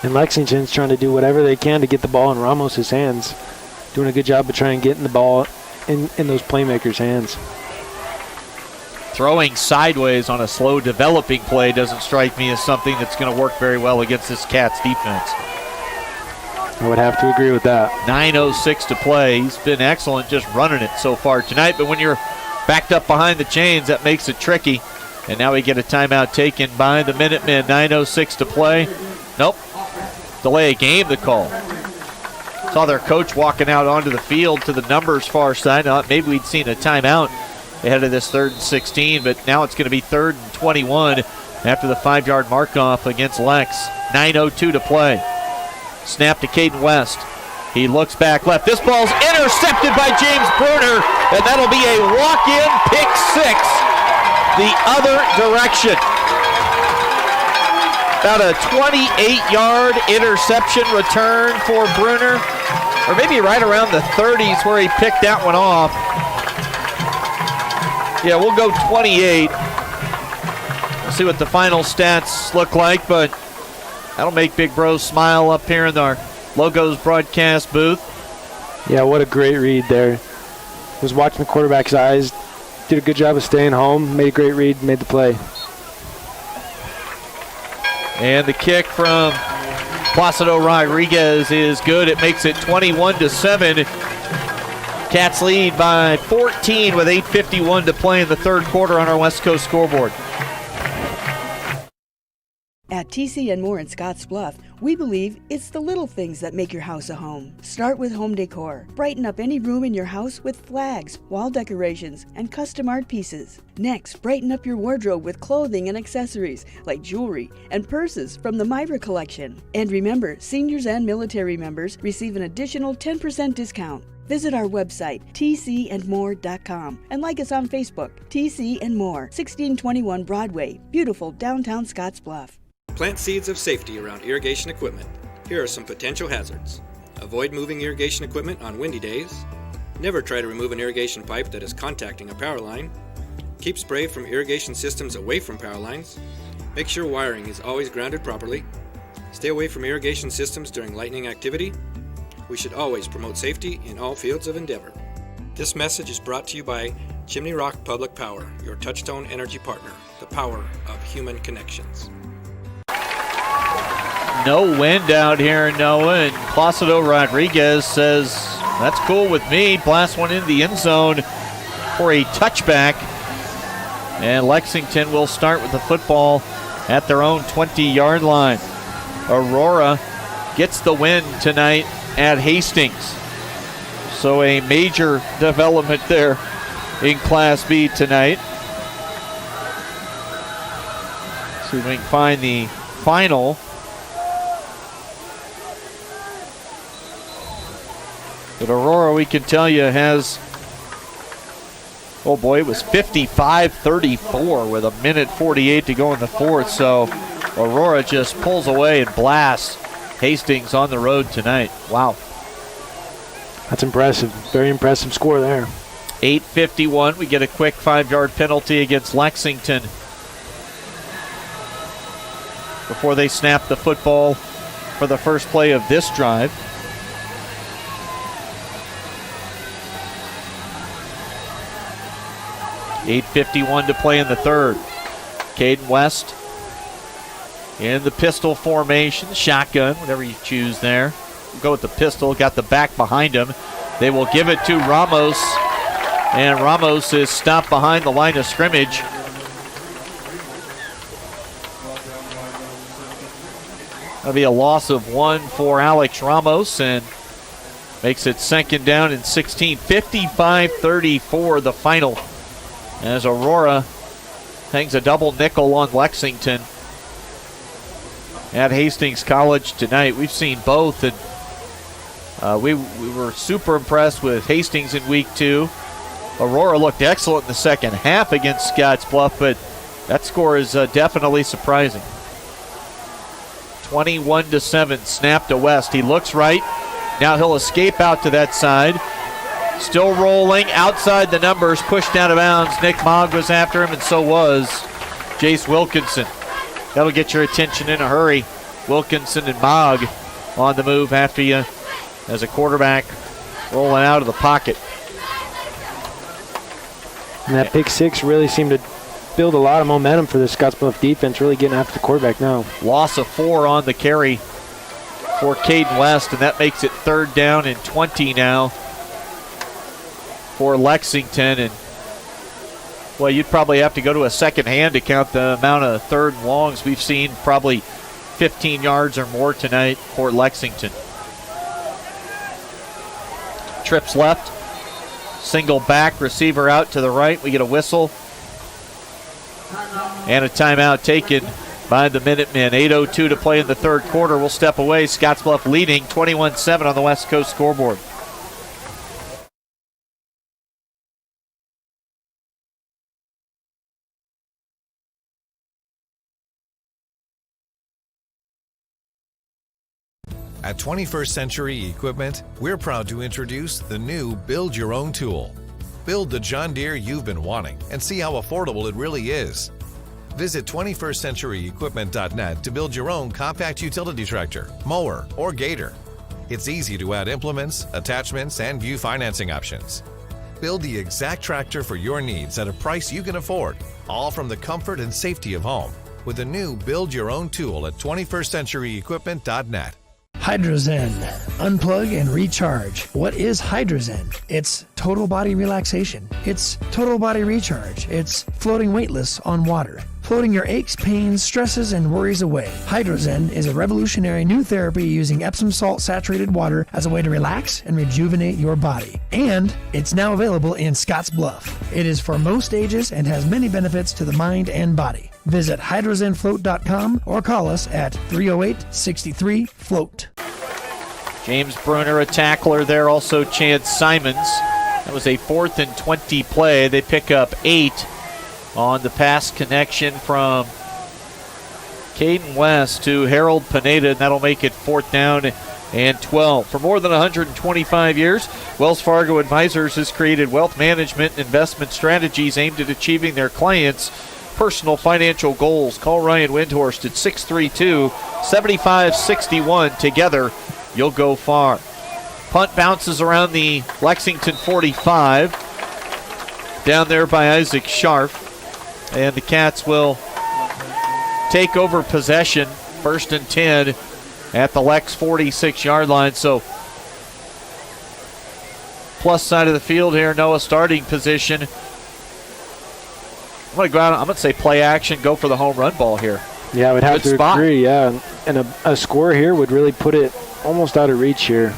And Lexington's trying to do whatever they can to get the ball in Ramos' hands. Doing a good job of trying to get the ball in those playmakers' hands. Throwing sideways on a slow developing play doesn't strike me as something that's going to work very well against this Cats defense. I would have to agree with that. 9:06 to play. He's been excellent just running it so far tonight, but when you're backed up behind the chains, that makes it tricky. And now we get a timeout taken by the Minutemen. 9:06 to play. Nope. Delay a game to call. Saw their coach walking out onto the field to the numbers far side. Now, maybe we'd seen a timeout ahead of this 3rd and 16, but now it's going to be 3rd and 21 after the 5-yard mark-off against Lex. 9:02 to play. Snap to Caden West. He looks back left. This ball's intercepted by James Bruner, and that'll be a walk-in pick 6 the other direction. About a 28-yard interception return for Bruner, or maybe right around the 30s where he picked that one off. Yeah, we'll go 28. We'll see what the final stats look like, but that'll make Big Bro smile up here in our Logos broadcast booth. Yeah, what a great read there. Was watching the quarterback's eyes. Did a good job of staying home. Made a great read, made the play. And the kick from Placido Rodriguez is good. It makes it 21-7. Cats lead by 14 with 8:51 to play in the third quarter on our West Coast scoreboard. At TC & More in Scottsbluff, we believe it's the little things that make your house a home. Start with home decor. Brighten up any room in your house with flags, wall decorations, and custom art pieces. Next, brighten up your wardrobe with clothing and accessories like jewelry and purses from the Myra collection. And remember, seniors and military members receive an additional 10% discount. Visit our website, tcandmore.com, and like us on Facebook, TC & More, 1621 Broadway, beautiful downtown Scottsbluff. Plant seeds of safety around irrigation equipment. Here are some potential hazards. Avoid moving irrigation equipment on windy days. Never try to remove an irrigation pipe that is contacting a power line. Keep spray from irrigation systems away from power lines. Make sure wiring is always grounded properly. Stay away from irrigation systems during lightning activity. We should always promote safety in all fields of endeavor. This message is brought to you by Chimney Rock Public Power, your touchstone energy partner, the power of human connections. No wind out here, Noah, and Placido Rodriguez says, that's cool with me. Blast one into the end zone for a touchback. And Lexington will start with the football at their own 20-yard line. Aurora gets the win tonight at Hastings. So a major development there in Class B tonight. See if we can find the final. But Aurora, we can tell you, has, oh boy, it was 55-34 with 1:48 to go in the fourth. So Aurora just pulls away and blasts Hastings on the road tonight. Wow. That's impressive. Very impressive score there. 8:51. We get a quick 5-yard penalty against Lexington before they snap the football for the first play of this drive. $8:51 to play in the third. Caden West in the pistol formation, shotgun, whatever you choose there. We'll go with the pistol, got the back behind him. They will give it to Ramos, and Ramos is stopped behind the line of scrimmage. That'll be a loss of 1 for Alex Ramos, and makes it second down and 16. 55-34 the final, as Aurora hangs a double nickel on Lexington at Hastings College tonight. We've seen both, and we were super impressed with Hastings in week 2. Aurora looked excellent in the second half against Scottsbluff, but that score is definitely surprising. 21-7, snap to West. He looks right. Now he'll escape out to that side. Still rolling outside the numbers, pushed out of bounds. Nick Mogg was after him, and so was Jace Wilkinson. That'll get your attention in a hurry. Wilkinson and Mogg on the move after you as a quarterback rolling out of the pocket. And that pick six really seemed to build a lot of momentum for the Scottsbluff defense, really getting after the quarterback now. Loss of 4 on the carry for Caden West, and that makes it 3rd down and 20 now for Lexington. And well, you'd probably have to go to a second hand to count the amount of 3rd and longs we've seen, probably 15 yards or more tonight for Lexington. Trips left, single back, receiver out to the right. We get a whistle and a timeout taken by the Minutemen. 8:02 to play in the 3rd quarter. We'll step away. Scottsbluff leading 21-7 on the West Coast scoreboard. At 21st Century Equipment, we're proud to introduce the new Build Your Own tool. Build the John Deere you've been wanting and see how affordable it really is. Visit 21stcenturyequipment.net to build your own compact utility tractor, mower, or gator. It's easy to add implements, attachments, and view financing options. Build the exact tractor for your needs at a price you can afford, all from the comfort and safety of home, with the new Build Your Own tool at 21stcenturyequipment.net. Hydrozen. Unplug and recharge. What is Hydrozen? It's total body relaxation. It's total body recharge. It's floating weightless on water. floating your aches, pains, stresses, and worries away. Hydrozen is a revolutionary new therapy using Epsom salt saturated water as a way to relax and rejuvenate your body. And it's now available in Scottsbluff. It is for most ages and has many benefits to the mind and body. Visit hydrozenfloat.com or call us at 308-63-FLOAT. James Bruner, a tackler there, also Chance Simons. That was a 4th and 20 play. They pick up 8 on the pass connection from Caden West to Harold Pineda, and that'll make it 4th down and 12. For more than 125 years, Wells Fargo Advisors has created wealth management and investment strategies aimed at achieving their clients' personal financial goals. Call Ryan Windhorst at 632-7561. Together, you'll go far. Punt bounces around the Lexington 45. Down there by Isaac Scharf. And the Cats will take over possession. 1st and 10 at the Lex 46-yard line. So, plus side of the field here, Noah starting position. I'm going to go out, I'm going to say play action, go for the home run ball here. Yeah, I would have to agree, yeah. And a score here would really put it almost out of reach here.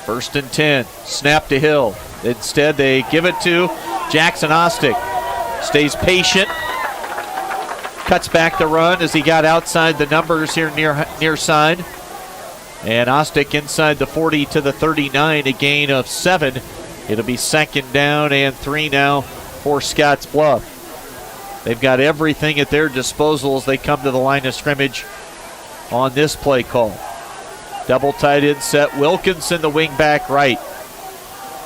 1st and 10, snap to Hill. Instead, they give it to Jackson Ostick. Stays patient. Cuts back the run as he got outside the numbers here near side. And Ostick inside the 40 to the 39, a gain of 7. It'll be 2nd down and 3 now for Scottsbluff. They've got everything at their disposal as they come to the line of scrimmage on this play call. Double tight end set. Wilkinson, the wing back right.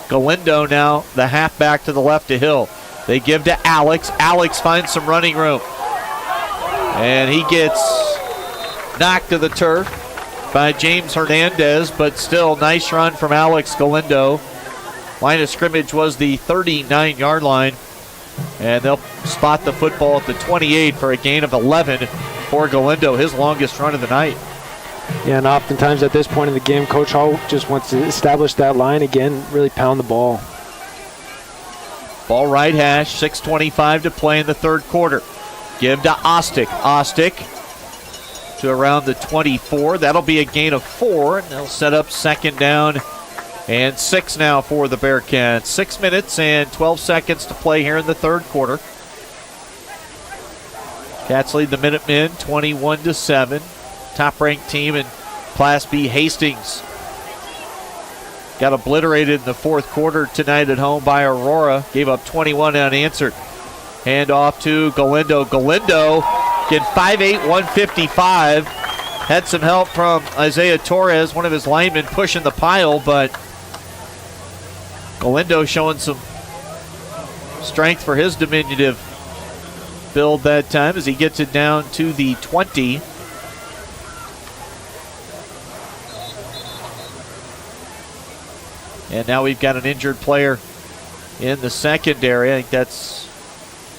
Galindo now, the halfback to the left to Hill. They give to Alex. Alex finds some running room. And he gets knocked to the turf by James Hernandez, but still nice run from Alex Galindo. Line of scrimmage was the 39-yard line. And they'll spot the football at the 28 for a gain of 11 for Galindo, his longest run of the night. Yeah, and oftentimes at this point in the game, Coach Hall just wants to establish that line again, really pound the ball. Ball right hash, 6:25 to play in the 3rd quarter. Give to Ostick. Ostick to around the 24. That'll be a gain of 4, and they'll set up 2nd down and 6 now for the Bearcats. 6 minutes and 12 seconds to play here in the 3rd quarter. Cats lead the Minutemen 21-7. Top-ranked team in Class B, Hastings. Got obliterated in the 4th quarter tonight at home by Aurora. Gave up 21 unanswered. Hand off to Galindo. Galindo get 5'8", 155. Had some help from Isaiah Torres, one of his linemen, pushing the pile, but Galindo showing some strength for his diminutive build that time as he gets it down to the 20. And now we've got an injured player in the secondary. I think that's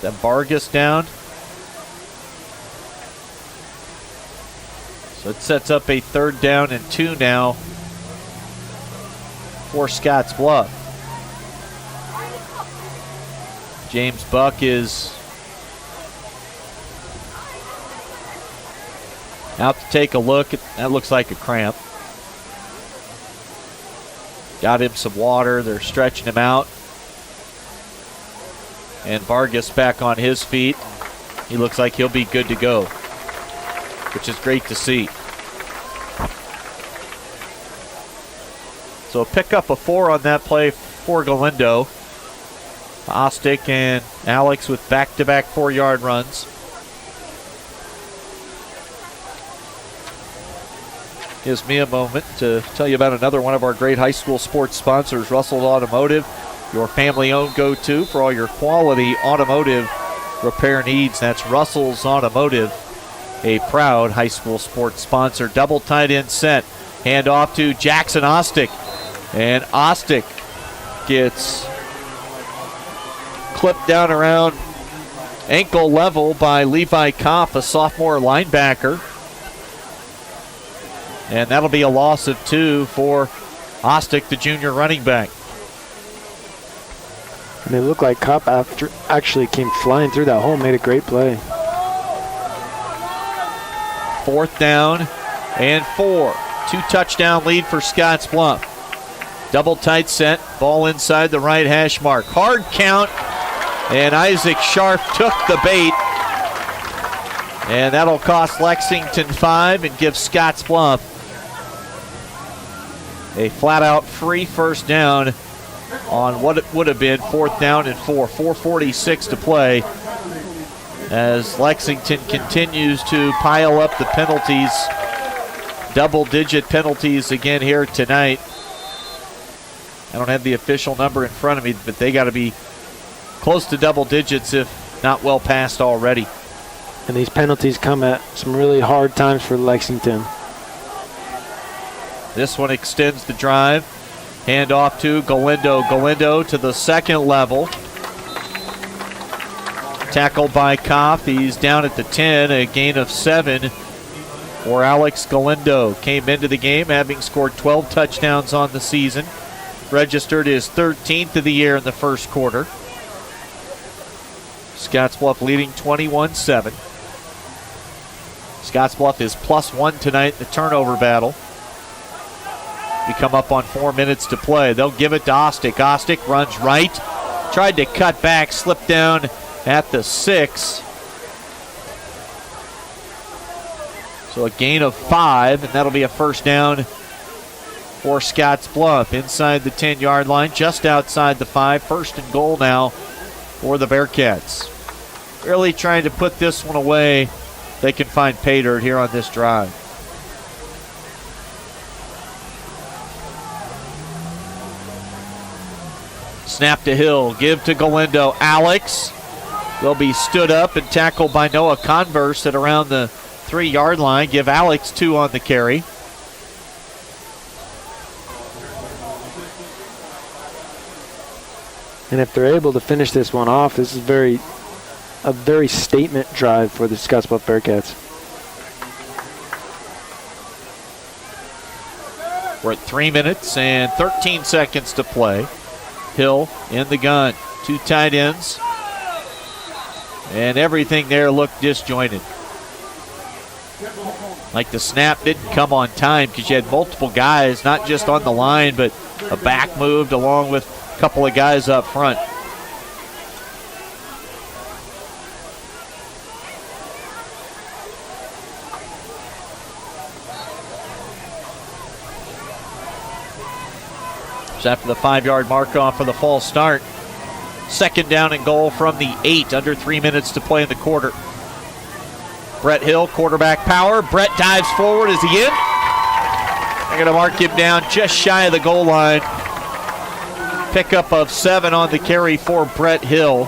Vargas down. So it sets up a 3rd down and 2 now for Scottsbluff. James Buck is out to take a look. That looks like a cramp. Got him some water. They're stretching him out. And Vargas back on his feet. He looks like he'll be good to go, which is great to see. So pick up a 4 on that play for Galindo. Ostick and Alex with back-to-back 4-yard runs. Gives me a moment to tell you about another one of our great high school sports sponsors, Russell's Automotive, your family-owned go-to for all your quality automotive repair needs. That's Russell's Automotive, a proud high school sports sponsor. Double tight end set. Hand off to Jackson Ostick. And Ostick gets clipped down around ankle level by Levi Kopp, a sophomore linebacker. And that'll be a loss of 2 for Ostick, the junior running back. And it looked like Kopp actually came flying through that hole, made a great play. 4th down and 4. 2-touchdown lead for Scottsbluff. Double tight set, ball inside the right hash mark. Hard count, and Isaac Scharf took the bait. And that'll cost Lexington 5 and give Scottsbluff a flat-out free first down on what it would have been 4th down and 4. 4:46 to play as Lexington continues to pile up the penalties. Double-digit penalties again here tonight. I don't have the official number in front of me, but they got to be close to double digits, if not well past already. And these penalties come at some really hard times for Lexington. This one extends the drive. Hand off to Galindo. Galindo to the second level. Tackled by Koff. He's down at the 10, a gain of 7 for Alex Galindo. Came into the game having scored 12 touchdowns on the season. Registered his 13th of the year in the first quarter. Scottsbluff leading 21-7. Scottsbluff is +1 tonight in the turnover battle. We come up on 4 minutes to play. They'll give it to Ostick. Ostick runs right. Tried to cut back, slipped down at the 6. So a gain of 5, and that'll be a first down for Scottsbluff. Inside the 10-yard line, just outside the 5. 1st and goal now for the Bearcats. Really trying to put this one away. They can find pay dirt here on this drive. Snap to Hill, give to Galindo. Alex will be stood up and tackled by Noah Converse at around the 3-yard line. Give Alex 2 on the carry. And if they're able to finish this one off, this is a very statement drive for the Scottsbluff Bearcats. We're at 3 minutes and 13 seconds to play. Hill in the gun. 2 tight ends. And everything there looked disjointed. Like the snap didn't come on time because you had multiple guys, not just on the line, but a back moved along with a couple of guys up front. So after the 5-yard mark off for the false start, 2nd down and goal from the 8, under 3 minutes to play in the quarter. Brett Hill, quarterback power. Brett dives forward. Is he in? They're going to mark him down just shy of the goal line. Pickup of 7 on the carry for Brett Hill.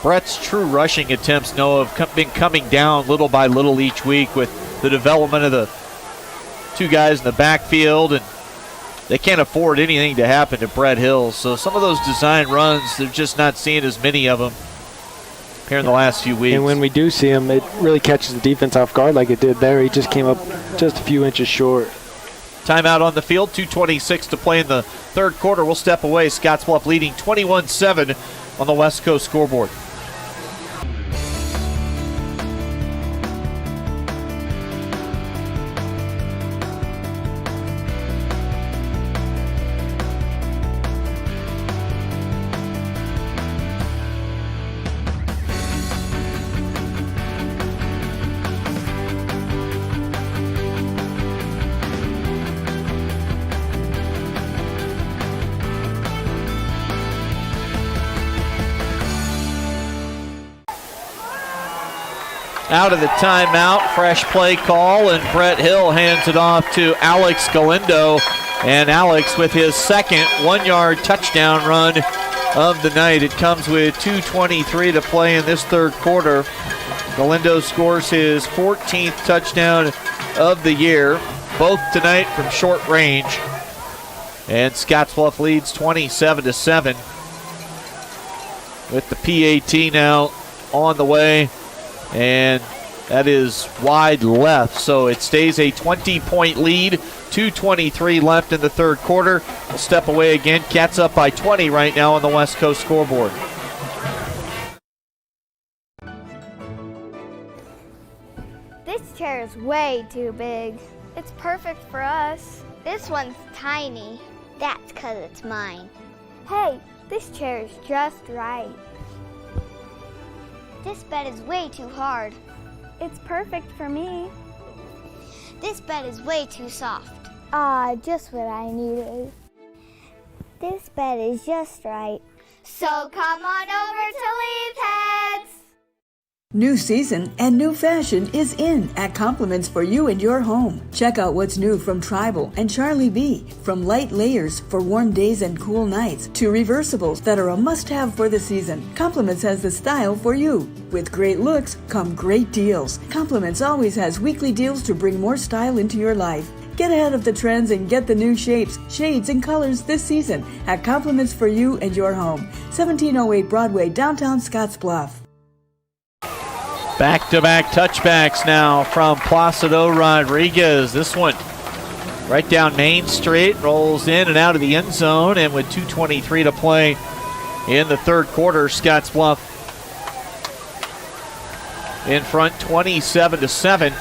Brett's true rushing attempts, Noah, have been coming down little by little each week with the development of the 2 guys in the backfield, and they can't afford anything to happen to Brett Hill. So some of those design runs, they're just not seeing as many of them here in the last few weeks. And when we do see him, it really catches the defense off guard like it did there. He just came up just a few inches short. Timeout on the field, 2:26 to play in the third quarter. We'll step away. Scottsbluff leading 21-7 on the West Coast scoreboard. Out of the timeout, fresh play call, and Brett Hill hands it off to Alex Galindo. And Alex with his second 1-yard touchdown run of the night. It comes with 2:23 to play in this third quarter. Galindo scores his 14th touchdown of the year, both tonight from short range. And Scottsbluff leads 27-7 with the PAT now on the way. And that is wide left, so it stays a 20-point lead 2:23 left in the third quarter. We'll step away again. Cats up by 20 right now on the West Coast scoreboard. This chair is way too big. It's perfect for us. This one's tiny. That's 'cause it's mine. Hey, this chair is just right. This bed is way too hard. It's perfect for me. This bed is way too soft. Just what I needed. This bed is just right. So come on over to Leaves Heads. New season and new fashion is in at Compliments for you and your home. Check out what's new from Tribal and Charlie B. From light layers for warm days and cool nights to reversibles that are a must-have for the season. Compliments has the style for you. With great looks come great deals. Compliments always has weekly deals to bring more style into your life. Get ahead of the trends and get the new shapes, shades, and colors this season at Compliments for you and your home. 1708 Broadway, downtown Scottsbluff. Back-to-back touchbacks now from Placido Rodriguez. This one right down Main Street, rolls in and out of the end zone, and with 2:23 to play in the third quarter, Scottsbluff in front 27-7.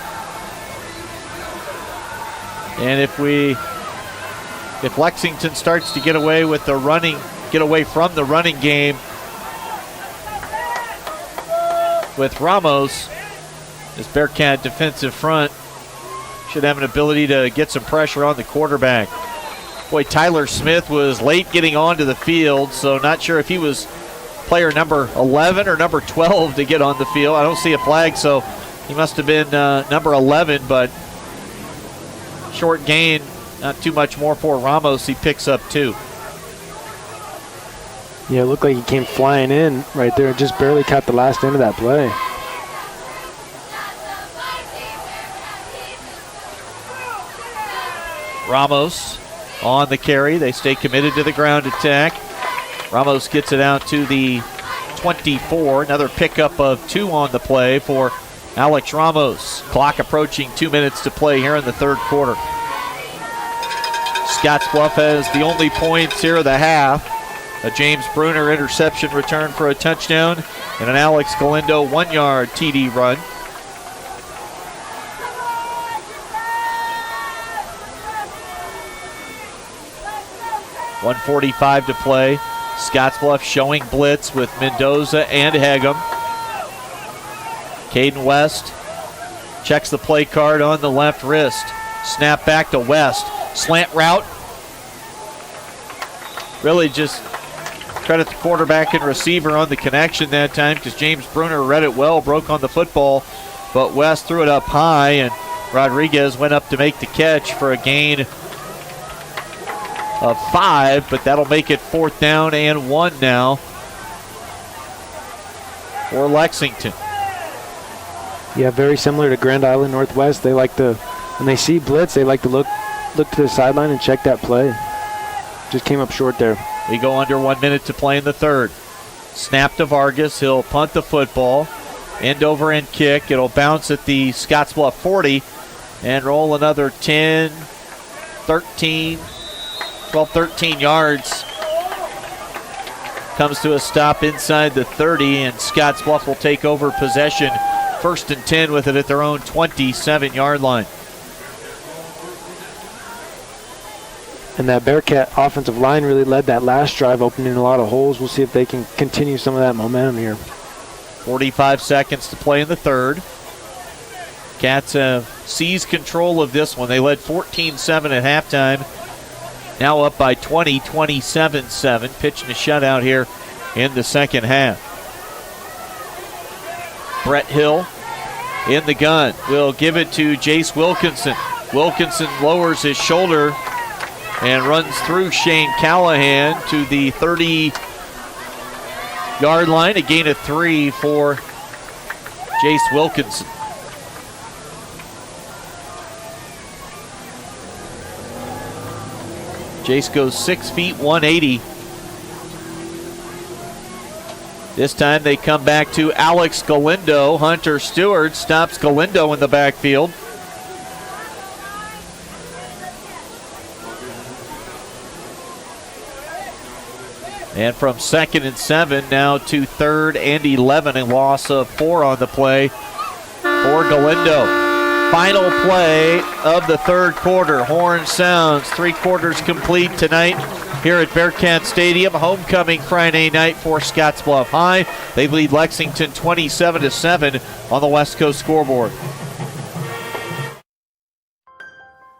And if Lexington starts to get away from the running game with Ramos, this Bearcat defensive front should have an ability to get some pressure on the quarterback. Boy, Tyler Smith was late getting onto the field, so not sure if he was player number 11 or number 12 to get on the field. I don't see a flag, so he must have been number 11, but short gain, not too much more for Ramos. He picks up 2. Yeah, it looked like he came flying in right there and just barely caught the last end of that play. Ramos on the carry. They stay committed to the ground attack. Ramos gets it out to the 24. Another pickup of 2 on the play for Alex Ramos. Clock approaching 2 minutes to play here in the third quarter. Scottsbluff has the only points here of the half. A James Bruner interception return for a touchdown and an Alex Galindo 1-yard TD run. .145 to play. Scottsbluff showing blitz with Mendoza and Hegum. Caden West checks the play card on the left wrist. Snap back to West. Slant route. Really just credit the quarterback and receiver on the connection that time because James Bruner read it well, broke on the football, but West threw it up high and Rodriguez went up to make the catch for a gain of 5, but that'll make it 4th down and 1 now for Lexington. Yeah, very similar to Grand Island Northwest. They like to, when they see blitz, they like to look to the sideline and check that play. Just came up short there. We go under 1 minute to play in the third. Snap to Vargas. He'll punt the football. End over end kick. It'll bounce at the Scottsbluff 40 and roll another 10, 13, 12, 13 yards. Comes to a stop inside the 30, and Scottsbluff will take over possession. 1st and 10 with it at their own 27-yard line. And that Bearcat offensive line really led that last drive, opening a lot of holes. We'll see if they can continue some of that momentum here. 45 seconds to play in the third. Cats have seized control of this one. They led 14-7 at halftime. Now up by 20, 27-7. Pitching a shutout here in the second half. Brett Hill in the gun. Will give it to Jace Wilkinson. Wilkinson lowers his shoulder and runs through Shane Callahan to the 30-yard line. A gain of 3 for Jace Wilkinson. Jace goes 6 feet, 180. This time they come back to Alex Galindo. Hunter Stewart stops Galindo in the backfield. And from 2nd and 7 now to 3rd and 11, a loss of 4 on the play for Galindo. Final play of the third quarter. Horn sounds, 3 quarters complete tonight here at Bearcat Stadium. Homecoming Friday night for Scottsbluff High. They lead Lexington 27-7 on the West Coast scoreboard.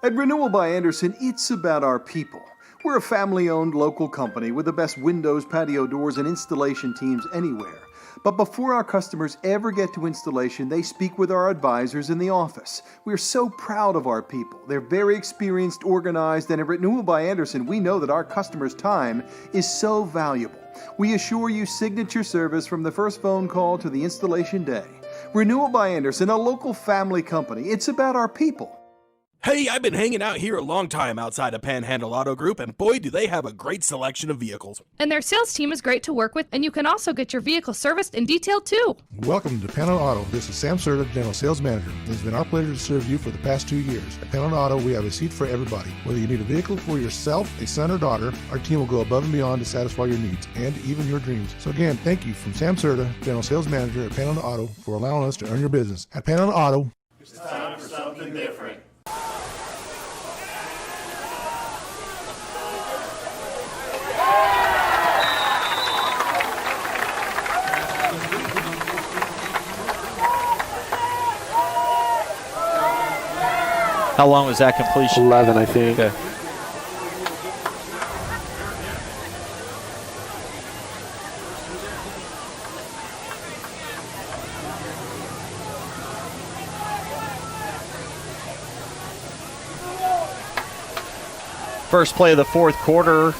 At Renewal by Andersen, it's about our people. We're a family-owned local company with the best windows, patio doors, and installation teams anywhere. But before our customers ever get to installation, they speak with our advisors in the office. We're so proud of our people. They're very experienced, organized, and at Renewal by Andersen, we know that our customers' time is so valuable. We assure you signature service from the first phone call to the installation day. Renewal by Andersen, a local family company. It's about our people. Hey, I've been hanging out here a long time outside of Panhandle Auto Group, and boy, do they have a great selection of vehicles. And their sales team is great to work with, and you can also get your vehicle serviced and detailed too. Welcome to Panhandle Auto. This is Sam Serta, General Sales Manager. It's been our pleasure to serve you for the past 2 years. At Panhandle Auto, we have a seat for everybody. Whether you need a vehicle for yourself, a son, or daughter, our team will go above and beyond to satisfy your needs and even your dreams. So again, thank you from Sam Serta, General Sales Manager at Panhandle Auto, for allowing us to earn your business. At Panhandle Auto, it's time for something different. How long was that completion? 11, I think. Okay. First play of the fourth quarter.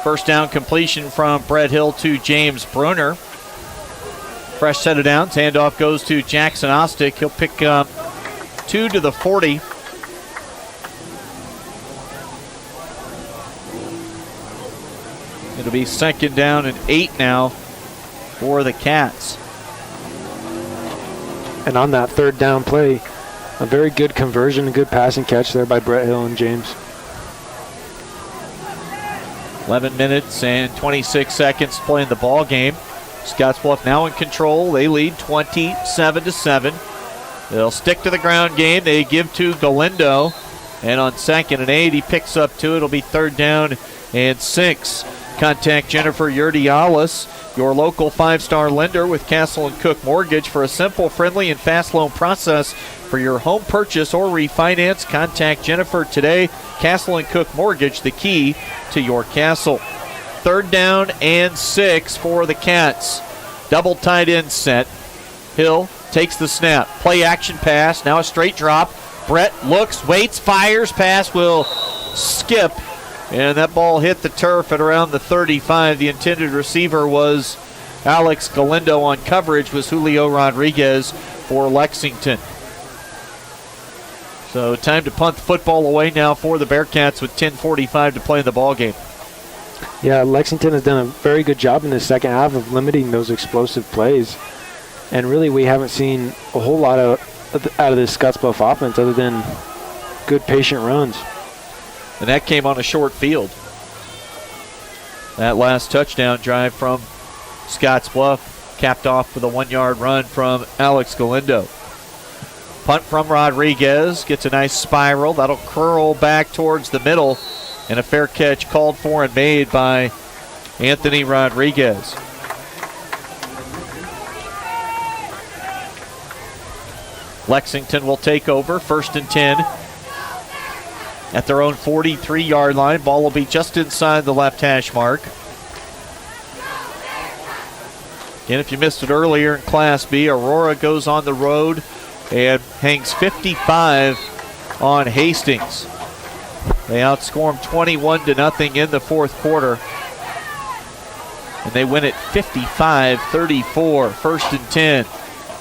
First down completion from Brett Hill to James Bruner. Fresh set of downs. Handoff goes to Jackson Ostick. He'll pick up 2 to the 40. It'll be 2nd down and 8 now for the Cats. And on that 3rd down play, a very good conversion, a good passing catch there by Brett Hill and James. 11 minutes and 26 seconds playing the ball game. Scottsbluff now in control. They lead 27-7. They'll stick to the ground game. They give to Galindo. And on 2nd and 8, he picks up 2. It'll be 3rd down and 6. Contact Jennifer Urdialis, your local 5-star lender with Castle & Cook Mortgage for a simple, friendly, and fast loan process for your home purchase or refinance. Contact Jennifer today. Castle & Cook Mortgage, the key to your castle. 3rd down and 6 for the Cats. Double tight end set. Hill takes the snap. Play action pass. Now a straight drop. Brett looks, waits, fires. Pass will skip. And that ball hit the turf at around the 35. The intended receiver was Alex Galindo. On coverage was Julio Rodriguez for Lexington. So time to punt the football away now for the Bearcats with 10:45 to play in the ball game. Yeah, Lexington has done a very good job in the second half of limiting those explosive plays. And really we haven't seen a whole lot out of this Scottsbluff offense other than good patient runs. And that came on a short field. That last touchdown drive from Scottsbluff capped off with a 1-yard run from Alex Galindo. Punt from Rodriguez. Gets a nice spiral. That'll curl back towards the middle. And a fair catch called for and made by Anthony Rodriguez. Lexington will take over. 1st and 10. At their own 43-yard line. Ball will be just inside the left hash mark. And if you missed it earlier in Class B, Aurora goes on the road and hangs 55 on Hastings. They outscore them 21-0 in the fourth quarter. And they win it 55-34. 1st and 10.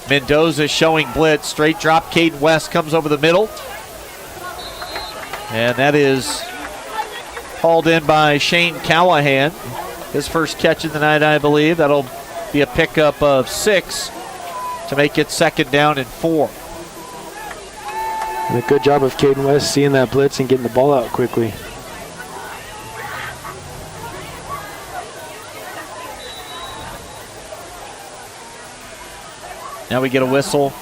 Mendoza showing blitz. Straight drop. Caden West comes over the middle. And that is hauled in by Shane Callahan. His first catch of the night, I believe. That'll be a pickup of 6 to make it 2nd down and 4. And a good job of Caden West seeing that blitz and getting the ball out quickly. Now we get a whistle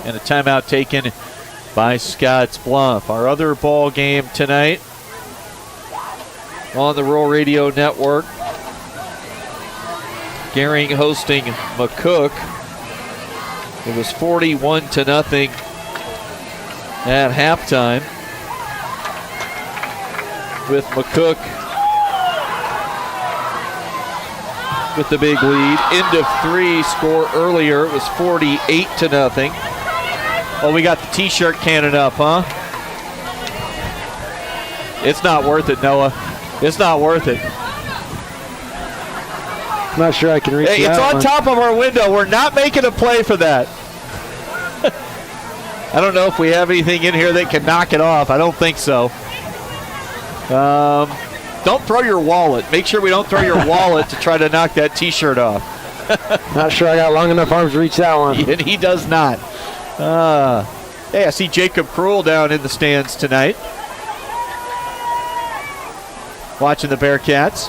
and a timeout taken by Scottsbluff. Our other ball game tonight on the Rural Radio Network. Gehring hosting McCook. It was 41-0 at halftime, with McCook with the big lead. End of 3 score earlier. It was 48-0. Oh, we got the T-shirt cannon up, huh? It's not worth it, Noah. It's not worth it. I'm not sure I can reach Hey, it's on top of our window. We're not making a play for that. I don't know if we have anything in here that can knock it off. I don't think so. Don't throw your wallet. Make sure we don't throw your wallet to try to knock that T-shirt off. Not sure I got long enough arms to reach that one. And he does not. Hey, I see Jacob Krull down in the stands tonight, watching the Bearcats.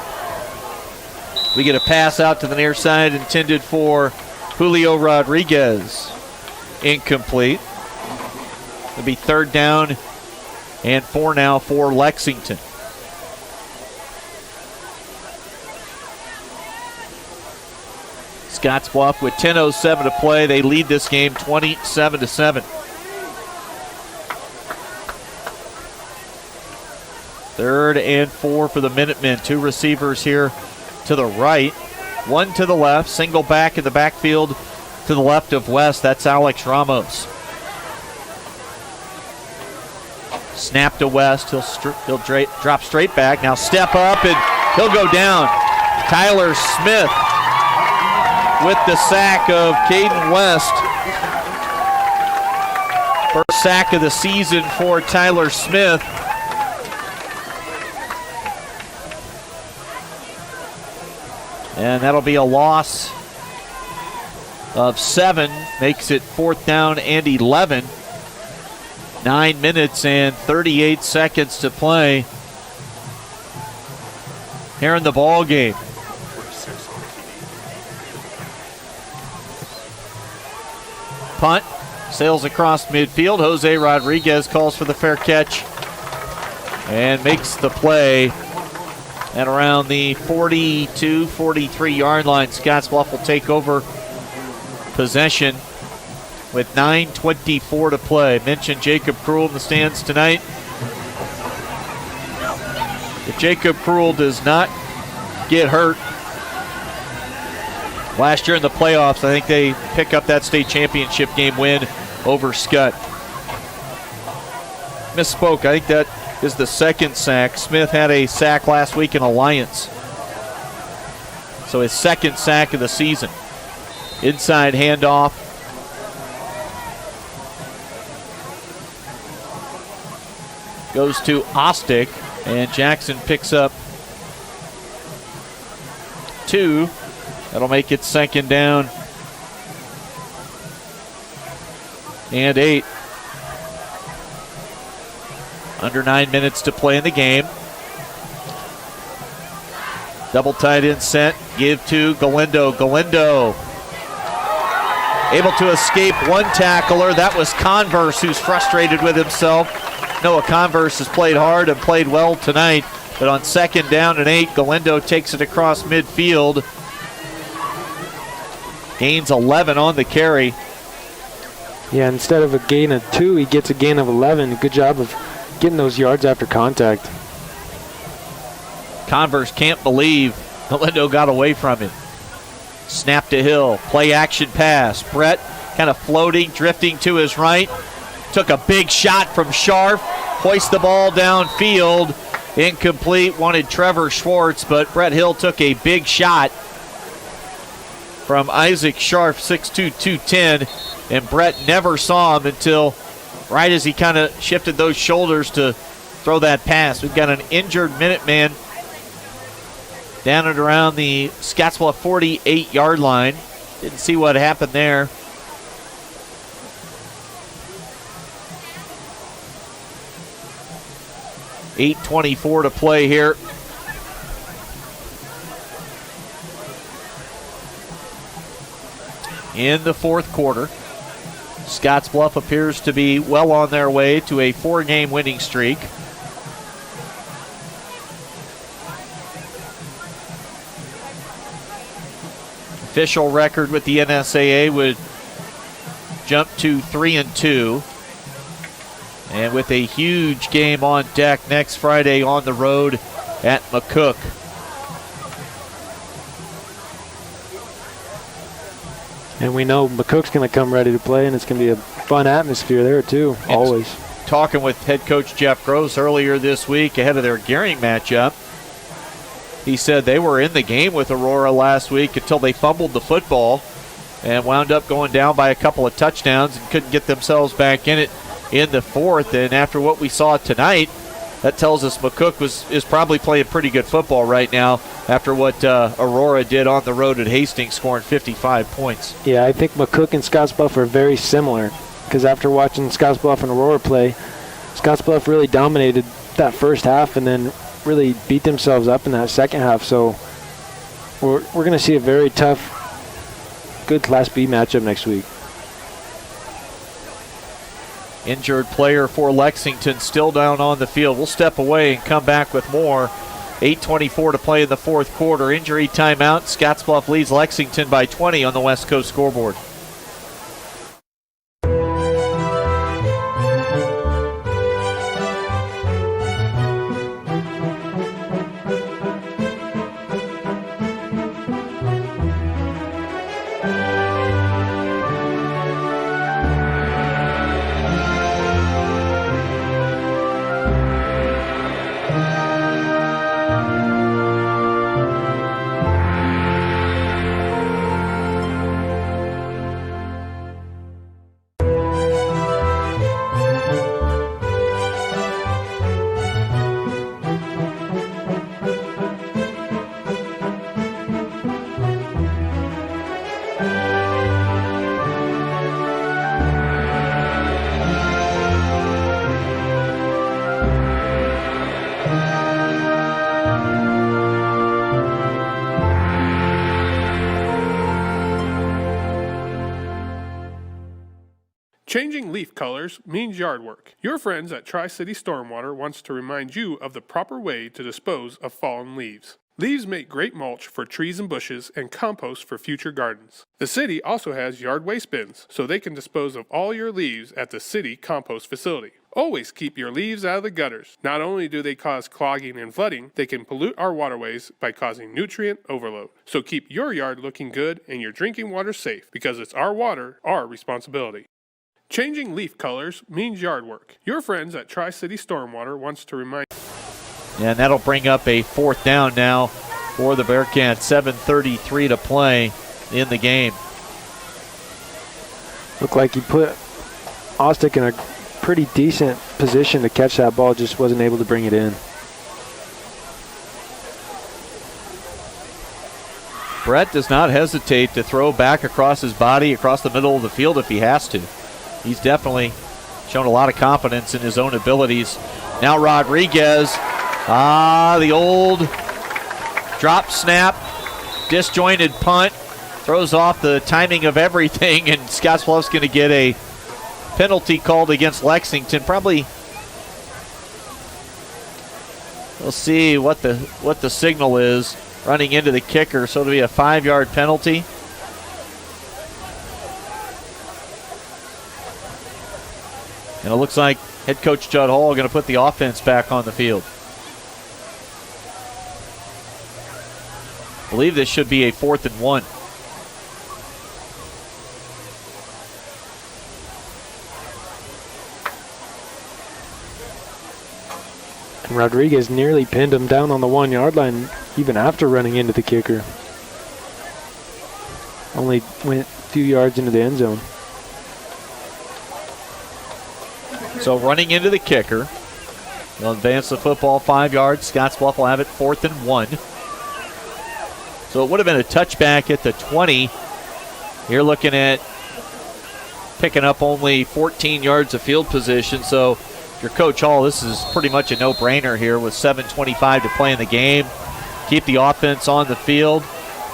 We get a pass out to the near side intended for Julio Rodriguez. Incomplete. It'll be 3rd down and 4 now for Lexington. Scottsbluff with 10:07 to play. They lead this game 27-7. 3rd and 4 for the Minutemen. 2 receivers here to the right, 1 to the left, single back in the backfield to the left of West. That's Alex Ramos. Snap to West. He'll drop straight back. Now step up and he'll go down. Tyler Smith with the sack of Caden West. First sack of the season for Tyler Smith. And that'll be a loss of 7. Makes it 4th down and 11. 9 minutes and 38 seconds to play here in the ball game. Punt sails across midfield. Jose Rodriguez calls for the fair catch and makes the play at around the 42, 43-yard line. Scottsbluff will take over possession with 9:24 to play. Mentioned Jacob Krull in the stands tonight. If Jacob Krull does not get hurt, last year in the playoffs, I think they pick up that state championship game win over Scott. Misspoke. I think that is the 2nd sack. Smith had a sack last week in Alliance. So his 2nd sack of the season. Inside handoff. Goes to Ostick, and Jackson picks up 2. That'll make it 2nd down and 8. Under 9 minutes to play in the game. Double tight end set. Give to Galindo. Galindo able to escape one tackler. That was Converse, who's frustrated with himself. Noah Converse has played hard and played well tonight, but on 2nd down and 8, Galindo takes it across midfield. Gains 11 on the carry. Yeah, instead of a gain of 2, he gets a gain of 11. Good job of getting those yards after contact. Converse can't believe Galindo got away from him. Snap to Hill. Play action pass. Brett kind of floating, drifting to his right. Took a big shot from Scharf. Hoist the ball downfield. Incomplete. Wanted Trevor Schwartz, but Brett Hill took a big shot from Isaac Scharf, 6'2", 210. And Brett never saw him until right as he kind of shifted those shoulders to throw that pass. We've got an injured Minuteman down at around the Scottsbluff 48-yard line. Didn't see what happened there. .8:24 to play here. in the fourth quarter. Scottsbluff appears to be well on their way to a 4-game winning streak. Official record with the NSAA would jump to 3-2. And with a huge game on deck next Friday on the road at McCook. And we know McCook's going to come ready to play, and it's going to be a fun atmosphere there too, always. Talking with head coach Jeff Gross earlier this week ahead of their Gearing matchup, he said they were in the game with Aurora last week until they fumbled the football and wound up going down by a couple of touchdowns and couldn't get themselves back in it in the fourth. And after what we saw tonight, that tells us McCook is probably playing pretty good football right now after what Aurora did on the road at Hastings, scoring 55 points. Yeah, I think McCook and Scottsbluff are very similar because after watching Scottsbluff and Aurora play, Scottsbluff really dominated that first half and then really beat themselves up in that second half. So we're going to see a very tough, good Class B matchup next week. Injured player for Lexington still down on the field. We'll step away and come back with more. 8:24 to play in the fourth quarter. Injury timeout. Scottsbluff leads Lexington by 20 on the West Coast scoreboard. Changing leaf colors means yard work. Your friends at Tri-City Stormwater wants to remind you of the proper way to dispose of fallen leaves. Leaves make great mulch for trees and bushes and compost for future gardens. The city also has yard waste bins, so they can dispose of all your leaves at the city compost facility. Always keep your leaves out of the gutters. Not only do they cause clogging and flooding, they can pollute our waterways by causing nutrient overload. So keep your yard looking good and your drinking water safe, because it's our water, our responsibility. Changing leaf colors means yard work. Your friends at Tri-City Stormwater wants to remind you. And that'll bring up a fourth down now for the Bearcats. 7:33 to play in the game. Looked like he put Ostick in a pretty decent position to catch that ball, just wasn't able to bring it in. Brett does not hesitate to throw back across his body, across the middle of the field if he has to. He's definitely shown a lot of confidence in his own abilities. Now Rodriguez, the old drop snap, disjointed punt, throws off the timing of everything, and Scottsbluff's going to get a penalty called against Lexington. Probably, we'll see what the signal is running into the kicker, so it'll be a 5-yard penalty. And it looks like head coach Judd Hall going to put the offense back on the field. I believe this should be a 4th and 1. And Rodriguez nearly pinned him down on the 1-yard line even after running into the kicker. Only went a few yards into the end zone. So running into the kicker. They'll advance the football 5 yards. Scottsbluff will have it 4th and 1. So it would have been a touchback at the 20. You're looking at picking up only 14 yards of field position. So if you're Coach Hall, this is pretty much a no-brainer here with 7:25 to play in the game. Keep the offense on the field.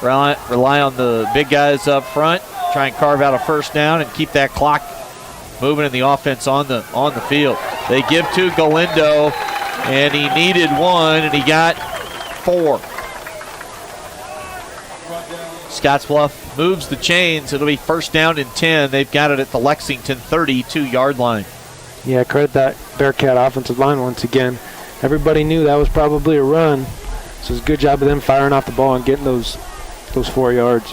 Rely on the big guys up front. try and carve out a first down and keep that clock moving in the offense on the field. They give to Galindo, and he needed one, and he got 4. Scottsbluff moves the chains. It'll be first down and 10. They've got it at the Lexington 32-yard line. Yeah, credit that Bearcat offensive line once again. Everybody knew that was probably a run, so it's a good job of them firing off the ball and getting those 4 yards.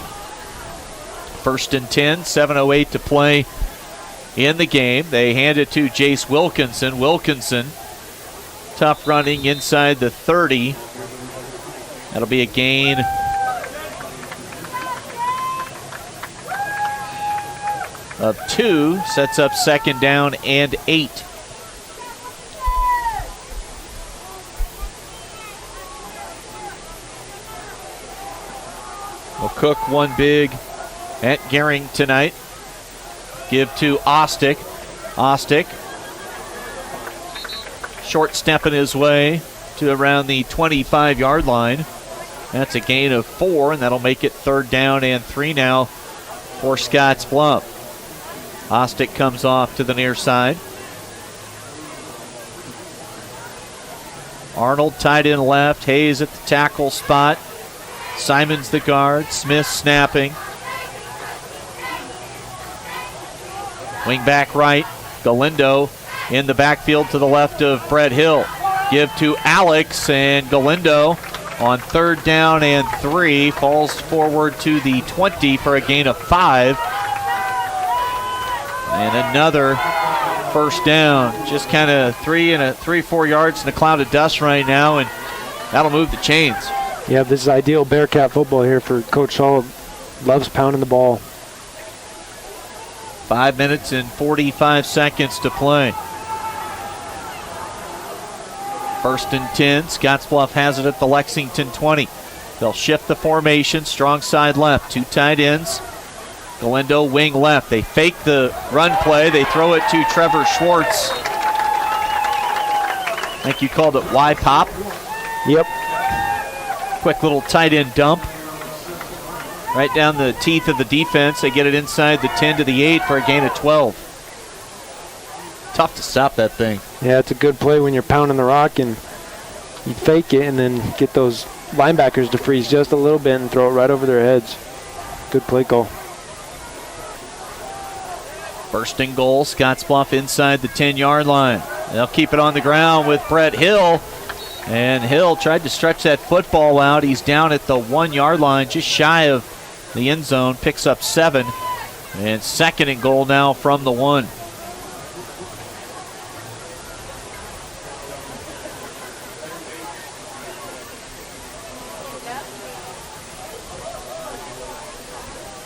First and 10, 7:08 to play in the game. They hand it to Jace Wilkinson. Wilkinson, tough running inside the 30. That'll be a gain of 2, sets up second down and 8. Well, Cook won big at Gehring tonight. Give to Ostick. Ostick short stepping his way to around the 25-yard line. That's a gain of 4, and that'll make it third down and 3 now for Scottsbluff. Ostick comes off to the near side. Arnold tight end left. Hayes at the tackle spot. Simon's the guard. Smith snapping. Wing back right. Galindo in the backfield to the left of Brett Hill. Give to Alex, and Galindo on third down and 3 falls forward to the 20 for a gain of 5. And another first down. Just kind of 3-4 yards in a cloud of dust right now, and that'll move the chains. Yeah, this is ideal Bearcat football here for Coach Hall. Loves pounding the ball. 5 minutes and 45 seconds to play. First and 10. Scottsbluff has it at the Lexington 20. They'll shift the formation. Strong side left. 2 tight ends. Galindo wing left. They fake the run play. They throw it to Trevor Schwartz. I think you called it Y-pop. Yep. Quick little tight end dump. Right down the teeth of the defense. They get it inside the 10 to the 8 for a gain of 12. Tough to stop that thing. Yeah, it's a good play when you're pounding the rock and you fake it and then get those linebackers to freeze just a little bit and throw it right over their heads. Good play call. First and goal, Scottsbluff inside the 10-yard line. They'll keep it on the ground with Brett Hill. And Hill tried to stretch that football out. He's down at the 1-yard line, just shy of the end zone, picks up 7. And second and goal now from the 1.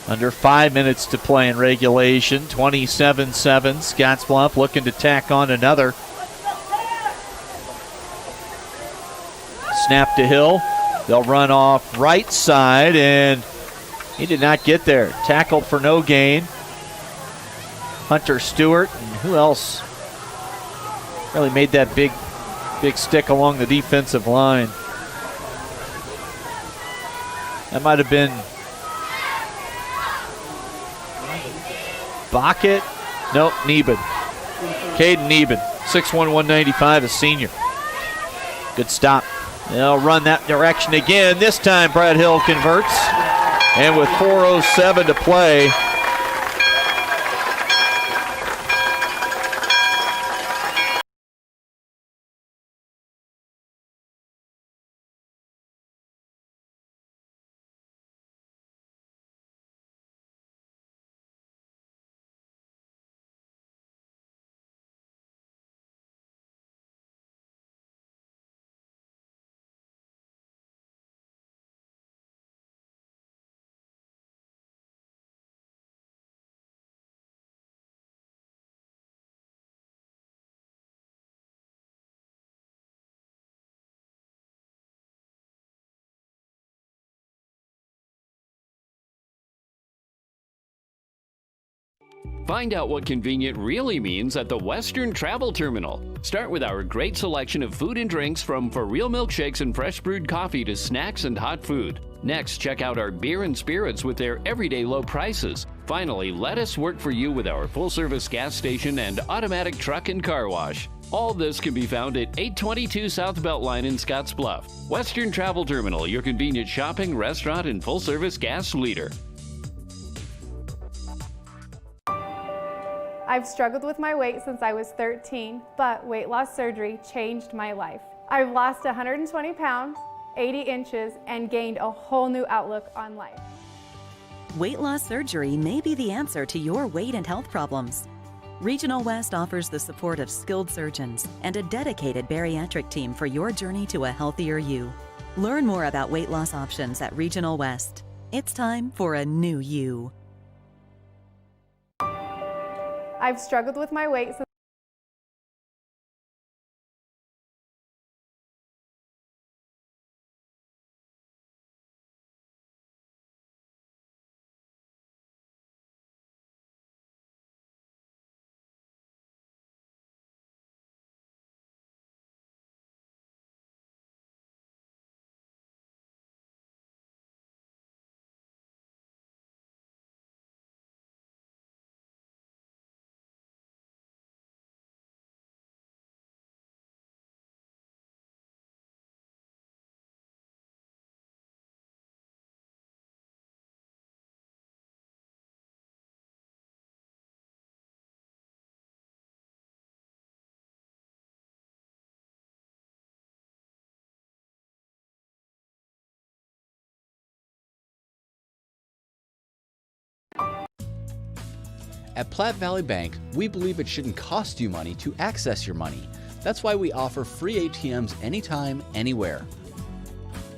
Under 5 minutes to play in regulation. 27-7. Scottsbluff looking to tack on another. Snap to Hill. They'll run off right side, and he did not get there. Tackled for no gain. Hunter Stewart, and who else really made that big stick along the defensive line? That might have been Bockett. Nope, Neben. Caden Neben, 6'1", 195, a senior. Good stop. They'll run that direction again. This time Brad Hill converts. And with 4:07 to play, Find out what convenient really means at the Western Travel Terminal. Start with our great selection of food and drinks, from for real milkshakes and fresh brewed coffee to snacks and hot food. Next, check out our beer and spirits with their everyday low prices. Finally, let us work for you with our full-service gas station and automatic truck and car wash. All this can be found at 822 South Beltline in Scottsbluff. Western Travel Terminal, your convenient shopping, restaurant, and full-service gas leader. I've struggled with my weight since I was 13, but weight loss surgery changed my life. I've lost 120 pounds, 80 inches, and gained a whole new outlook on life. Weight loss surgery may be the answer to your weight and health problems. Regional West offers the support of skilled surgeons and a dedicated bariatric team for your journey to a healthier you. Learn more about weight loss options at Regional West. It's time for a new you. I've struggled with my weight since At Platte Valley Bank, we believe it shouldn't cost you money to access your money. That's why we offer free ATMs anytime, anywhere.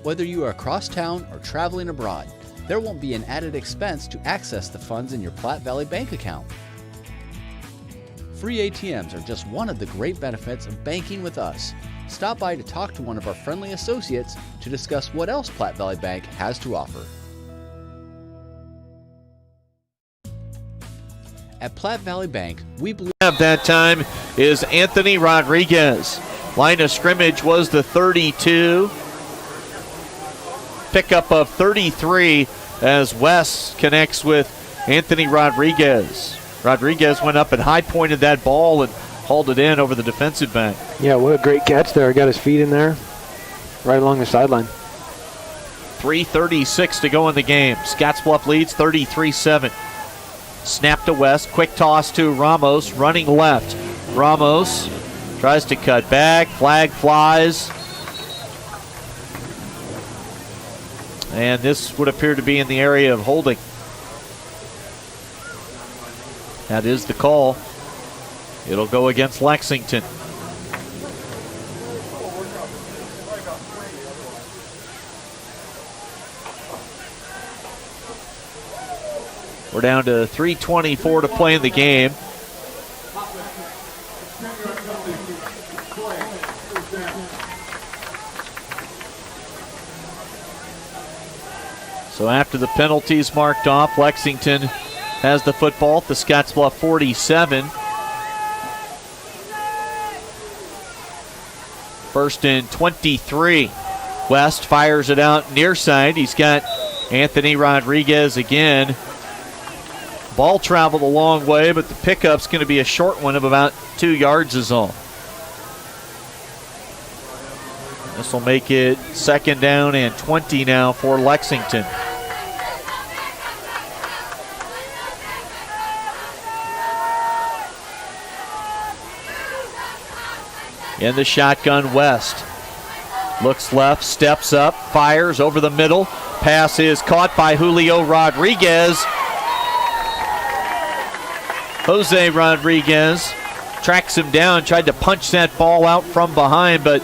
Whether you are across town or traveling abroad, there won't be an added expense to access the funds in your Platte Valley Bank account. Free ATMs are just one of the great benefits of banking with us. Stop by to talk to one of our friendly associates to discuss what else Platte Valley Bank has to offer. At Platte Valley Bank, we believe that time is Anthony Rodriguez. Line of scrimmage was the 32. Pickup of 33 as West connects with Anthony Rodriguez. Rodriguez went up and high-pointed that ball and hauled it in over the defensive back. Yeah, what a great catch there. Got his feet in there right along the sideline. 3:36 to go in the game. Scottsbluff leads 33-7. Snap to West, quick toss to Ramos, running left. Ramos tries to cut back, flag flies. And this would appear to be in the area of holding. That is the call. It'll go against Lexington. We're down to 3:24 to play in the game. So after the penalties marked off, Lexington has the football at the Scottsbluff 47. First and 23. West fires it out near side. He's got Anthony Rodriguez again. Ball traveled a long way, but the pickup's going to be a short one of about 2 yards is all. This will make it second down and 20 now for Lexington. In the shotgun, West looks left, steps up, fires over the middle. Pass is caught by Julio Rodriguez. Jose Rodriguez tracks him down, tried to punch that ball out from behind, but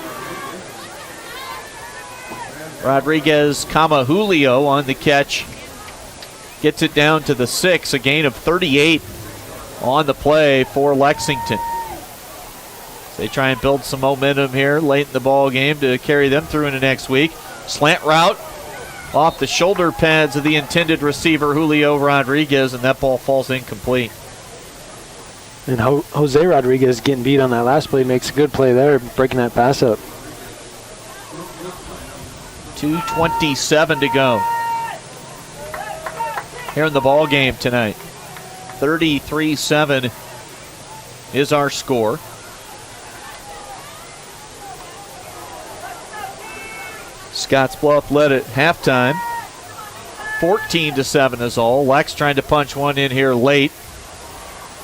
Rodriguez, Julio on the catch. Gets it down to the 6, a gain of 38 on the play for Lexington. They try and build some momentum here late in the ball game to carry them through into next week. Slant route off the shoulder pads of the intended receiver, Julio Rodriguez, and that ball falls incomplete. And Jose Rodriguez getting beat on that last play makes a good play there, breaking that pass up. 2:27 to go here in the ball game tonight. 33-7 is our score. Scottsbluff led at halftime. 14-7 is all. Lex trying to punch one in here late.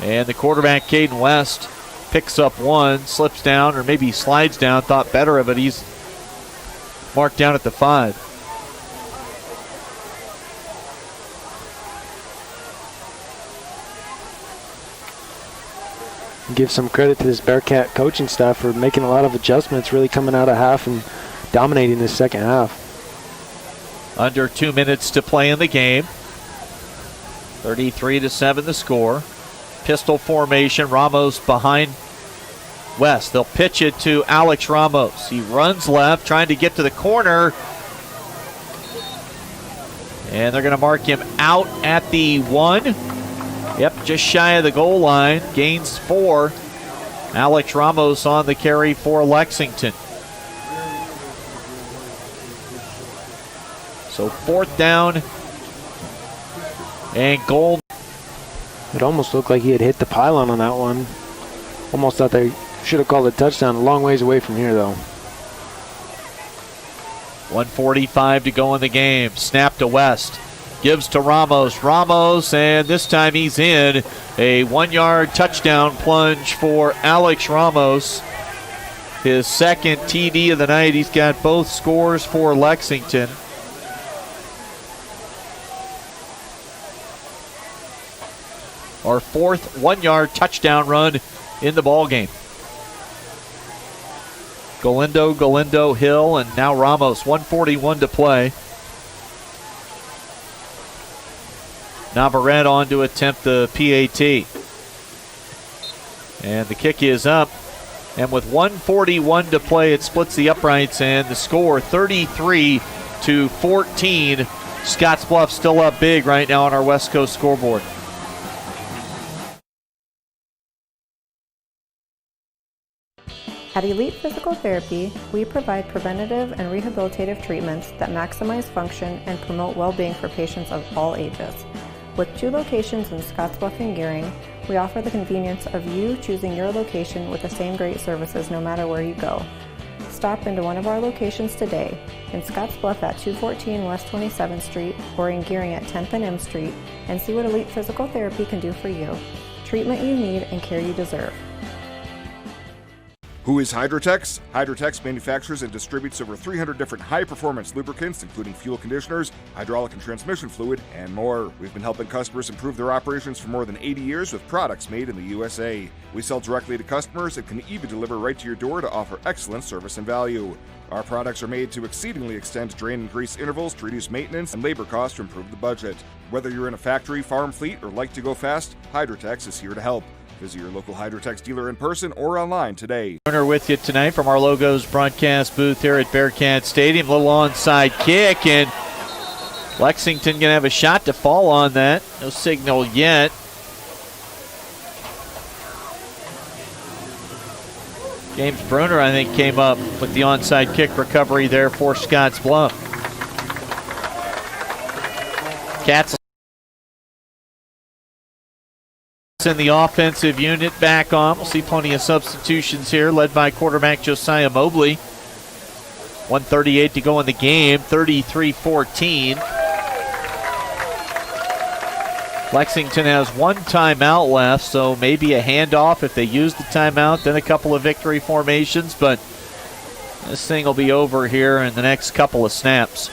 And the quarterback, Caden West, picks up one, slips down, or maybe slides down, thought better of it. He's marked down at the 5. Give some credit to this Bearcat coaching staff for making a lot of adjustments, really coming out of half and dominating this second half. Under 2 minutes to play in the game. 33-7 the score. Pistol formation, Ramos behind West. They'll pitch it to Alex Ramos. He runs left, trying to get to the corner. And they're going to mark him out at the 1. Yep, just shy of the goal line. Gains 4. Alex Ramos on the carry for Lexington. So 4th down and goal. It almost looked like he had hit the pylon on that one. Almost thought they should have called a touchdown. A long ways away from here, though. 1:45 to go in the game. Snap to West. Gives to Ramos. Ramos, and this time he's in. A 1-yard touchdown plunge for Alex Ramos. His second TD of the night. He's got both scores for Lexington. Our 4th 1-yard touchdown run in the ball game. Galindo, Hill, and now Ramos. 1:41 to play. Navarrete on to attempt the PAT. And the kick is up. And with 1:41 to play, it splits the uprights, and the score 33-14. Scottsbluff still up big right now on our West Coast scoreboard. At Elite Physical Therapy, we provide preventative and rehabilitative treatments that maximize function and promote well-being for patients of all ages. With 2 locations in Scottsbluff and Gearing, we offer the convenience of you choosing your location with the same great services no matter where you go. Stop into one of our locations today, in Scottsbluff at 214 West 27th Street or in Gearing at 10th and M Street, and see what Elite Physical Therapy can do for you. Treatment you need and care you deserve. Who is Hydrotex? Hydrotex manufactures and distributes over 300 different high-performance lubricants, including fuel conditioners, hydraulic and transmission fluid, and more. We've been helping customers improve their operations for more than 80 years with products made in the USA. We sell directly to customers and can even deliver right to your door to offer excellent service and value. Our products are made to exceedingly extend drain and grease intervals to reduce maintenance and labor costs to improve the budget. Whether you're in a factory, farm fleet, or like to go fast, Hydrotex is here to help. Visit your local Hydrotex dealer in person or online today. Turner with you tonight from our Logos broadcast booth here at Bearcat Stadium. Little onside kick, and Lexington going to have a shot to fall on that. No signal yet. James Bruner, I think, came up with the onside kick recovery there for Scottsbluff. Cats in the offensive unit back on. We'll see plenty of substitutions here, led by quarterback Josiah Mobley. 1:38 to go in the game, 33-14. Lexington has 1 timeout left, so maybe a handoff if they use the timeout, then a couple of victory formations, but this thing will be over here in the next couple of snaps.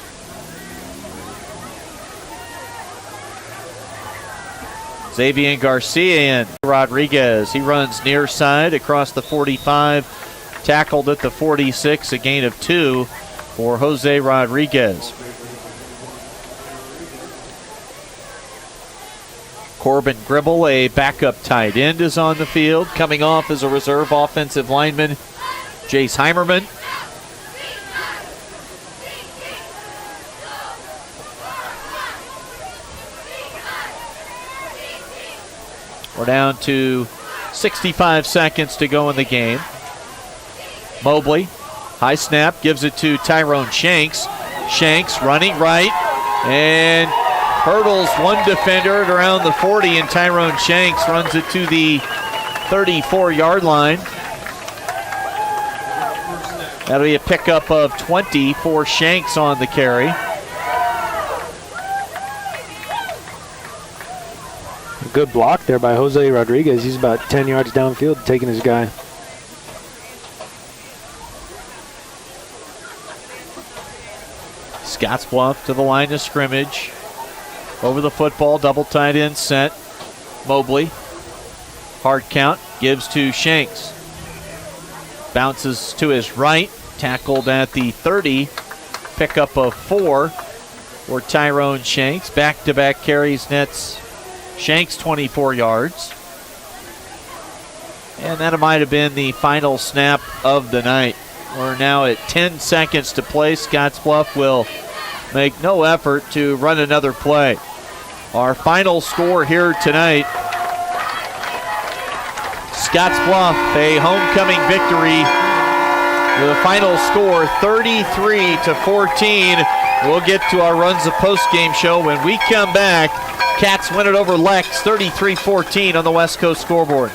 Xavier Garcia and Rodriguez. He runs near side across the 45, tackled at the 46, a gain of 2 for Jose Rodriguez. Corbin Gribble, a backup tight end, is on the field. Coming off as a reserve offensive lineman, Jace Heimerman. We're down to 65 seconds to go in the game. Mobley, high snap, gives it to Tyrone Shanks. Shanks running right and hurdles one defender at around the 40, and Tyrone Shanks runs it to the 34-yard line. That'll be a pickup of 20 for Shanks on the carry. Good block there by Jose Rodriguez. He's about 10 yards downfield taking his guy. Scottsbluff to the line of scrimmage. Over the football, double tight end set. Mobley. Hard count, gives to Shanks. Bounces to his right, tackled at the 30. Pickup of 4 for Tyrone Shanks. Back-to-back carries nets Shanks 24 yards. And that might have been the final snap of the night. We're now at 10 seconds to play. Scottsbluff will make no effort to run another play. Our final score here tonight, Scottsbluff, a homecoming victory with a final score 33-14. We'll get to our Runs the Post-game show when we come back. Cats win it over Lex 33-14 on the West Coast scoreboard.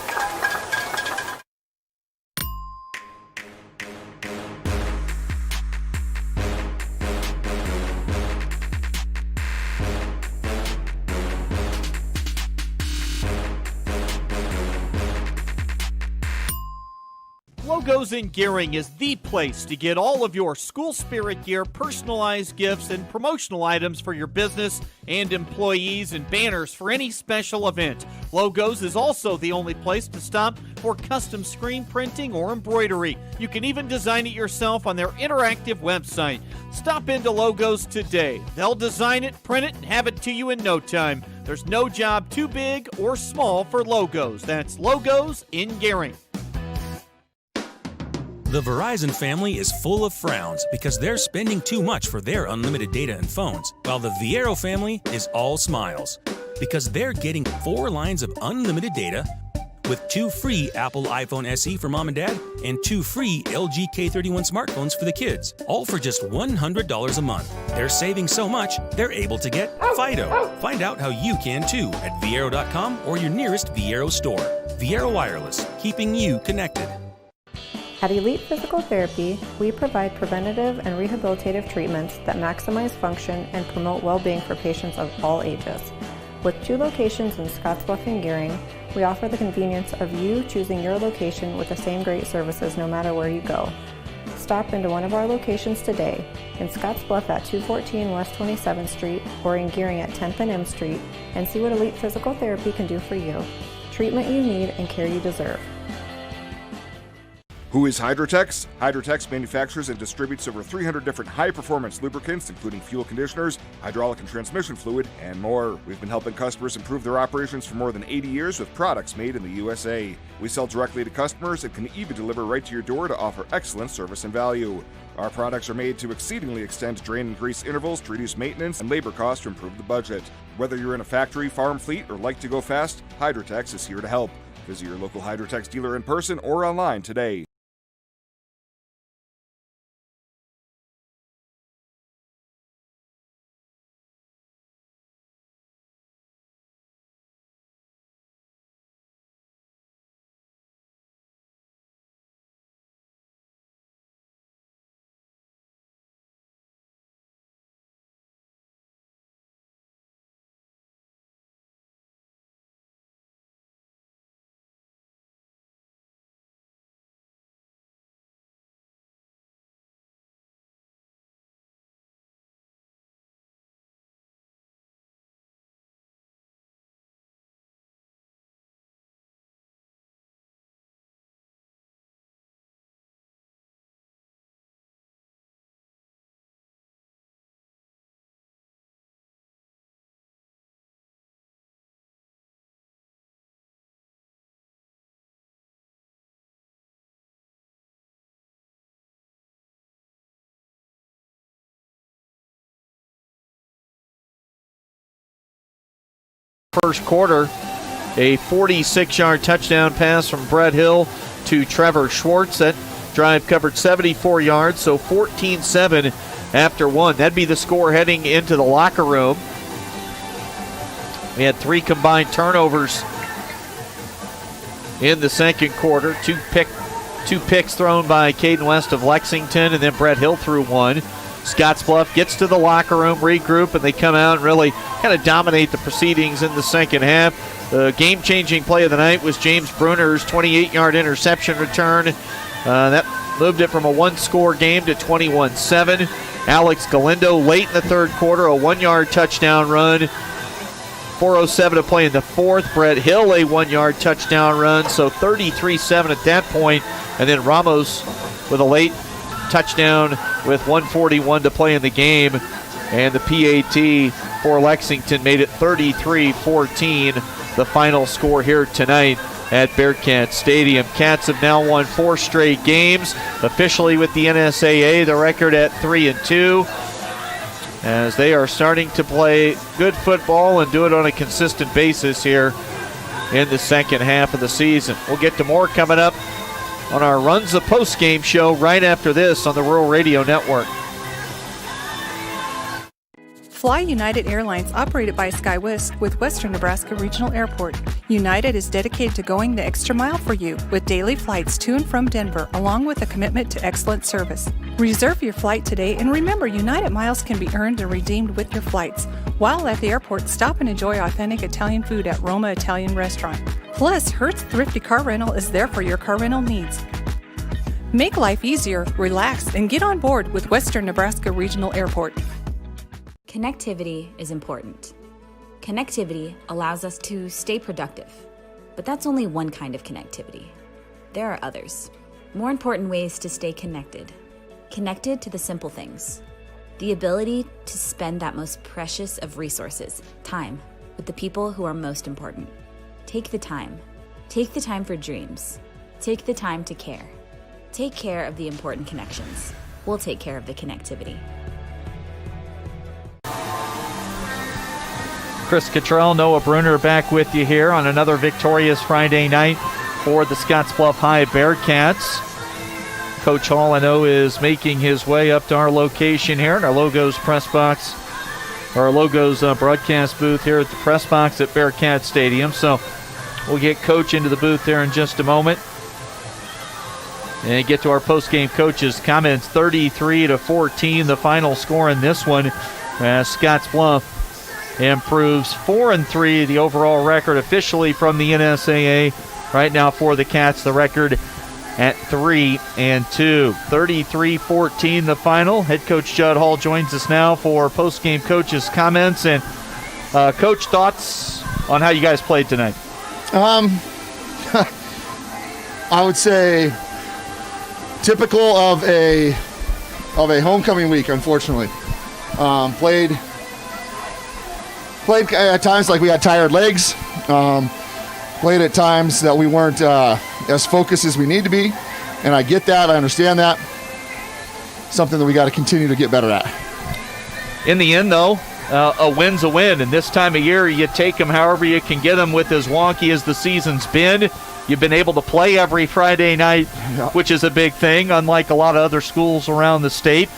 Logos in Gearing is the place to get all of your school spirit gear, personalized gifts, and promotional items for your business and employees, and banners for any special event. Logos is also the only place to stop for custom screen printing or embroidery. You can even design it yourself on their interactive website. Stop into Logos today. They'll design it, print it, and have it to you in no time. There's no job too big or small for Logos. That's Logos in Gearing. The Verizon family is full of frowns because they're spending too much for their unlimited data and phones, while the Viero family is all smiles because they're getting 4 lines of unlimited data with 2 free Apple iPhone SE for mom and dad and 2 free LG K31 smartphones for the kids, all for just $100 a month. They're saving so much, they're able to get Fido. Find out how you can too at Viero.com or your nearest Viero store. Viero Wireless, keeping you connected. At Elite Physical Therapy, we provide preventative and rehabilitative treatments that maximize function and promote well-being for patients of all ages. With 2 locations in Scottsbluff and Gearing, we offer the convenience of you choosing your location with the same great services no matter where you go. Stop into one of our locations today, in Scottsbluff at 214 West 27th Street or in Gearing at 10th and M Street, and see what Elite Physical Therapy can do for you. Treatment you need and care you deserve. Who is Hydrotex? Hydrotex manufactures and distributes over 300 different high-performance lubricants, including fuel conditioners, hydraulic and transmission fluid, and more. We've been helping customers improve their operations for more than 80 years with products made in the USA. We sell directly to customers and can even deliver right to your door to offer excellent service and value. Our products are made to exceedingly extend drain and grease intervals to reduce maintenance and labor costs to improve the budget. Whether you're in a factory, farm fleet, or like to go fast, Hydrotex is here to help. Visit your local Hydrotex dealer in person or online today. First quarter, a 46-yard touchdown pass from Brett Hill to Trevor Schwartz. That drive covered 74 yards, so 14-7 after one. That'd be the score heading into the locker room. We had 3 combined turnovers in the second quarter. Two picks thrown by Caden West of Lexington, and then Brett Hill threw one. Scottsbluff gets to the locker room, regroup, and they come out and really kind of dominate the proceedings in the second half. The game-changing play of the night was James Bruner's 28-yard interception return. That moved it from a one-score game to 21-7. Alex Galindo late in the third quarter, a 1-yard touchdown run. 4:07 to play in the fourth. Brett Hill a 1-yard touchdown run, so 33-7 at that point. And then Ramos with a late touchdown with 1:41 to play in the game. And the PAT for Lexington made it 33-14, the final score here tonight at Bearcat Stadium. Cats have now won 4 straight games, officially with the NSAA, the record at 3-2. As they are starting to play good football and do it on a consistent basis here in the second half of the season. We'll get to more coming up on our Runza postgame show right after this on the Rural Radio Network. Fly United Airlines, operated by SkyWest with Western Nebraska Regional Airport. United is dedicated to going the extra mile for you with daily flights to and from Denver, along with a commitment to excellent service. Reserve your flight today, and remember, United miles can be earned and redeemed with your flights. While at the airport, stop and enjoy authentic Italian food at Roma Italian Restaurant. Plus, Hertz Thrifty Car Rental is there for your car rental needs. Make life easier, relax, and get on board with Western Nebraska Regional Airport. Connectivity is important. Connectivity allows us to stay productive, but that's only one kind of connectivity. There are others, more important ways to stay connected. Connected to the simple things. The ability to spend that most precious of resources, time, with the people who are most important. Take the time. Take the time for dreams. Take the time to care. Take care of the important connections. We'll take care of the connectivity. Chris Cottrell, Noah Bruner back with you here on another victorious Friday night for the Scottsbluff High Bearcats. Coach Hall, I know, is making his way up to our location here in our Logos press box, or our Logos broadcast booth here at the press box at Bearcat Stadium. So we'll get Coach into the booth there in just a moment and get to our post-game coaches' comments. 33-14, the final score in this one, as Scottsbluff improves 4-3, the overall record officially from the NSAA. Right now for the Cats, the record at 3-2. 33-14 the final. Head coach Judd Hall joins us now for post-game coaches' comments. And Coach, thoughts on how you guys played tonight? I would say typical of a homecoming week, unfortunately. Played at times like we had tired legs. Played at times that we weren't as focused as we need to be. And I get that. I understand that. Something that we got to continue to get better at. In the end, though, a win's a win. And this time of year, you take them however you can get them. With as wonky as the season's been, you've been able to play every Friday night, which is a big thing, unlike a lot of other schools around the state.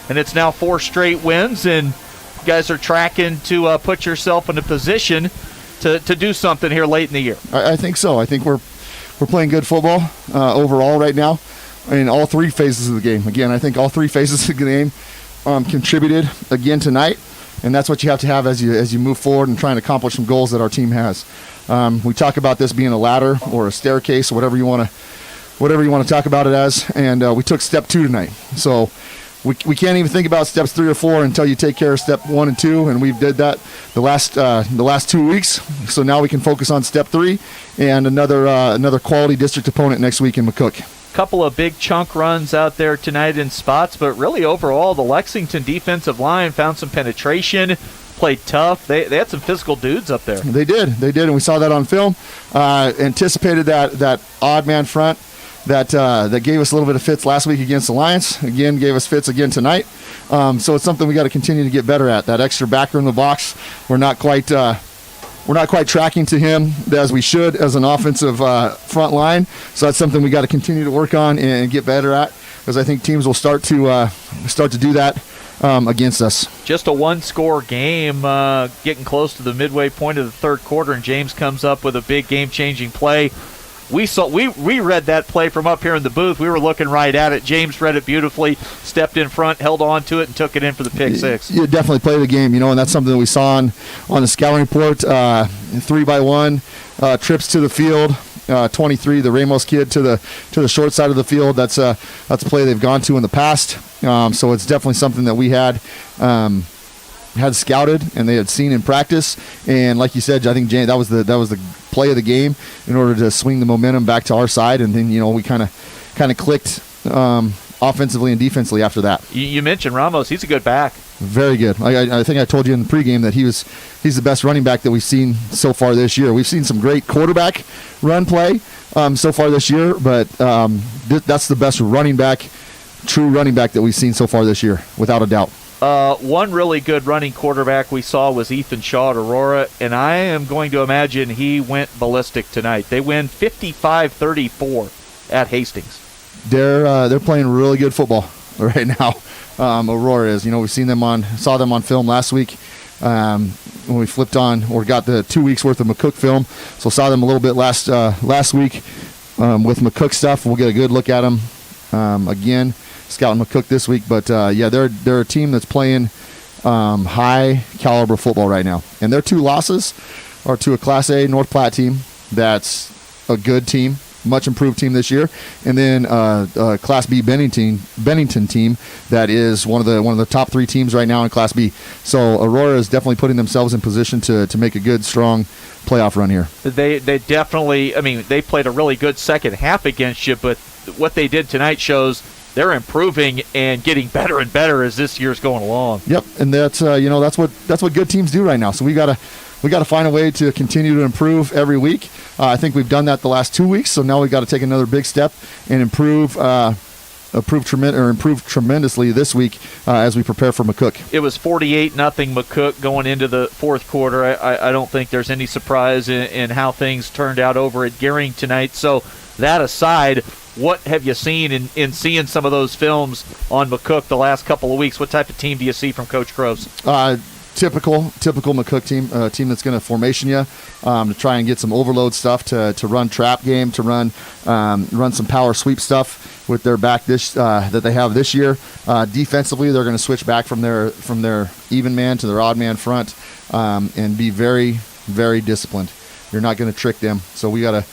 And it's now 4 straight wins, and you guys are tracking to put yourself in a position to do something here late in the year. I think so. I think we're playing good football overall right now in all 3 phases of the game. Again, I think all 3 phases of the game contributed again tonight, and that's what you have to have as you move forward and try and accomplish some goals that our team has. We talk about this being a ladder or a staircase, or whatever you want to talk about it as, and we took step 2 tonight. So we can't even think about steps 3 or 4 until you take care of step 1 and 2, and we've did that the last 2 weeks. So now we can focus on step 3 and another quality district opponent next week in McCook. Couple of big chunk runs out there tonight in spots, but really overall the Lexington defensive line found some penetration, played tough. They had some physical dudes up there. They did, and we saw that on film. Anticipated that odd man front that gave us a little bit of fits last week against Alliance. Again, gave us fits again tonight. So it's something we got to continue to get better at. That extra backer in the box, we're not quite we're not quite tracking to him as we should as an offensive front line. So that's something we got to continue to work on and get better at, because I think teams will start to do that against us. Just a one-score game, getting close to the midway point of the third quarter, and James comes up with a big game-changing play. We read that play from up here in the booth. We were looking right at it. James read it beautifully, stepped in front, held on to it, and took it in for the pick six. You definitely play the game, and that's something that we saw on the scouting report. 3x1 trips to the field. 23, the Ramos kid to the short side of the field. That's a play they've gone to in the past. So it's definitely something that we had scouted and they had seen in practice. And like you said, I think James, that was the play of the game in order to swing the momentum back to our side. And then we kind of clicked offensively and defensively after that. You mentioned Ramos. He's a good back. Very good. I think I told you in the pregame that he's the best running back that we've seen so far this year. We've seen some great quarterback run play so far this year, but that's the best true running back that we've seen so far this year, without a doubt. One really good running quarterback we saw was Ethan Shaw at Aurora, and I am going to imagine he went ballistic tonight. They win 55-34 at Hastings. They're playing really good football right now. Aurora is. We saw them on film last week when we flipped on or got the 2 weeks worth of McCook film. So saw them a little bit last week with McCook stuff. We'll get a good look at them again, scouting McCook this week. But they're a team that's playing high caliber football right now, and their 2 losses are to a Class A North Platte team that's a good team, much improved team this year, and then Class B Bennington team that is one of the top 3 teams right now in Class B. So Aurora is definitely putting themselves in position to make a good, strong playoff run here. They definitely, they played a really good second half against you, but what they did tonight shows they're improving and getting better and better as this year's going along. Yep, and that's that's what good teams do right now. So we got to find a way to continue to improve every week. I think we've done that the last 2 weeks, so now we've got to take another big step and improve tremendously this week as we prepare for McCook. It was 48-0 McCook going into the fourth quarter. I don't think there's any surprise in how things turned out over at Gering tonight. So that aside, what have you seen in seeing some of those films on McCook the last couple of weeks? What type of team do you see from Coach Groves? Typical McCook team, a team that's going to formation you to try and get some overload stuff, to run trap game, to run some power sweep stuff with their back that they have this year. Defensively, they're going to switch back from their even man to their odd man front and be very, very disciplined. You're not going to trick them. So we got to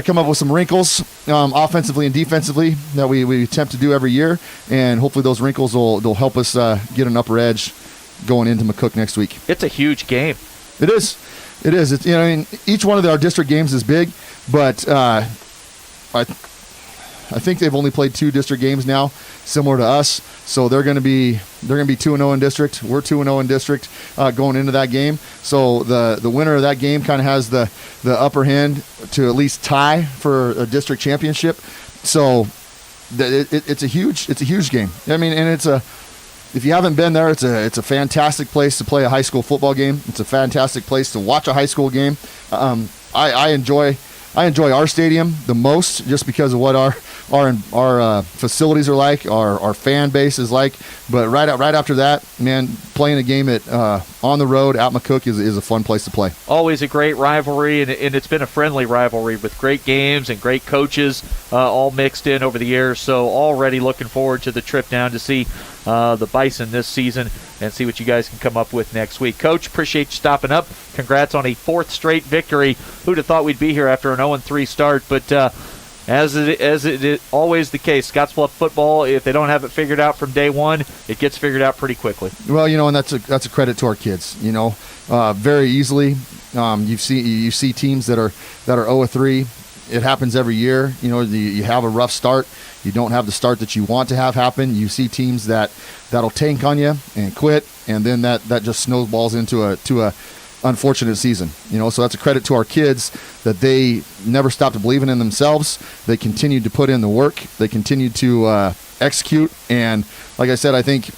come up with some wrinkles offensively and defensively that we attempt to do every year, and hopefully those wrinkles will help us get an upper edge going into McCook next week. It's a huge game. It is. It's, each one of our district games is big, but I think they've only played 2 district games now, similar to us. So they're going to be 2-0 in district. We're 2-0 in district going into that game. So the winner of that game kind of has the upper hand to at least tie for a district championship. So it's a huge game. And if you haven't been there, it's a fantastic place to play a high school football game. It's a fantastic place to watch a high school game. I enjoy our stadium the most just because of what our facilities are like, our fan base is like. But right after that, man, playing a game on the road at McCook is a fun place to play. Always a great rivalry, and it's been a friendly rivalry with great games and great coaches all mixed in over the years. So already looking forward to the trip down to see the Bison this season and see what you guys can come up with next week. Coach, appreciate you stopping up. Congrats on a 4th straight victory. Who'd have thought we'd be here after an 0-3 start? But as it is always the case, Scottsbluff football, if they don't have it figured out from day one, it gets figured out pretty quickly. Well, and that's a credit to our kids. Very easily, you see teams that are 0-3. It happens every year. You have a rough start. You don't have the start that you want to have happen. You see teams that'll tank on you and quit, and then that just snowballs into a unfortunate season. So that's a credit to our kids that they never stopped believing in themselves. They continued to put in the work. They continued to execute. And like I said, I think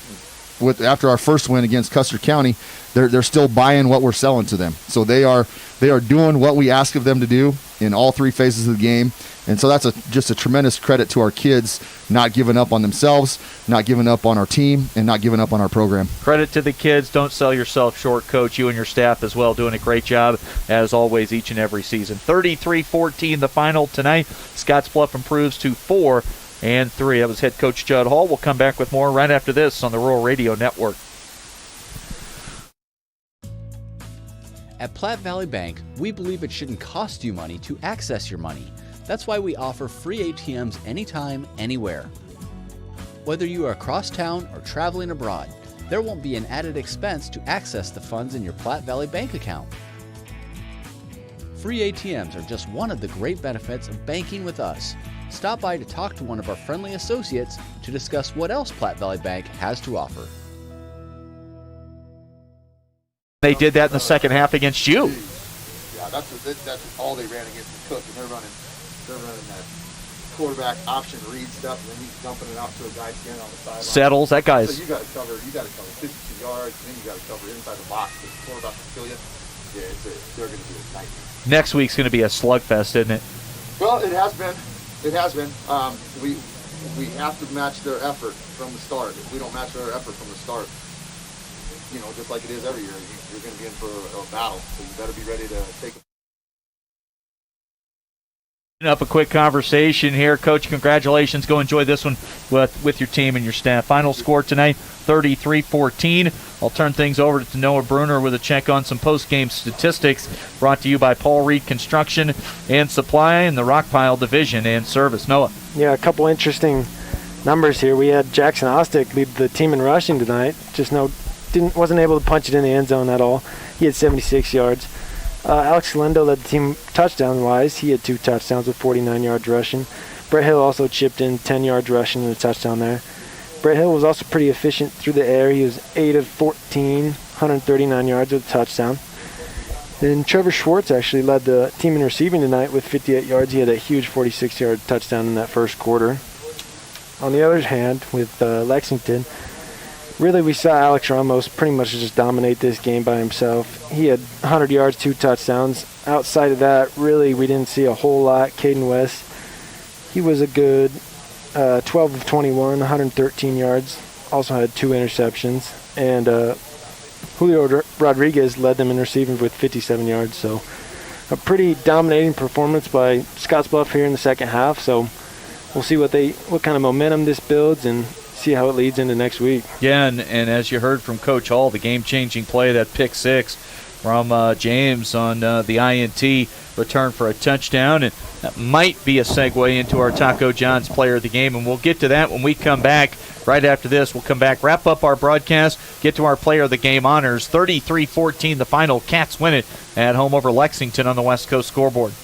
after our first win against Custer County, they're still buying what we're selling to them. So they are doing what we ask of them to do in all three phases of the game. And so that's just a tremendous credit to our kids, not giving up on themselves, not giving up on our team, and not giving up on our program. Credit to the kids. Don't sell yourself short, Coach. You and your staff as well doing a great job, as always, each and every season. 33-14 the final tonight. Scottsbluff improves to 4-3. That was head coach Judd Hall. We'll come back with more right after this on the Rural Radio Network. At Platte Valley Bank, we believe it shouldn't cost you money to access your money. That's why we offer free ATMs anytime, anywhere. Whether you are across town or traveling abroad, there won't be an added expense to access the funds in your Platte Valley Bank account. Free ATMs are just one of the great benefits of banking with us. Stop by to talk to one of our friendly associates to discuss what else Platte Valley Bank has to offer. They did that in the second half against you. Yeah, that's all they ran against the Cook, and they're running that quarterback option read stuff, and then he's dumping it out to a guy standing on the sideline. Settles, that guy's. So you got to cover 52 yards, and then you got to cover inside the box. If the quarterback can kill you, yeah, they're going to be a nightmare. Next week's going to be a slugfest, isn't it? Well, it has been. It has been. We have to match their effort from the start. If we don't match their effort from the start, just like it is every year, you're going to be in for a battle. So you better be ready to take it. Up a quick conversation here. Coach, congratulations. Go enjoy this one with your team and your staff. Final score tonight, 33-14. I'll turn things over to Noah Bruner with a check on some post-game statistics brought to you by Paul Reed Construction and Supply in the Rockpile Division and Service. Noah. Yeah, a couple interesting numbers here. We had Jackson Ostick lead the team in rushing tonight. Wasn't able to punch it in the end zone at all. He had 76 yards. Alex Lindo led the team touchdown-wise. He had 2 touchdowns with 49 yards rushing. Brett Hill also chipped in 10 yards rushing and a touchdown there. Brett Hill was also pretty efficient through the air. He was 8 of 14, 139 yards with a touchdown. Then Trevor Schwartz actually led the team in receiving tonight with 58 yards. He had a huge 46-yard touchdown in that first quarter. On the other hand, with Lexington, really, we saw Alex Ramos pretty much just dominate this game by himself. He had 100 yards, 2 touchdowns. Outside of that, really, we didn't see a whole lot. Caden West, he was a good 12 of 21, 113 yards. Also had 2 interceptions. And Julio Rodriguez led them in receiving with 57 yards. So a pretty dominating performance by Scottsbluff here in the second half. So we'll see what kind of momentum this builds and see how it leads into next week. Yeah, and as you heard from Coach Hall, the game-changing play, that pick 6 from James on the INT return for a touchdown, and that might be a segue into our Taco John's player of the game, and we'll get to that when we come back. Right after this, we'll come back, wrap up our broadcast, get to our player of the game honors. 33-14 the final. Cats win it at home over Lexington on the West Coast scoreboard.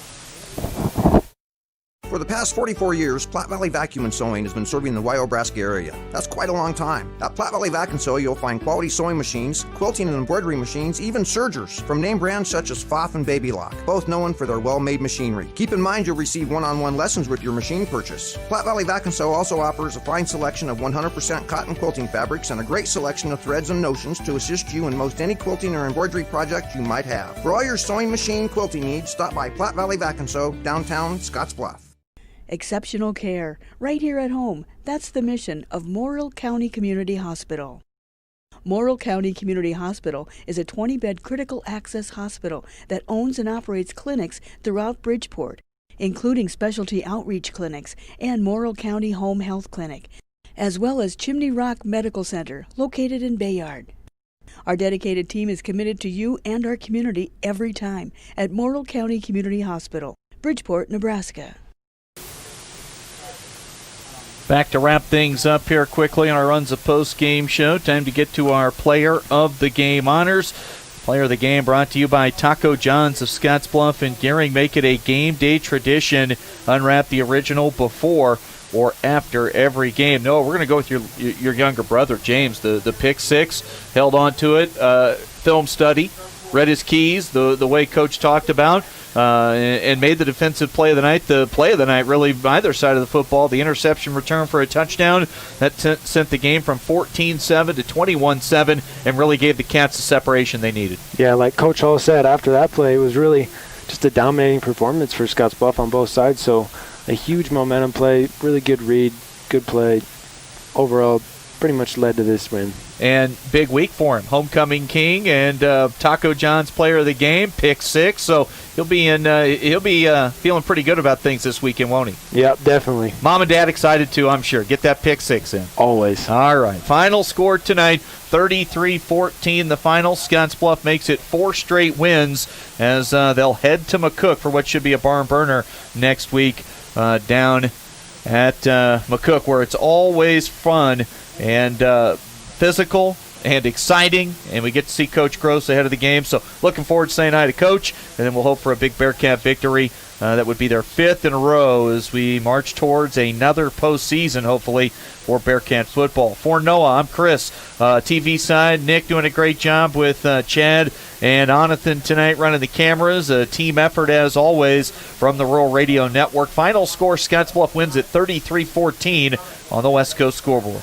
For the past 44 years, Platte Valley Vacuum and Sewing has been serving the Wyobraska area. That's quite a long time. At Platte Valley Vac and Sew, you'll find quality sewing machines, quilting and embroidery machines, even sergers, from name brands such as Pfaff and Baby Lock, both known for their well-made machinery. Keep in mind you'll receive one-on-one lessons with your machine purchase. Platte Valley Vac and Sew also offers a fine selection of 100% cotton quilting fabrics and a great selection of threads and notions to assist you in most any quilting or embroidery project you might have. For all your sewing machine quilting needs, stop by Platte Valley Vac and Sew, downtown Scottsbluff. Exceptional care, right here at home. That's the mission of Morrill County Community Hospital. Morrill County Community Hospital is a 20-bed critical access hospital that owns and operates clinics throughout Bridgeport, including specialty outreach clinics and Morrill County Home Health Clinic, as well as Chimney Rock Medical Center, located in Bayard. Our dedicated team is committed to you and our community every time at Morrill County Community Hospital, Bridgeport, Nebraska. Back to wrap things up here quickly on our Runs a Post-Game show. Time to get to our Player of the Game honors. Player of the Game brought to you by Taco John's of Scottsbluff and Gehring. Make it a game day tradition. Unwrap the original before or after every game. No, we're going to go with your younger brother, James. The pick 6, held on to it. Film study read his keys the way Coach talked about, and made the defensive play of the night. The play of the night, really, either side of the football. The interception return for a touchdown that sent the game from 14-7 to 21-7 and really gave the Cats the separation they needed. Yeah, like Coach Hall said, after that play, it was really just a dominating performance for Scottsbluff on both sides. So a huge momentum play, really good read, good play. Overall, pretty much led to this win. And big week for him. Homecoming king and Taco John's player of the game, pick 6. So he'll be feeling pretty good about things this weekend, won't he? Yep, definitely. Mom and Dad excited too, I'm sure. Get that pick 6 in. Always. All right. Final score tonight, 33-14. The final. Scottsbluff makes it 4 straight wins as they'll head to McCook for what should be a barn burner next week down at McCook, where it's always fun and physical and exciting, and we get to see Coach Gross ahead of the game. So looking forward to saying hi to Coach, and then we'll hope for a big Bearcat victory. That would be their 5th in a row as we march towards another postseason, hopefully, for Bearcat football. For Noah, I'm Chris. TV side, Nick doing a great job with Chad and Onathan tonight running the cameras. A team effort, as always, from the Rural Radio Network. Final score, Scottsbluff wins at 33-14 on the West Coast scoreboard.